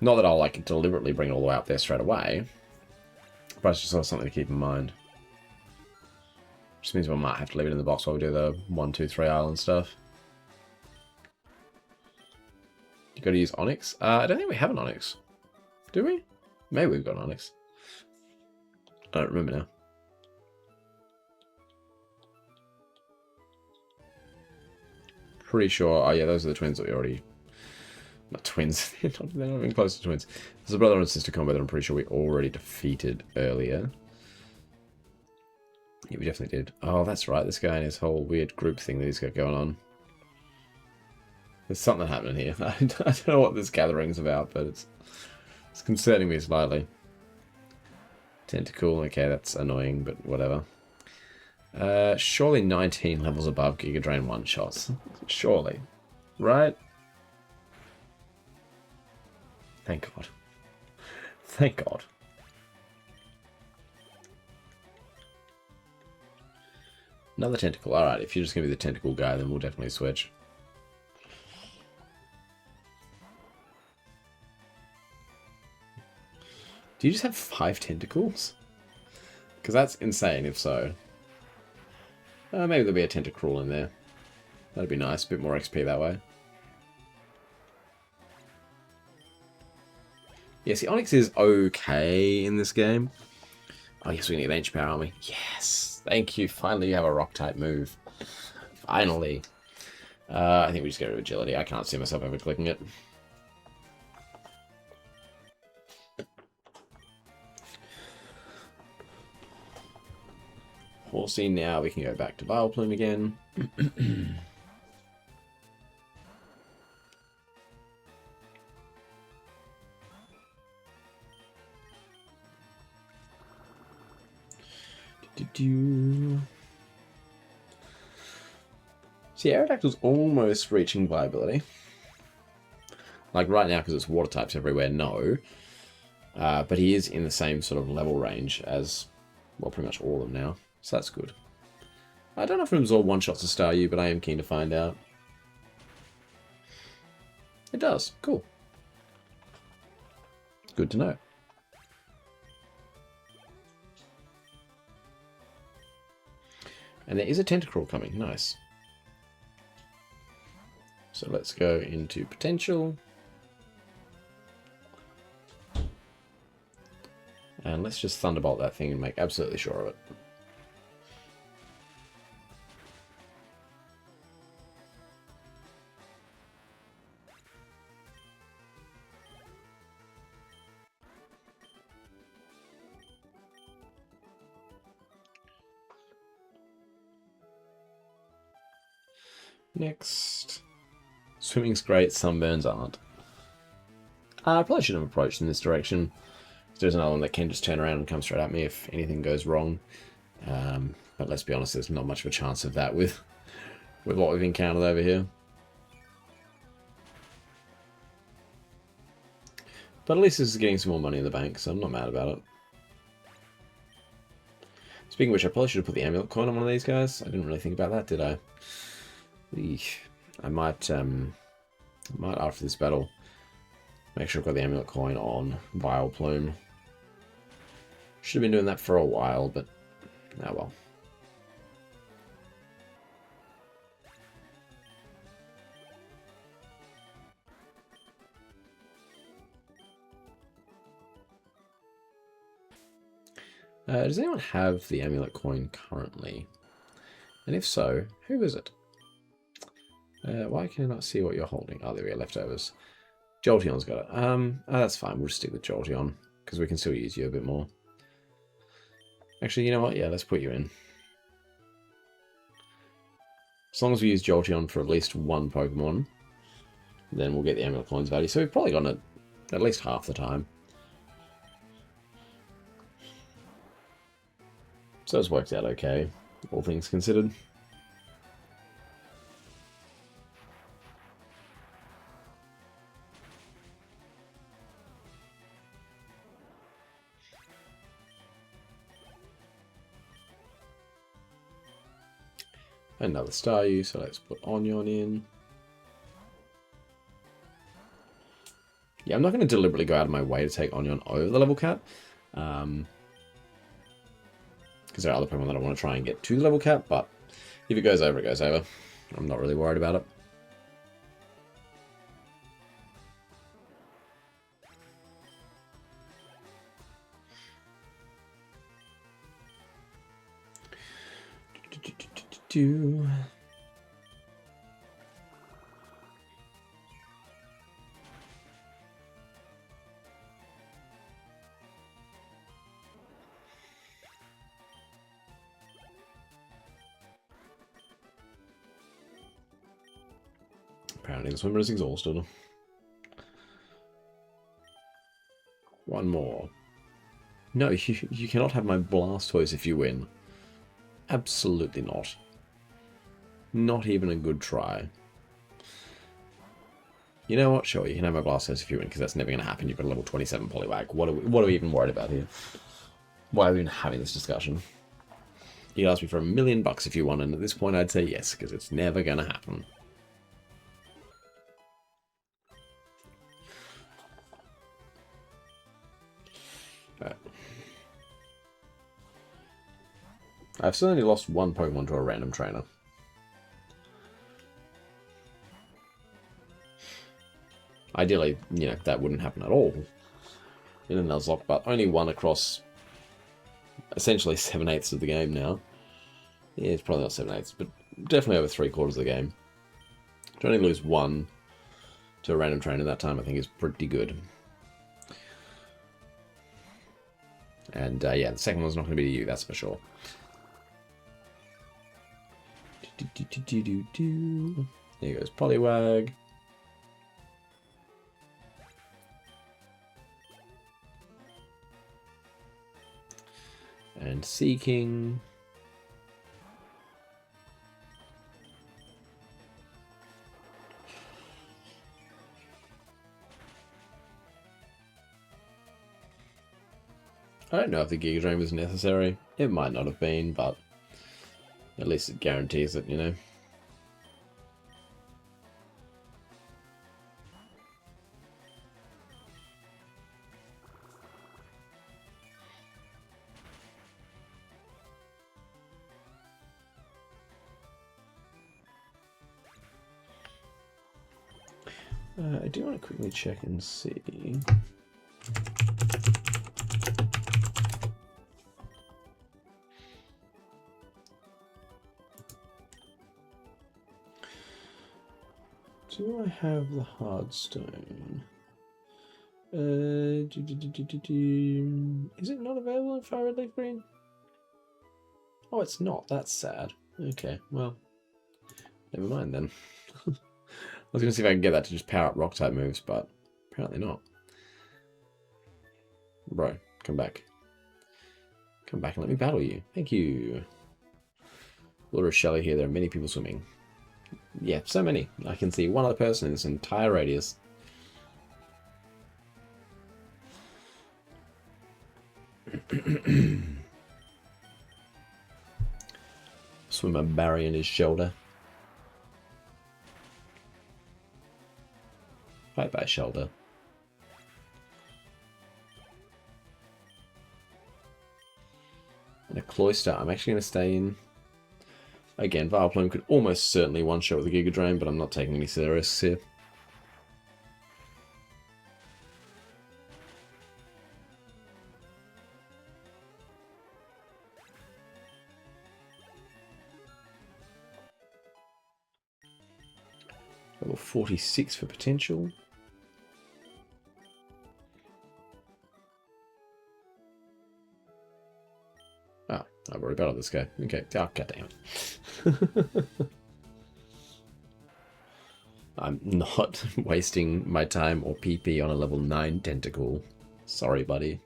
Not that I'll like deliberately bring it all the way up there straight away, but it's just sort of something to keep in mind. Which means we might have to leave it in the box while we do the 1, 2, 3 island stuff. You got to use Onyx? I don't think we have an Onyx. Do we? Maybe we've got an Onyx. I don't remember now. Pretty sure. Oh yeah, those are the twins that we already. Not twins. they're not even close to twins. There's a brother and sister combo that I'm pretty sure we already defeated earlier. Yeah, we definitely did. Oh, that's right. This guy and his whole weird group thing that he's got going on. There's something happening here. I don't know what this gathering's about, but it's concerning me slightly. Tentacle, okay, that's annoying, but whatever. Surely 19 levels above Giga Drain one-shots. Surely. Right? Thank God. Thank God. Another Tentacle. Alright, if you're just going to be the Tentacle guy, then we'll definitely switch. Do you just have 5 tentacles? Because that's insane, if so. Maybe there'll be a Tentacruel in there. That'd be nice. A bit more XP that way. Yeah, see, Onyx is okay in this game. Oh, yes, we need Ancient Power, aren't we? Yes! Thank you. Finally, you have a Rock-type move. Finally. I think we just get rid of Agility. I can't see myself ever clicking it. Horsey, now we can go back to Vileplume again. See, Aerodactyl's almost reaching viability. Like right now, because it's water types everywhere, no. But he is in the same sort of level range as, well, pretty much all of them now. So that's good. I don't know if it absorb one-shots to Staryu, but I am keen to find out. It does. Cool. Good to know. And there is a tentacruel coming. Nice. So let's go into potential. And let's just thunderbolt that thing and make absolutely sure of it. Next. Swimming's great, sunburns aren't. I probably shouldn't have approached in this direction. There's another one that can just turn around and come straight at me if anything goes wrong. But let's be honest, there's not much of a chance of that with what we've encountered over here. But at least this is getting some more money in the bank, so I'm not mad about it. Speaking of which, I probably should have put the amulet coin on one of these guys. I didn't really think about that, did I? Eesh. I might after this battle make sure I've got the amulet coin on Vile Plume. Should have been doing that for a while, but oh well. Does anyone have the amulet coin currently? And if so, who is it? Why can I not see what you're holding? Oh, there we go, leftovers. Jolteon's got it. Oh, that's fine. We'll just stick with Jolteon, because we can still use you a bit more. Actually, you know what? Yeah, let's put you in. As long as we use Jolteon for at least one Pokemon, then we'll get the amulet coin's value. So we've probably gotten it at least half the time. So it's worked out okay, all things considered. Another Staryu, so let's put Onion in. Yeah, I'm not going to deliberately go out of my way to take Onion over the level cap. Because there are other Pokemon that I want to try and get to the level cap, but if it goes over, it goes over. I'm not really worried about it. Apparently the swimmer is exhausted. One more. No, you cannot have my Blastoise if you win. Absolutely not. Not even a good try. You know what? Sure, you can have my Blastoise if you win, because that's never going to happen. You've got a level 27 Poliwag. What are we even worried about here? Why are we even having this discussion? You'd ask me for $1 million if you won, and at this point I'd say yes, because it's never going to happen. Right. I've still only lost one Pokemon to a random trainer. Ideally, you know, that wouldn't happen at all in a Nuzlocke, but only one across essentially 7/8 of the game now. Yeah, it's probably not 7/8, but definitely over 3/4 of the game. To only lose one to a random trainer that time, I think, is pretty good. And yeah, the second one's not going to be you, that's for sure. There goes Poliwag. And Seeking. I don't know if the Giga Drain was necessary. It might not have been, but at least it guarantees it, you know. I do want to quickly check and see. Do I have the hard stone? Is it not available in FireRed Leaf Green? Oh, it's not. That's sad. Okay, well, never mind then. I was going to see if I can get that to just power up rock type moves, but apparently not. Bro, come back. Come back and let me battle you. Thank you. Little Shelley here. There are many people swimming. Yeah, so many. I can see one other person in this entire radius. Swimmer burying his shoulder. Bye-bye, shoulder. And a cloister. I'm actually going to stay in. Again, Vileplume could almost certainly one-shot with a Giga Drain, but I'm not taking any risks here. Level 46 for potential. Ah, I've already battled this guy. Okay, oh, goddammit. I'm not wasting my time or PP on a level 9 tentacle. Sorry, buddy.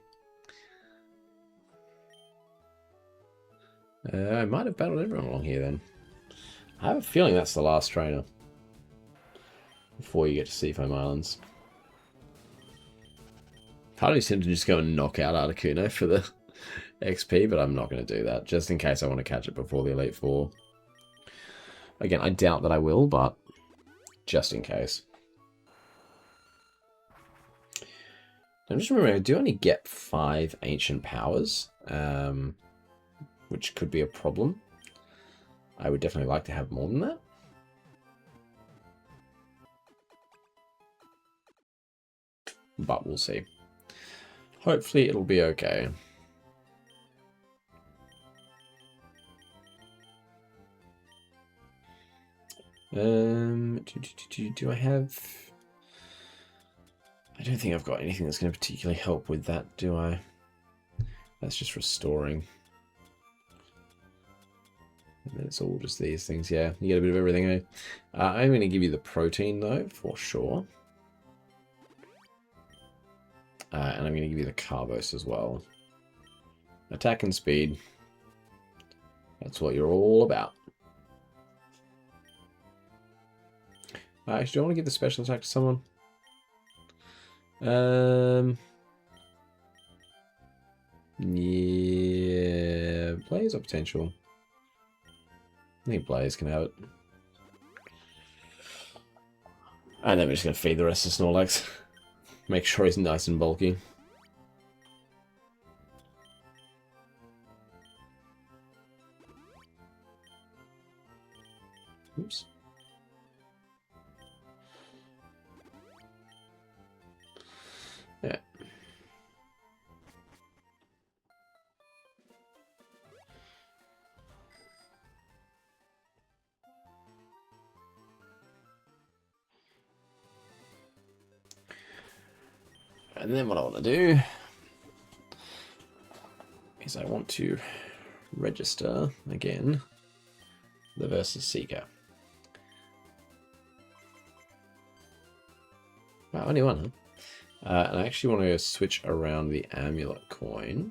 I might have battled everyone along here then. I have a feeling that's the last trainer. Before you get to Seafoam Islands. Part of me seemed to just go and knock out Articuno for the XP, but I'm not going to do that, just in case I want to catch it before the Elite Four. Again, I doubt that I will, but just in case. I'm just remembering, I do only get 5 Ancient Powers, which could be a problem. I would definitely like to have more than that. But we'll see. Hopefully it'll be okay. Do I have... I don't think I've got anything that's going to particularly help with that, do I? That's just restoring. And then it's all just these things, yeah. You get a bit of everything, eh? I'm going to give you the protein, though, for sure. And I'm going to give you the Carbos as well. Attack and speed. That's what you're all about. Actually, do I want to give the special attack to someone? Yeah, Blaze or potential? I think Blaze can have it. And then we're just going to feed the rest of Snorlax. Make sure he's nice and bulky. Oops. Yeah. And then what I want to do is I want to register again the Versus Seeker. Wow, only one, huh? And I actually want to switch around the Amulet coin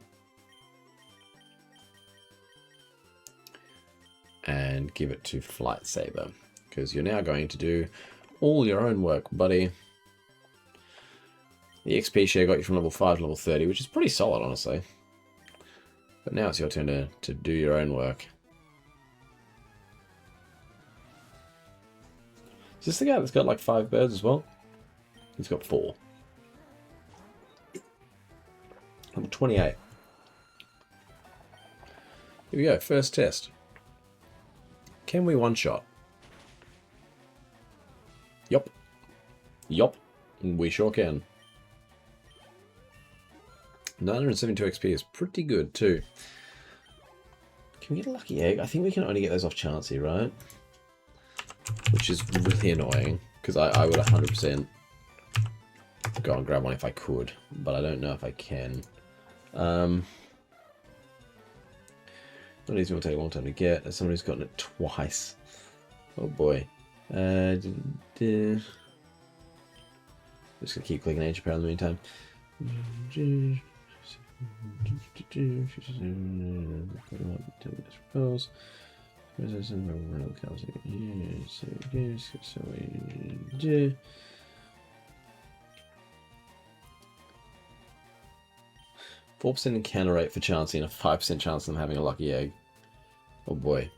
and give it to Flight Saber, because you're now going to do all your own work, buddy. The XP share got you from level 5 to level 30, which is pretty solid, honestly. But now it's your turn to do your own work. Is this the guy that's got like 5 birds as well? He's got 4. Level 28. Here we go, first test. Can we one-shot? Yup. Yup, we sure can. 972 XP is pretty good too. Can we get a lucky egg? I think we can only get those off Chansey, right? Which is really annoying, because I would 100% go and grab one if I could, but I don't know if I can. One of these will take a long time to get, as someone who's gotten it twice. Oh boy. Just gonna keep clicking Ancient Power in the meantime. Four percent encounter rate for Chansey and a 5% chance of them having a lucky egg. Oh boy.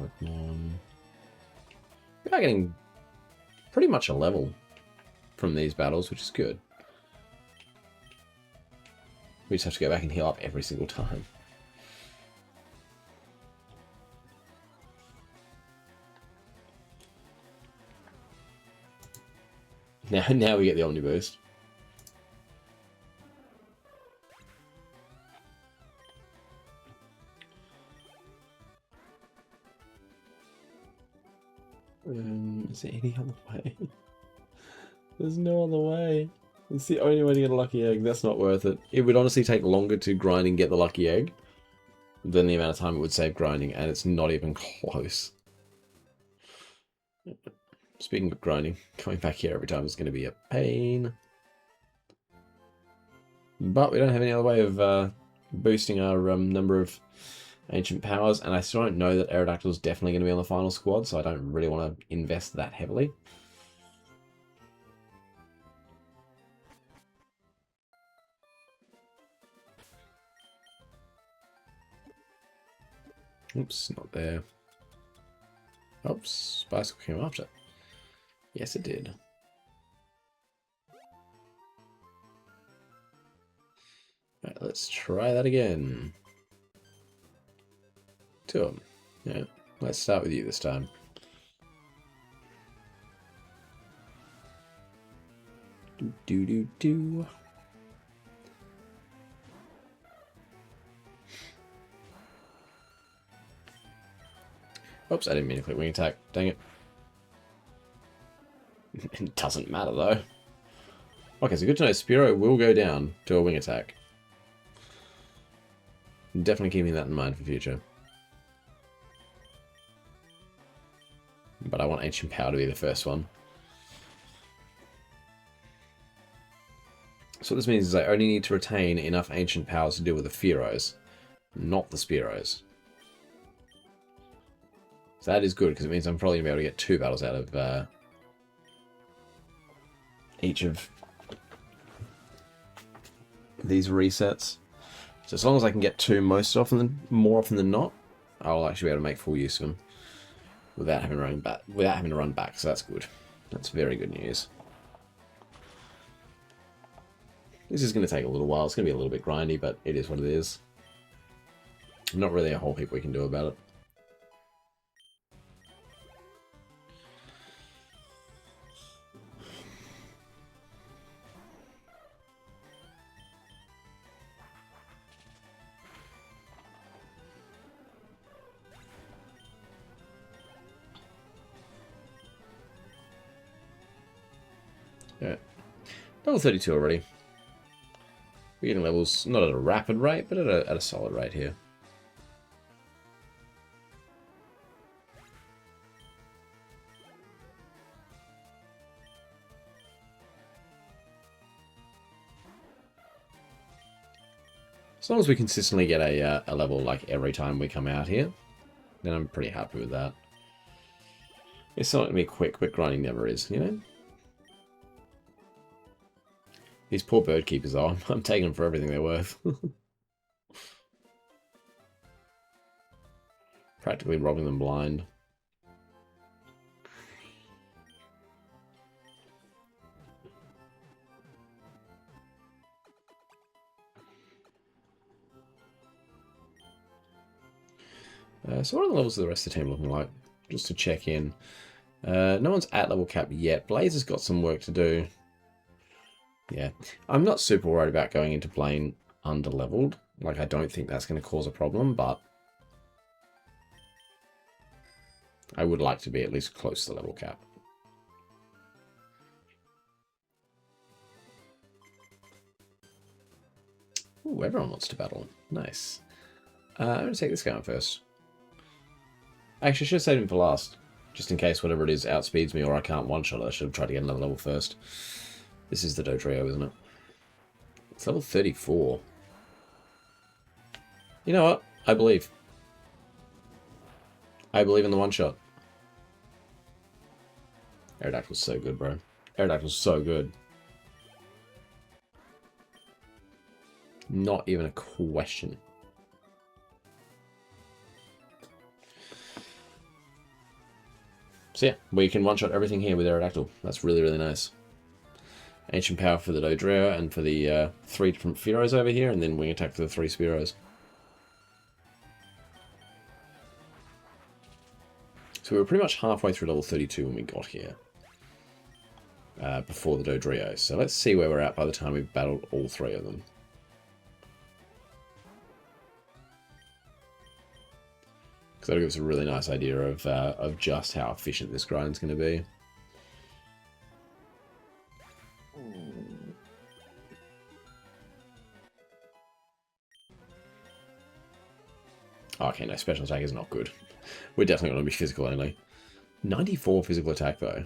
Pokemon. We are getting pretty much a level from these battles, which is good. We just have to go back and heal up every single time. Now we get the Omni Boost. Is there any other way? There's no other way. It's the only way to get a lucky egg. That's not worth it. It would honestly take longer to grind and get the lucky egg than the amount of time it would save grinding, and it's not even close. Speaking of grinding, coming back here every time is going to be a pain. But we don't have any other way of boosting our number of ancient powers, and I still don't know that Aerodactyl is definitely going to be on the final squad, so I don't really want to invest that heavily. Oops, not there. Oops, Bicycle came after. Yes, it did. Right, let's try that again. Two of them. Yeah, let's start with you this time. Do. Oops, I didn't mean to click wing attack. Dang it. It doesn't matter though. Okay, so good to know Spearow will go down to a wing attack. Definitely keeping that in mind for future. But I want Ancient Power to be the first one. So what this means is I only need to retain enough Ancient Powers to deal with the Fearows, not the Spearows. So that is good, because it means I'm probably going to be able to get 2 battles out of each of these resets. So as long as I can get 2 more often than not, I'll actually be able to make full use of them without having to run back. So that's good. That's very good news. This is going to take a little while. It's going to be a little bit grindy, but it is what it is. Not really a whole heap we can do about it. Yeah. Level 32 already. We're getting levels not at a rapid rate, but at a solid rate here. As long as we consistently get a level like every time we come out here, then I'm pretty happy with that. It's not going to be quick, but grinding never is, you know? These poor bird keepers are. I'm taking them for everything they're worth. Practically robbing them blind. So what are the levels of the rest of the team looking like? Just to check in. No one's at level cap yet. Blaze has got some work to do. Yeah, I'm not super worried about going into playing under-leveled. Like, I don't think that's going to cause a problem, but I would like to be at least close to the level cap. Ooh, everyone wants to battle. Nice. I'm going to take this guy on first. Actually, I should have saved him for last. Just in case whatever it is outspeeds me or I can't one-shot it. I should have tried to get another level first. This is the Dodrio, isn't it? It's level 34. You know what? I believe. I believe in the one-shot. Aerodactyl's so good, bro. Aerodactyl's so good. Not even a question. So yeah, we can one-shot everything here with Aerodactyl. That's really, really nice. Ancient Power for the Dodrio and for the 3 different Fearos over here, and then Wing Attack for the 3 Spearos. So we were pretty much halfway through level 32 when we got here. Before the Dodrio. So let's see where we're at by the time we've battled all 3 of them. Because that'll give us a really nice idea of just how efficient this grind's going to be. Okay, no, special attack is not good. We're definitely going to be physical only. 94 physical attack, though.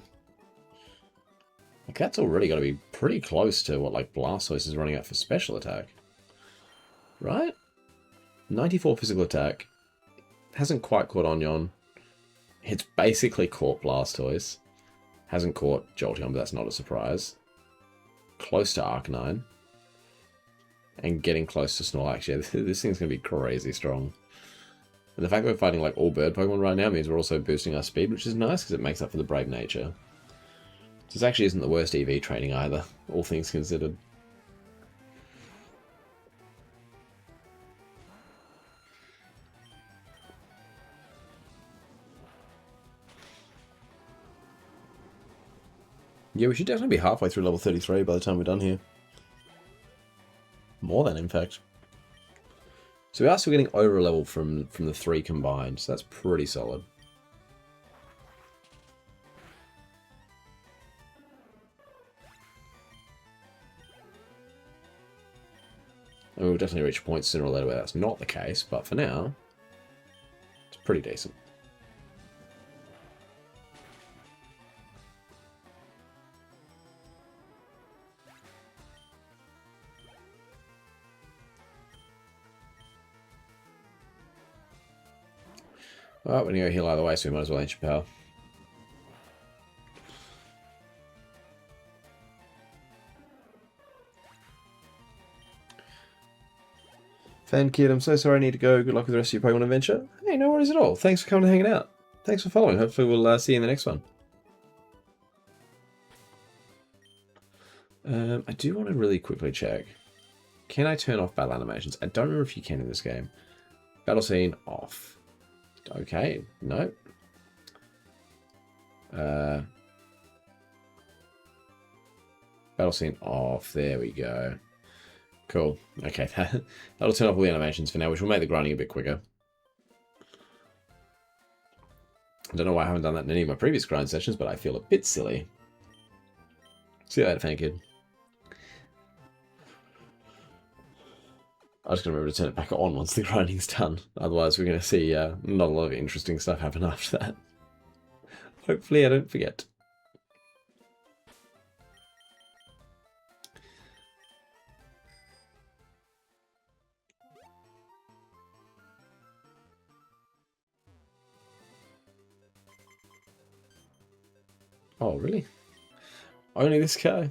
Like, that's already got to be pretty close to what, like, Blastoise is running at for special attack. Right? 94 physical attack. Hasn't quite caught Onyon. It's basically caught Blastoise. Hasn't caught Jolteon, but that's not a surprise. Close to Arcanine. And getting close to Snorlax. Yeah, this thing's going to be crazy strong. And the fact that we're fighting like all bird Pokemon right now means we're also boosting our speed, which is nice because it makes up for the brave nature. So this actually isn't the worst EV training either, all things considered. Yeah, we should definitely be halfway through level 33 by the time we're done here. More than, in fact. So we are still getting over a level from the 3 combined, so that's pretty solid. And we'll definitely reach points sooner or later where that's not the case, but for now, it's pretty decent. Alright, we're going to go heal either way, so we might as well Ancient Power. Fan Kid, I'm so sorry I need to go. Good luck with the rest of your Pokemon adventure. Hey, no worries at all. Thanks for coming and hanging out. Thanks for following. Hopefully we'll see you in the next one. I do want to really quickly check. Can I turn off battle animations? I don't remember if you can in this game. Battle scene off. Okay, no. Battle scene off. There we go. Cool. Okay, that'll turn off all the animations for now, which will make the grinding a bit quicker. I don't know why I haven't done that in any of my previous grind sessions, but I feel a bit silly. See you later, Fan Kid. I'm just going to remember to turn it back on once the grinding's done. Otherwise, we're going to see not a lot of interesting stuff happen after that. Hopefully I don't forget. Oh, really? Only this guy?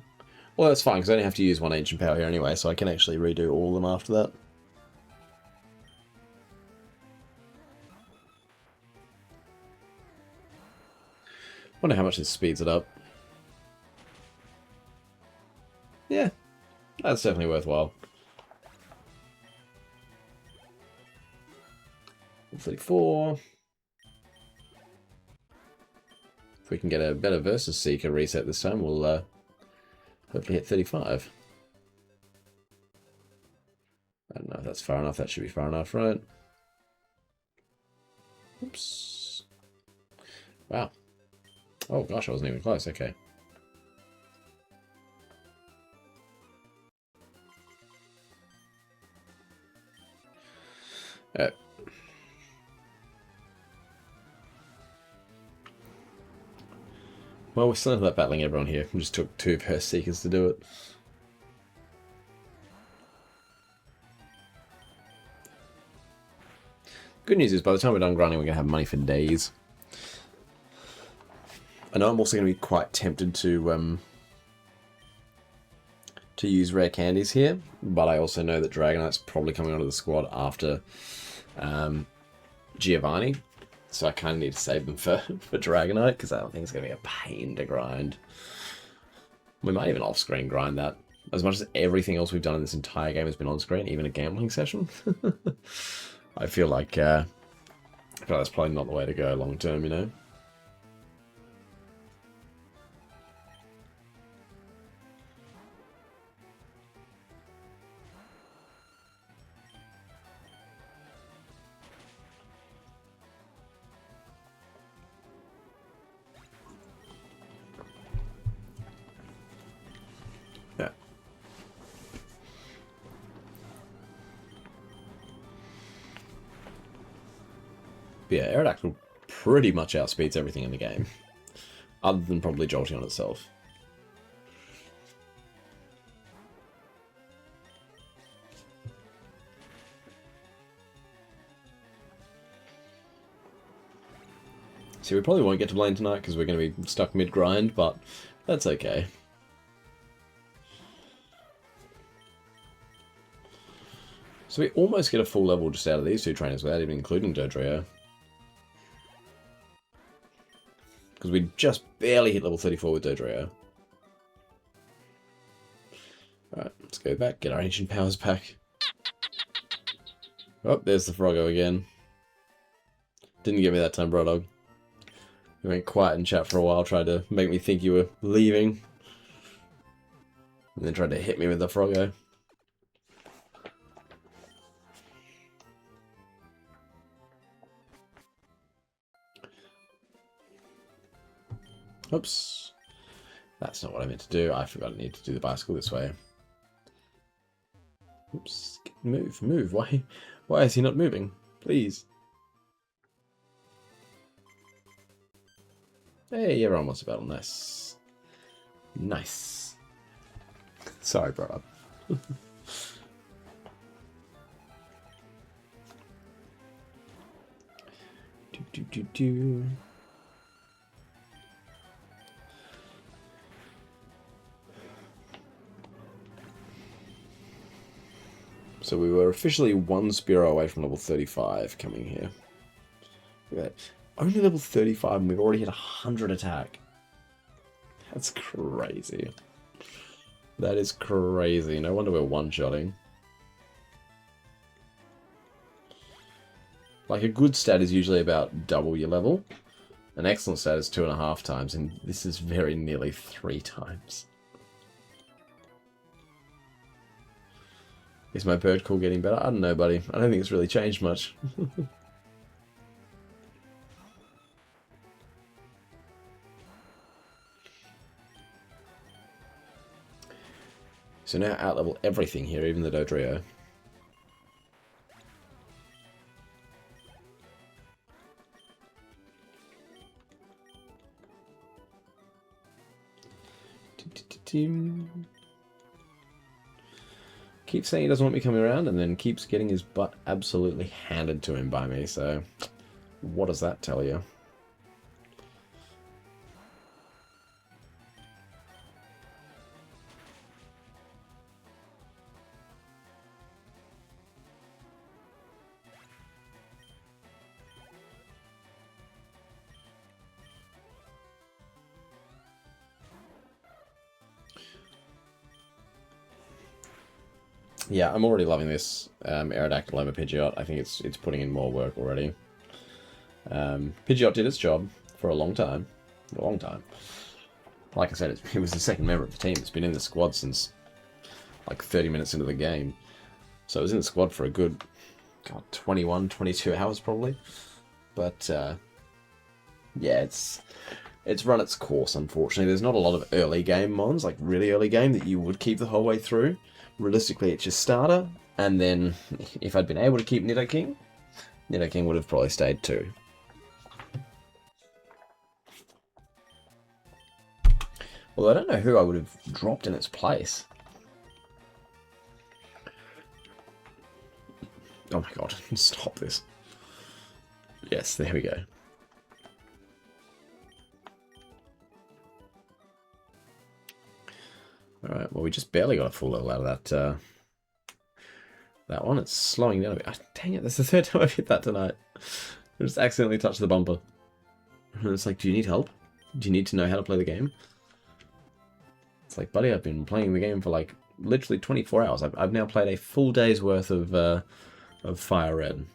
Well, that's fine, because I only have to use one Ancient Power here anyway, so I can actually redo all of them after that. Wonder how much this speeds it up. Yeah, that's definitely worthwhile. 34. If we can get a better Versus Seeker reset this time, we'll hopefully hit 35. I don't know if that's far enough. That should be far enough, right? Oops. Wow. Oh gosh, I wasn't even close. Okay. Well, we still have that battling everyone here. We just took 2 Versus Seekers to do it. Good news is, by the time we're done grinding, we're going to have money for days. I know I'm also going to be quite tempted to use rare candies here, but I also know that Dragonite's probably coming onto the squad after Giovanni, so I kind of need to save them for Dragonite, because I don't think it's going to be a pain to grind. We might even off-screen grind that. As much as everything else we've done in this entire game has been on-screen, even a gambling session. I feel like that's probably not the way to go long-term, you know? Yeah. But yeah, Aerodactyl pretty much outspeeds everything in the game. Other than probably Jolteon itself. See, we probably won't get to Blaine tonight because we're going to be stuck mid-grind, but that's okay. So we almost get a full level just out of these 2 trainers without even including Dodrio. Because we just barely hit level 34 with Dodrio. Alright, let's go back, get our Ancient Powers back. Oh, there's the Froggo again. Didn't get me that time, Brodog. You went quiet in chat for a while, tried to make me think you were leaving. And then tried to hit me with the Froggo. Oops. That's not what I meant to do. I forgot I need to do the bicycle this way. Oops. Move, move. Why is he not moving? Please. Hey, everyone wants a battle. Nice. Nice. Sorry, bro. do. So we were officially 1 Spearow away from level 35 coming here. Look at that. Only level 35 and we've already hit 100 attack. That's crazy. That is crazy. No wonder we're one-shotting. Like, a good stat is usually about double your level. An excellent stat is 2.5 times, and this is very nearly 3 times. Is my bird call getting better? I don't know, buddy. I don't think it's really changed much. So now out-level everything here, even the Dodrio. Keeps saying he doesn't want me coming around, and then keeps getting his butt absolutely handed to him by me, so what does that tell you? Yeah, I'm already loving this Aerodactyl over Pidgeot. I think it's putting in more work already. Pidgeot did its job for a long time. A long time. Like I said, it was the second member of the team. It's been in the squad since like 30 minutes into the game. So it was in the squad for a good, 21, 22 hours probably. But yeah, it's run its course, unfortunately. There's not a lot of early game mons, like really early game, that you would keep the whole way through. Realistically, it's your starter, and then if I'd been able to keep Nidoking would have probably stayed too. Although I don't know who I would have dropped in its place. Oh my god, stop this. Yes, there we go. Alright, well we just barely got a full level out of that one. It's slowing down a bit. Oh, dang it, that's the third time I've hit that tonight. I just accidentally touched the bumper. And it's like, do you need help? Do you need to know how to play the game? It's like, buddy, I've been playing the game for like literally 24 hours. I've now played a full day's worth of FireRed.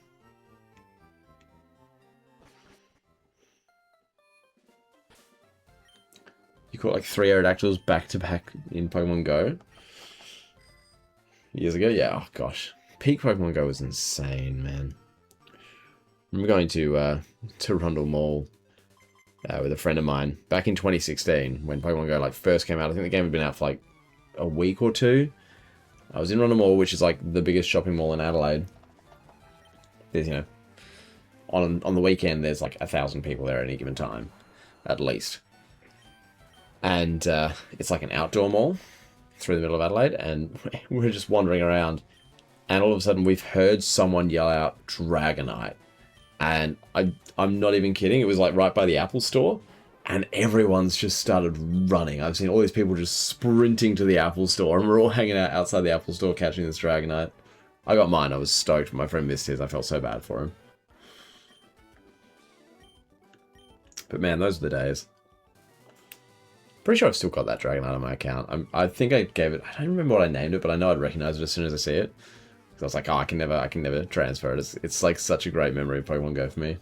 You caught like 3 Aerodactyls back to back in Pokemon Go. Years ago? Yeah, oh gosh. Peak Pokemon Go was insane, man. I'm going to Rundle Mall with a friend of mine back in 2016 when Pokemon Go like first came out. I think the game had been out for like a week or two. I was in Rundle Mall, which is like the biggest shopping mall in Adelaide. There's, you know, on the weekend there's like 1,000 people there at any given time, at least. And it's like an outdoor mall through the middle of Adelaide, and we're just wandering around, and all of a sudden we've heard someone yell out Dragonite. And I'm not even kidding, it was like right by the Apple store, and everyone's just started running. I've seen all these people just sprinting to the Apple store, and we're all hanging out outside the Apple store catching this Dragonite. I got mine, I was stoked, but my friend missed his. I felt so bad for him. But man, those are the days. Pretty sure I've still got that Dragonite on my account. I think I gave it, I don't remember what I named it, but I know I'd recognize it as soon as I see it. I was like, oh, I can never transfer it. It's like such a great memory of Pokemon Go for me.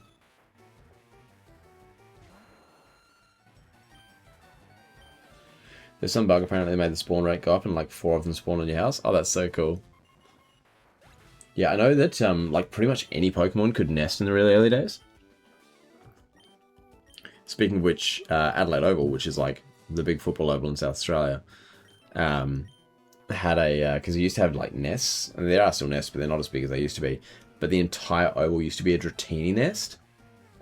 There's some bug apparently that made the spawn rate go up and like 4 of them spawn on your house. Oh, that's so cool. Yeah, I know that like pretty much any Pokemon could nest in the really early days. Speaking of which, Adelaide Oval, which is like the big football oval in South Australia, had a, because it used to have like nests, and there are still nests, but they're not as big as they used to be. But the entire oval used to be a Dratini nest,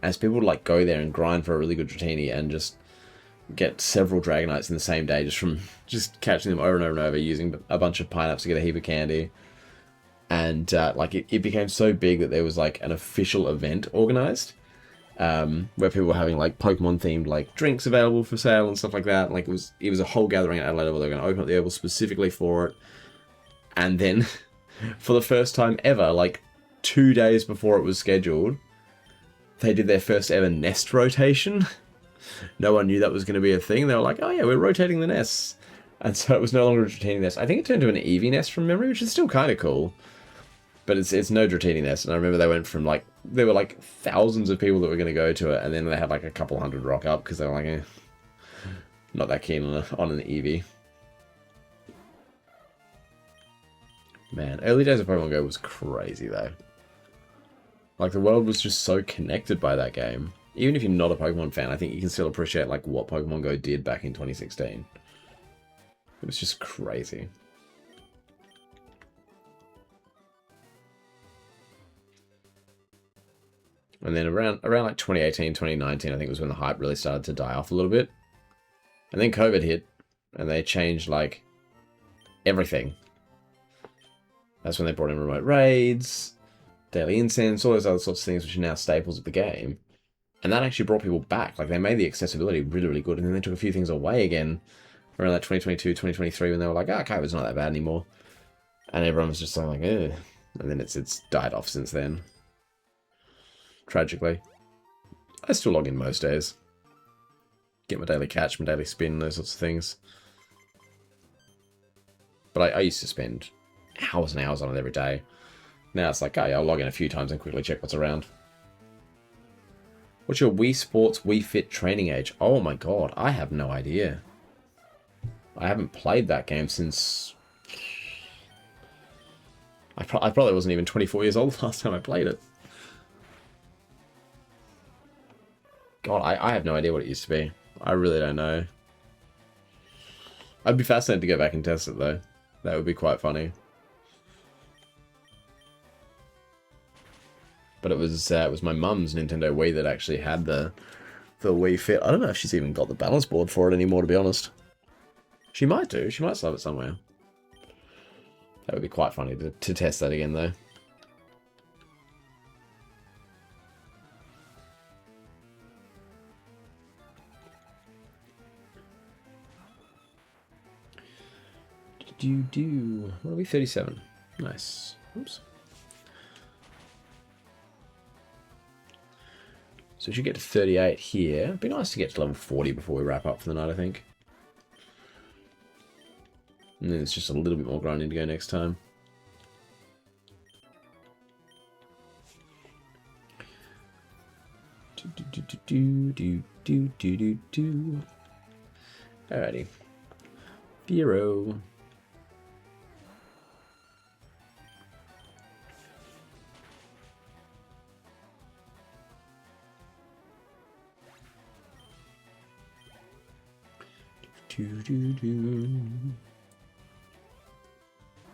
as people would like go there and grind for a really good Dratini and just get several Dragonites in the same day just from just catching them over and over and over, using a bunch of pineapples to get a heap of candy. And like it became so big that there was like an official event organized, where people were having like Pokemon themed like drinks available for sale and stuff like that. Like it was a whole gathering at Adelaide where they were going to open up the oval specifically for it. And then for the first time ever, like 2 days before it was scheduled, they did their first ever nest rotation. No one knew that was going to be a thing. They were like, oh yeah, we're rotating the nests. And so it was no longer a Dratini nest. I think it turned to an Eevee nest from memory, which is still kind of cool. But it's no Dratini nest. And I remember they went from like, there were like thousands of people that were going to go to it. And then they had like a couple hundred rock up because they were like, not that keen on an Eevee. Man, early days of Pokemon Go was crazy though. Like the world was just so connected by that game. Even if you're not a Pokemon fan, I think you can still appreciate like what Pokemon Go did back in 2016. It was just crazy. And then around like 2018, 2019, I think was when the hype really started to die off a little bit. And then COVID hit, and they changed like everything. That's when they brought in remote raids, daily incense, all those other sorts of things which are now staples of the game. And that actually brought people back. Like they made the accessibility really, really good. And then they took a few things away again around like 2022, 2023 when they were like, oh, COVID's not that bad anymore. And everyone was just like, ugh. And then it's died off since then. Tragically. I still log in most days. Get my daily catch, my daily spin, those sorts of things. But I used to spend hours and hours on it every day. Now it's like, oh yeah, I'll log in a few times and quickly check what's around. What's your Wii Sports Wii Fit training age? Oh my god, I have no idea. I haven't played that game since... I probably wasn't even 24 years old last time I played it. God, I have no idea what it used to be. I really don't know. I'd be fascinated to go back and test it, though. That would be quite funny. But it was my mum's Nintendo Wii that actually had the Wii Fit. I don't know if she's even got the balance board for it anymore, to be honest. She might do. She might still have it somewhere. That would be quite funny to test that again, though. What are we? 37. Nice. Oops. So we should get to 38 here. It'd be nice to get to level 40 before we wrap up for the night, I think. And then it's just a little bit more grinding to go next time. Alrighty. Bureau.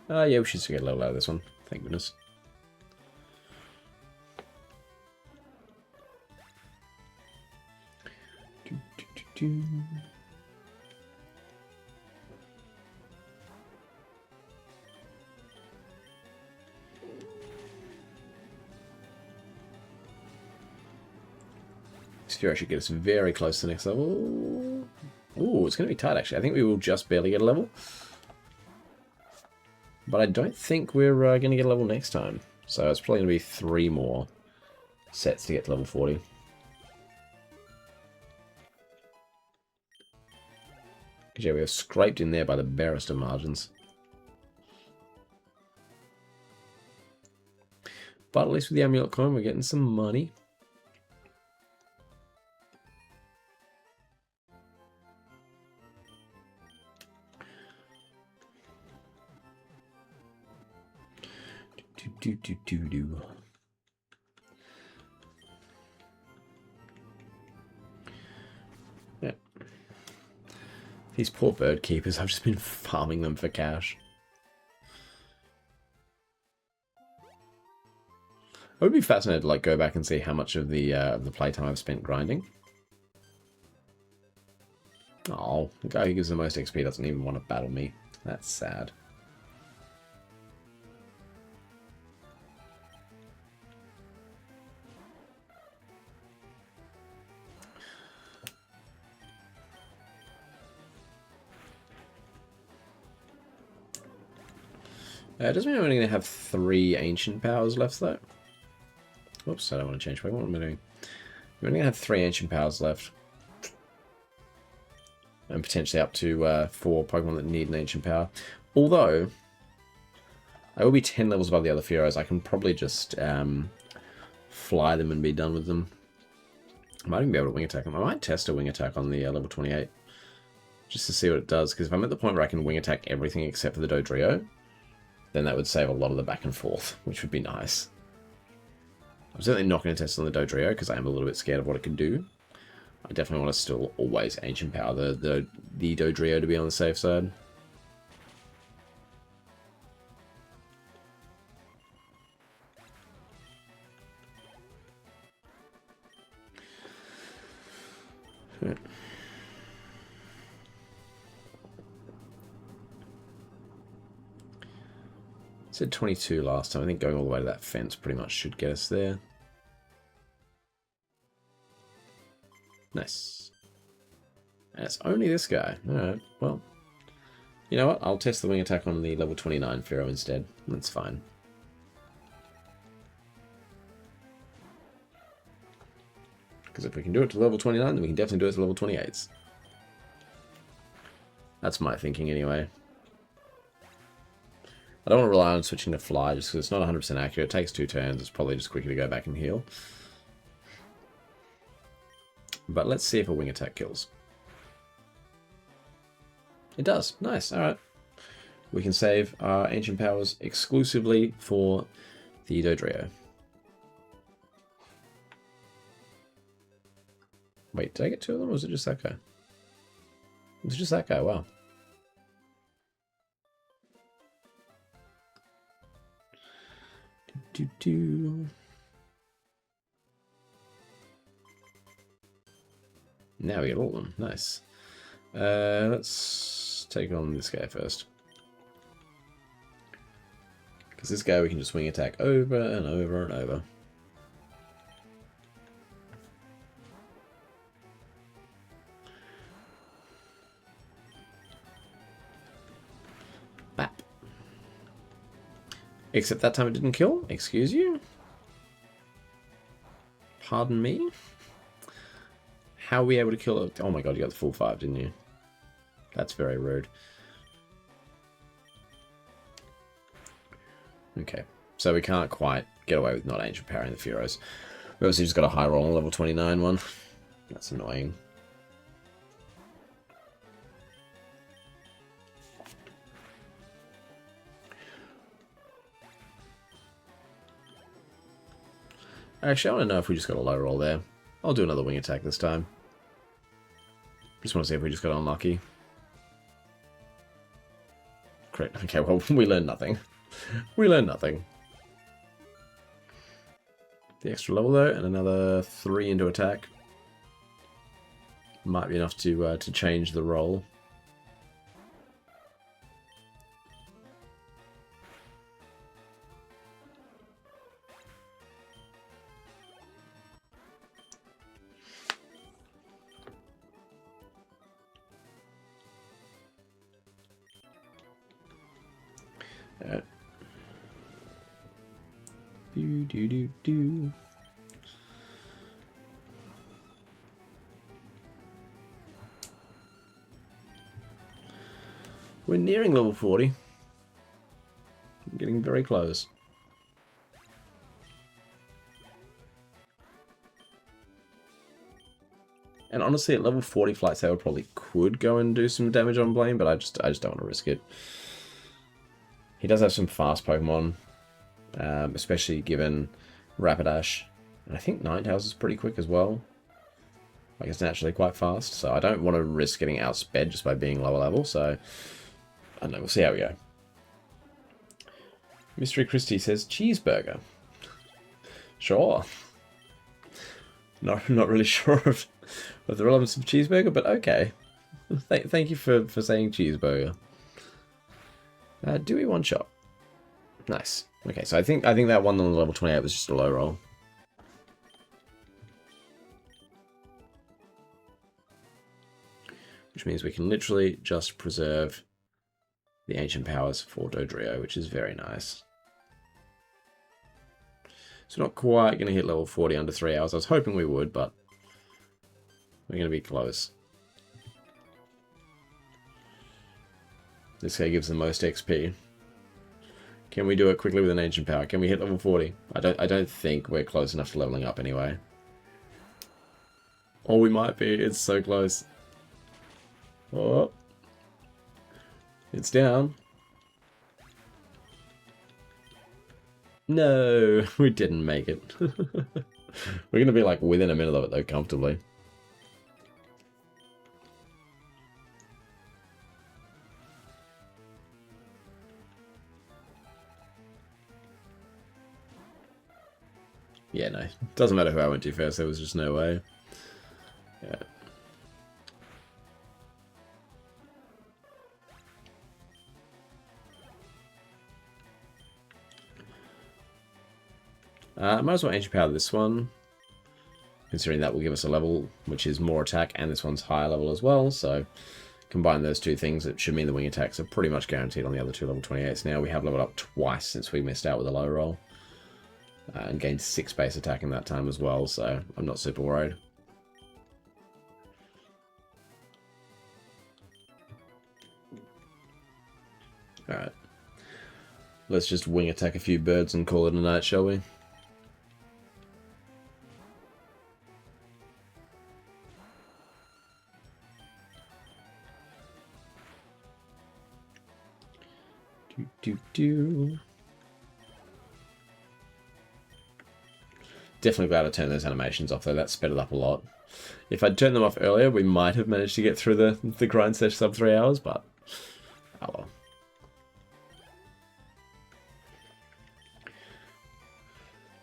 Yeah, we should still get a level out of this one. Thank goodness. Sphere should get us very close to the next level. Ooh, it's going to be tight, actually. I think we will just barely get a level. But I don't think we're going to get a level next time. So it's probably going to be 3 more sets to get to level 40. Because yeah, we have scraped in there by the barest of margins. But at least with the amulet coin, we're getting some money. Yeah. These poor bird keepers, I've just been farming them for cash. I would be fascinated to like go back and see how much of the playtime I've spent grinding. Oh, the guy who gives the most XP doesn't even want to battle me. That's sad. Doesn't mean I'm only going to have 3 ancient powers left, though. Oops, I don't want to change. What am I doing? I'm only going to have 3 ancient powers left. And potentially up to 4 Pokemon that need an ancient power. Although, I will be 10 levels above the other Fearos. I can probably just fly them and be done with them. I might even be able to wing attack them. I might test a wing attack on the level 28. Just to see what it does. Because if I'm at the point where I can wing attack everything except for the Dodrio, then that would save a lot of the back and forth, which would be nice. I'm certainly not going to test on the Dodrio, because I am a little bit scared of what it can do. I definitely want to still always ancient power the Dodrio to be on the safe side. Right. Said 22 last time. I think going all the way to that fence pretty much should get us there. Nice. And it's only this guy. Alright, well. You know what? I'll test the wing attack on the level 29 Fearow instead. That's fine. Because if we can do it to level 29, then we can definitely do it to level 28s. That's my thinking anyway. I don't want to rely on switching to fly just because it's not 100% accurate. It takes 2 turns. It's probably just quicker to go back and heal. But let's see if a wing attack kills. It does. Nice. Alright. We can save our ancient powers exclusively for the Dodrio. Wait, did I get two of them, or was it just that guy? It was just that guy, wow. Now we get all of them. Nice. Let's take on this guy first. Because this guy we can just swing attack over and over and over. Bap. Except that time it didn't kill. Excuse you? Pardon me? How are we able to kill it? Oh my god, you got the full 5, didn't you? That's very rude. Okay, so we can't quite get away with not ancient powering the Furos. We obviously just got a high roll on level 29 one. That's annoying. Actually, I want to know if we just got a low roll there. I'll do another wing attack this time. Just want to see if we just got unlucky. Great. Okay, well, we learned nothing. We learned nothing. The extra level, though, and another 3 into attack. Might be enough to change the roll. Do. We're nearing level 40. I'm getting very close. And honestly, at level 40, Flight Saber probably could go and do some damage on Blaine, but I just don't want to risk it. He does have some fast Pokemon, especially given Rapidash. And I think Ninetales is pretty quick as well. Like, it's naturally quite fast, so I don't want to risk getting outsped just by being lower level, so I don't know, we'll see how we go. Mystery Christie says cheeseburger. Sure. Not really sure of the relevance of cheeseburger, but okay. Thank you for saying cheeseburger. Do we one shot? Nice. Okay, so I think that one on the level 28 was just a low roll. Which means we can literally just preserve the ancient powers for Dodrio, which is very nice. So not quite going to hit level 40 under 3 hours. I was hoping we would, but we're going to be close. This guy gives the most XP. Can we do it quickly with an ancient power? Can we hit level 40? I don't think we're close enough to leveling up anyway. Or we might be. It's so close. Oh. It's down. No, we didn't make it. We're going to be like within a minute of it though, comfortably. Yeah, no. Doesn't matter who I went to first, there was just no way. Yeah. Might as well ancient power this one, considering that will give us a level which is more attack, and this one's higher level as well, so combine those two things, it should mean the wing attacks are pretty much guaranteed on the other two level 28s. Now we have leveled up twice since we missed out with a low roll, and gained 6 base attack in that time as well, so I'm not super worried. Alright. Let's just wing attack a few birds and call it a night, shall we? Definitely glad I turned those animations off though, that sped it up a lot. If I'd turned them off earlier, we might have managed to get through the grind session sub 3 hours, but oh well.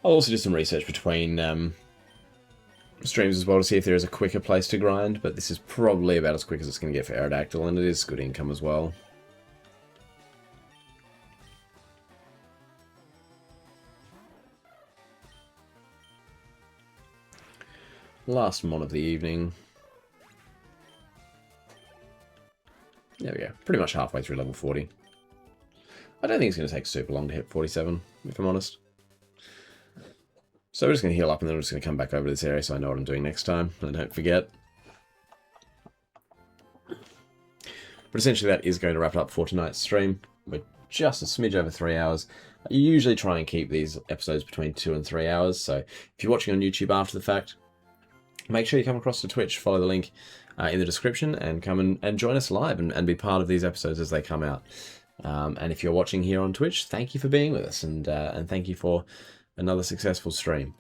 I'll also do some research between streams as well to see if there is a quicker place to grind, but this is probably about as quick as it's going to get for Aerodactyl, and it is good income as well. Last mod of the evening. There we go. Pretty much halfway through level 40. I don't think it's going to take super long to hit 47, if I'm honest. So we're just going to heal up and then we're just going to come back over to this area so I know what I'm doing next time and I don't forget. But essentially that is going to wrap it up for tonight's stream. We're just a smidge over 3 hours. I usually try and keep these episodes between 2 and 3 hours, so if you're watching on YouTube after the fact, make sure you come across to Twitch, follow the link in the description, and come and join us live and be part of these episodes as they come out. And if you're watching here on Twitch, thank you for being with us, and thank you for another successful stream.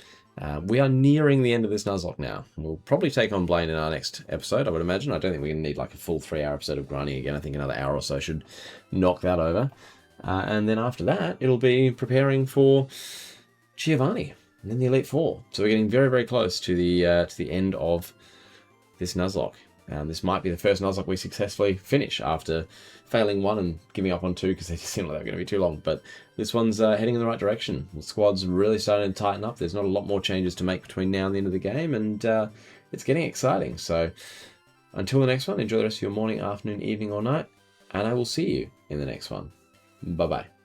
We are nearing the end of this Nuzlocke now. We'll probably take on Blaine in our next episode, I would imagine. I don't think we need like a full 3 hour episode of grinding again. I think another hour or so should knock that over. And then after that, it'll be preparing for Giovanni and then the Elite Four. So we're getting very, very close to the end of this Nuzlocke. This might be the first Nuzlocke we successfully finish after failing 1 and giving up on 2 because they just seemed like they were going to be too long. But this one's heading in the right direction. The squad's really starting to tighten up. There's not a lot more changes to make between now and the end of the game, and it's getting exciting. So until the next one, enjoy the rest of your morning, afternoon, evening, or night, and I will see you in the next one. Bye-bye.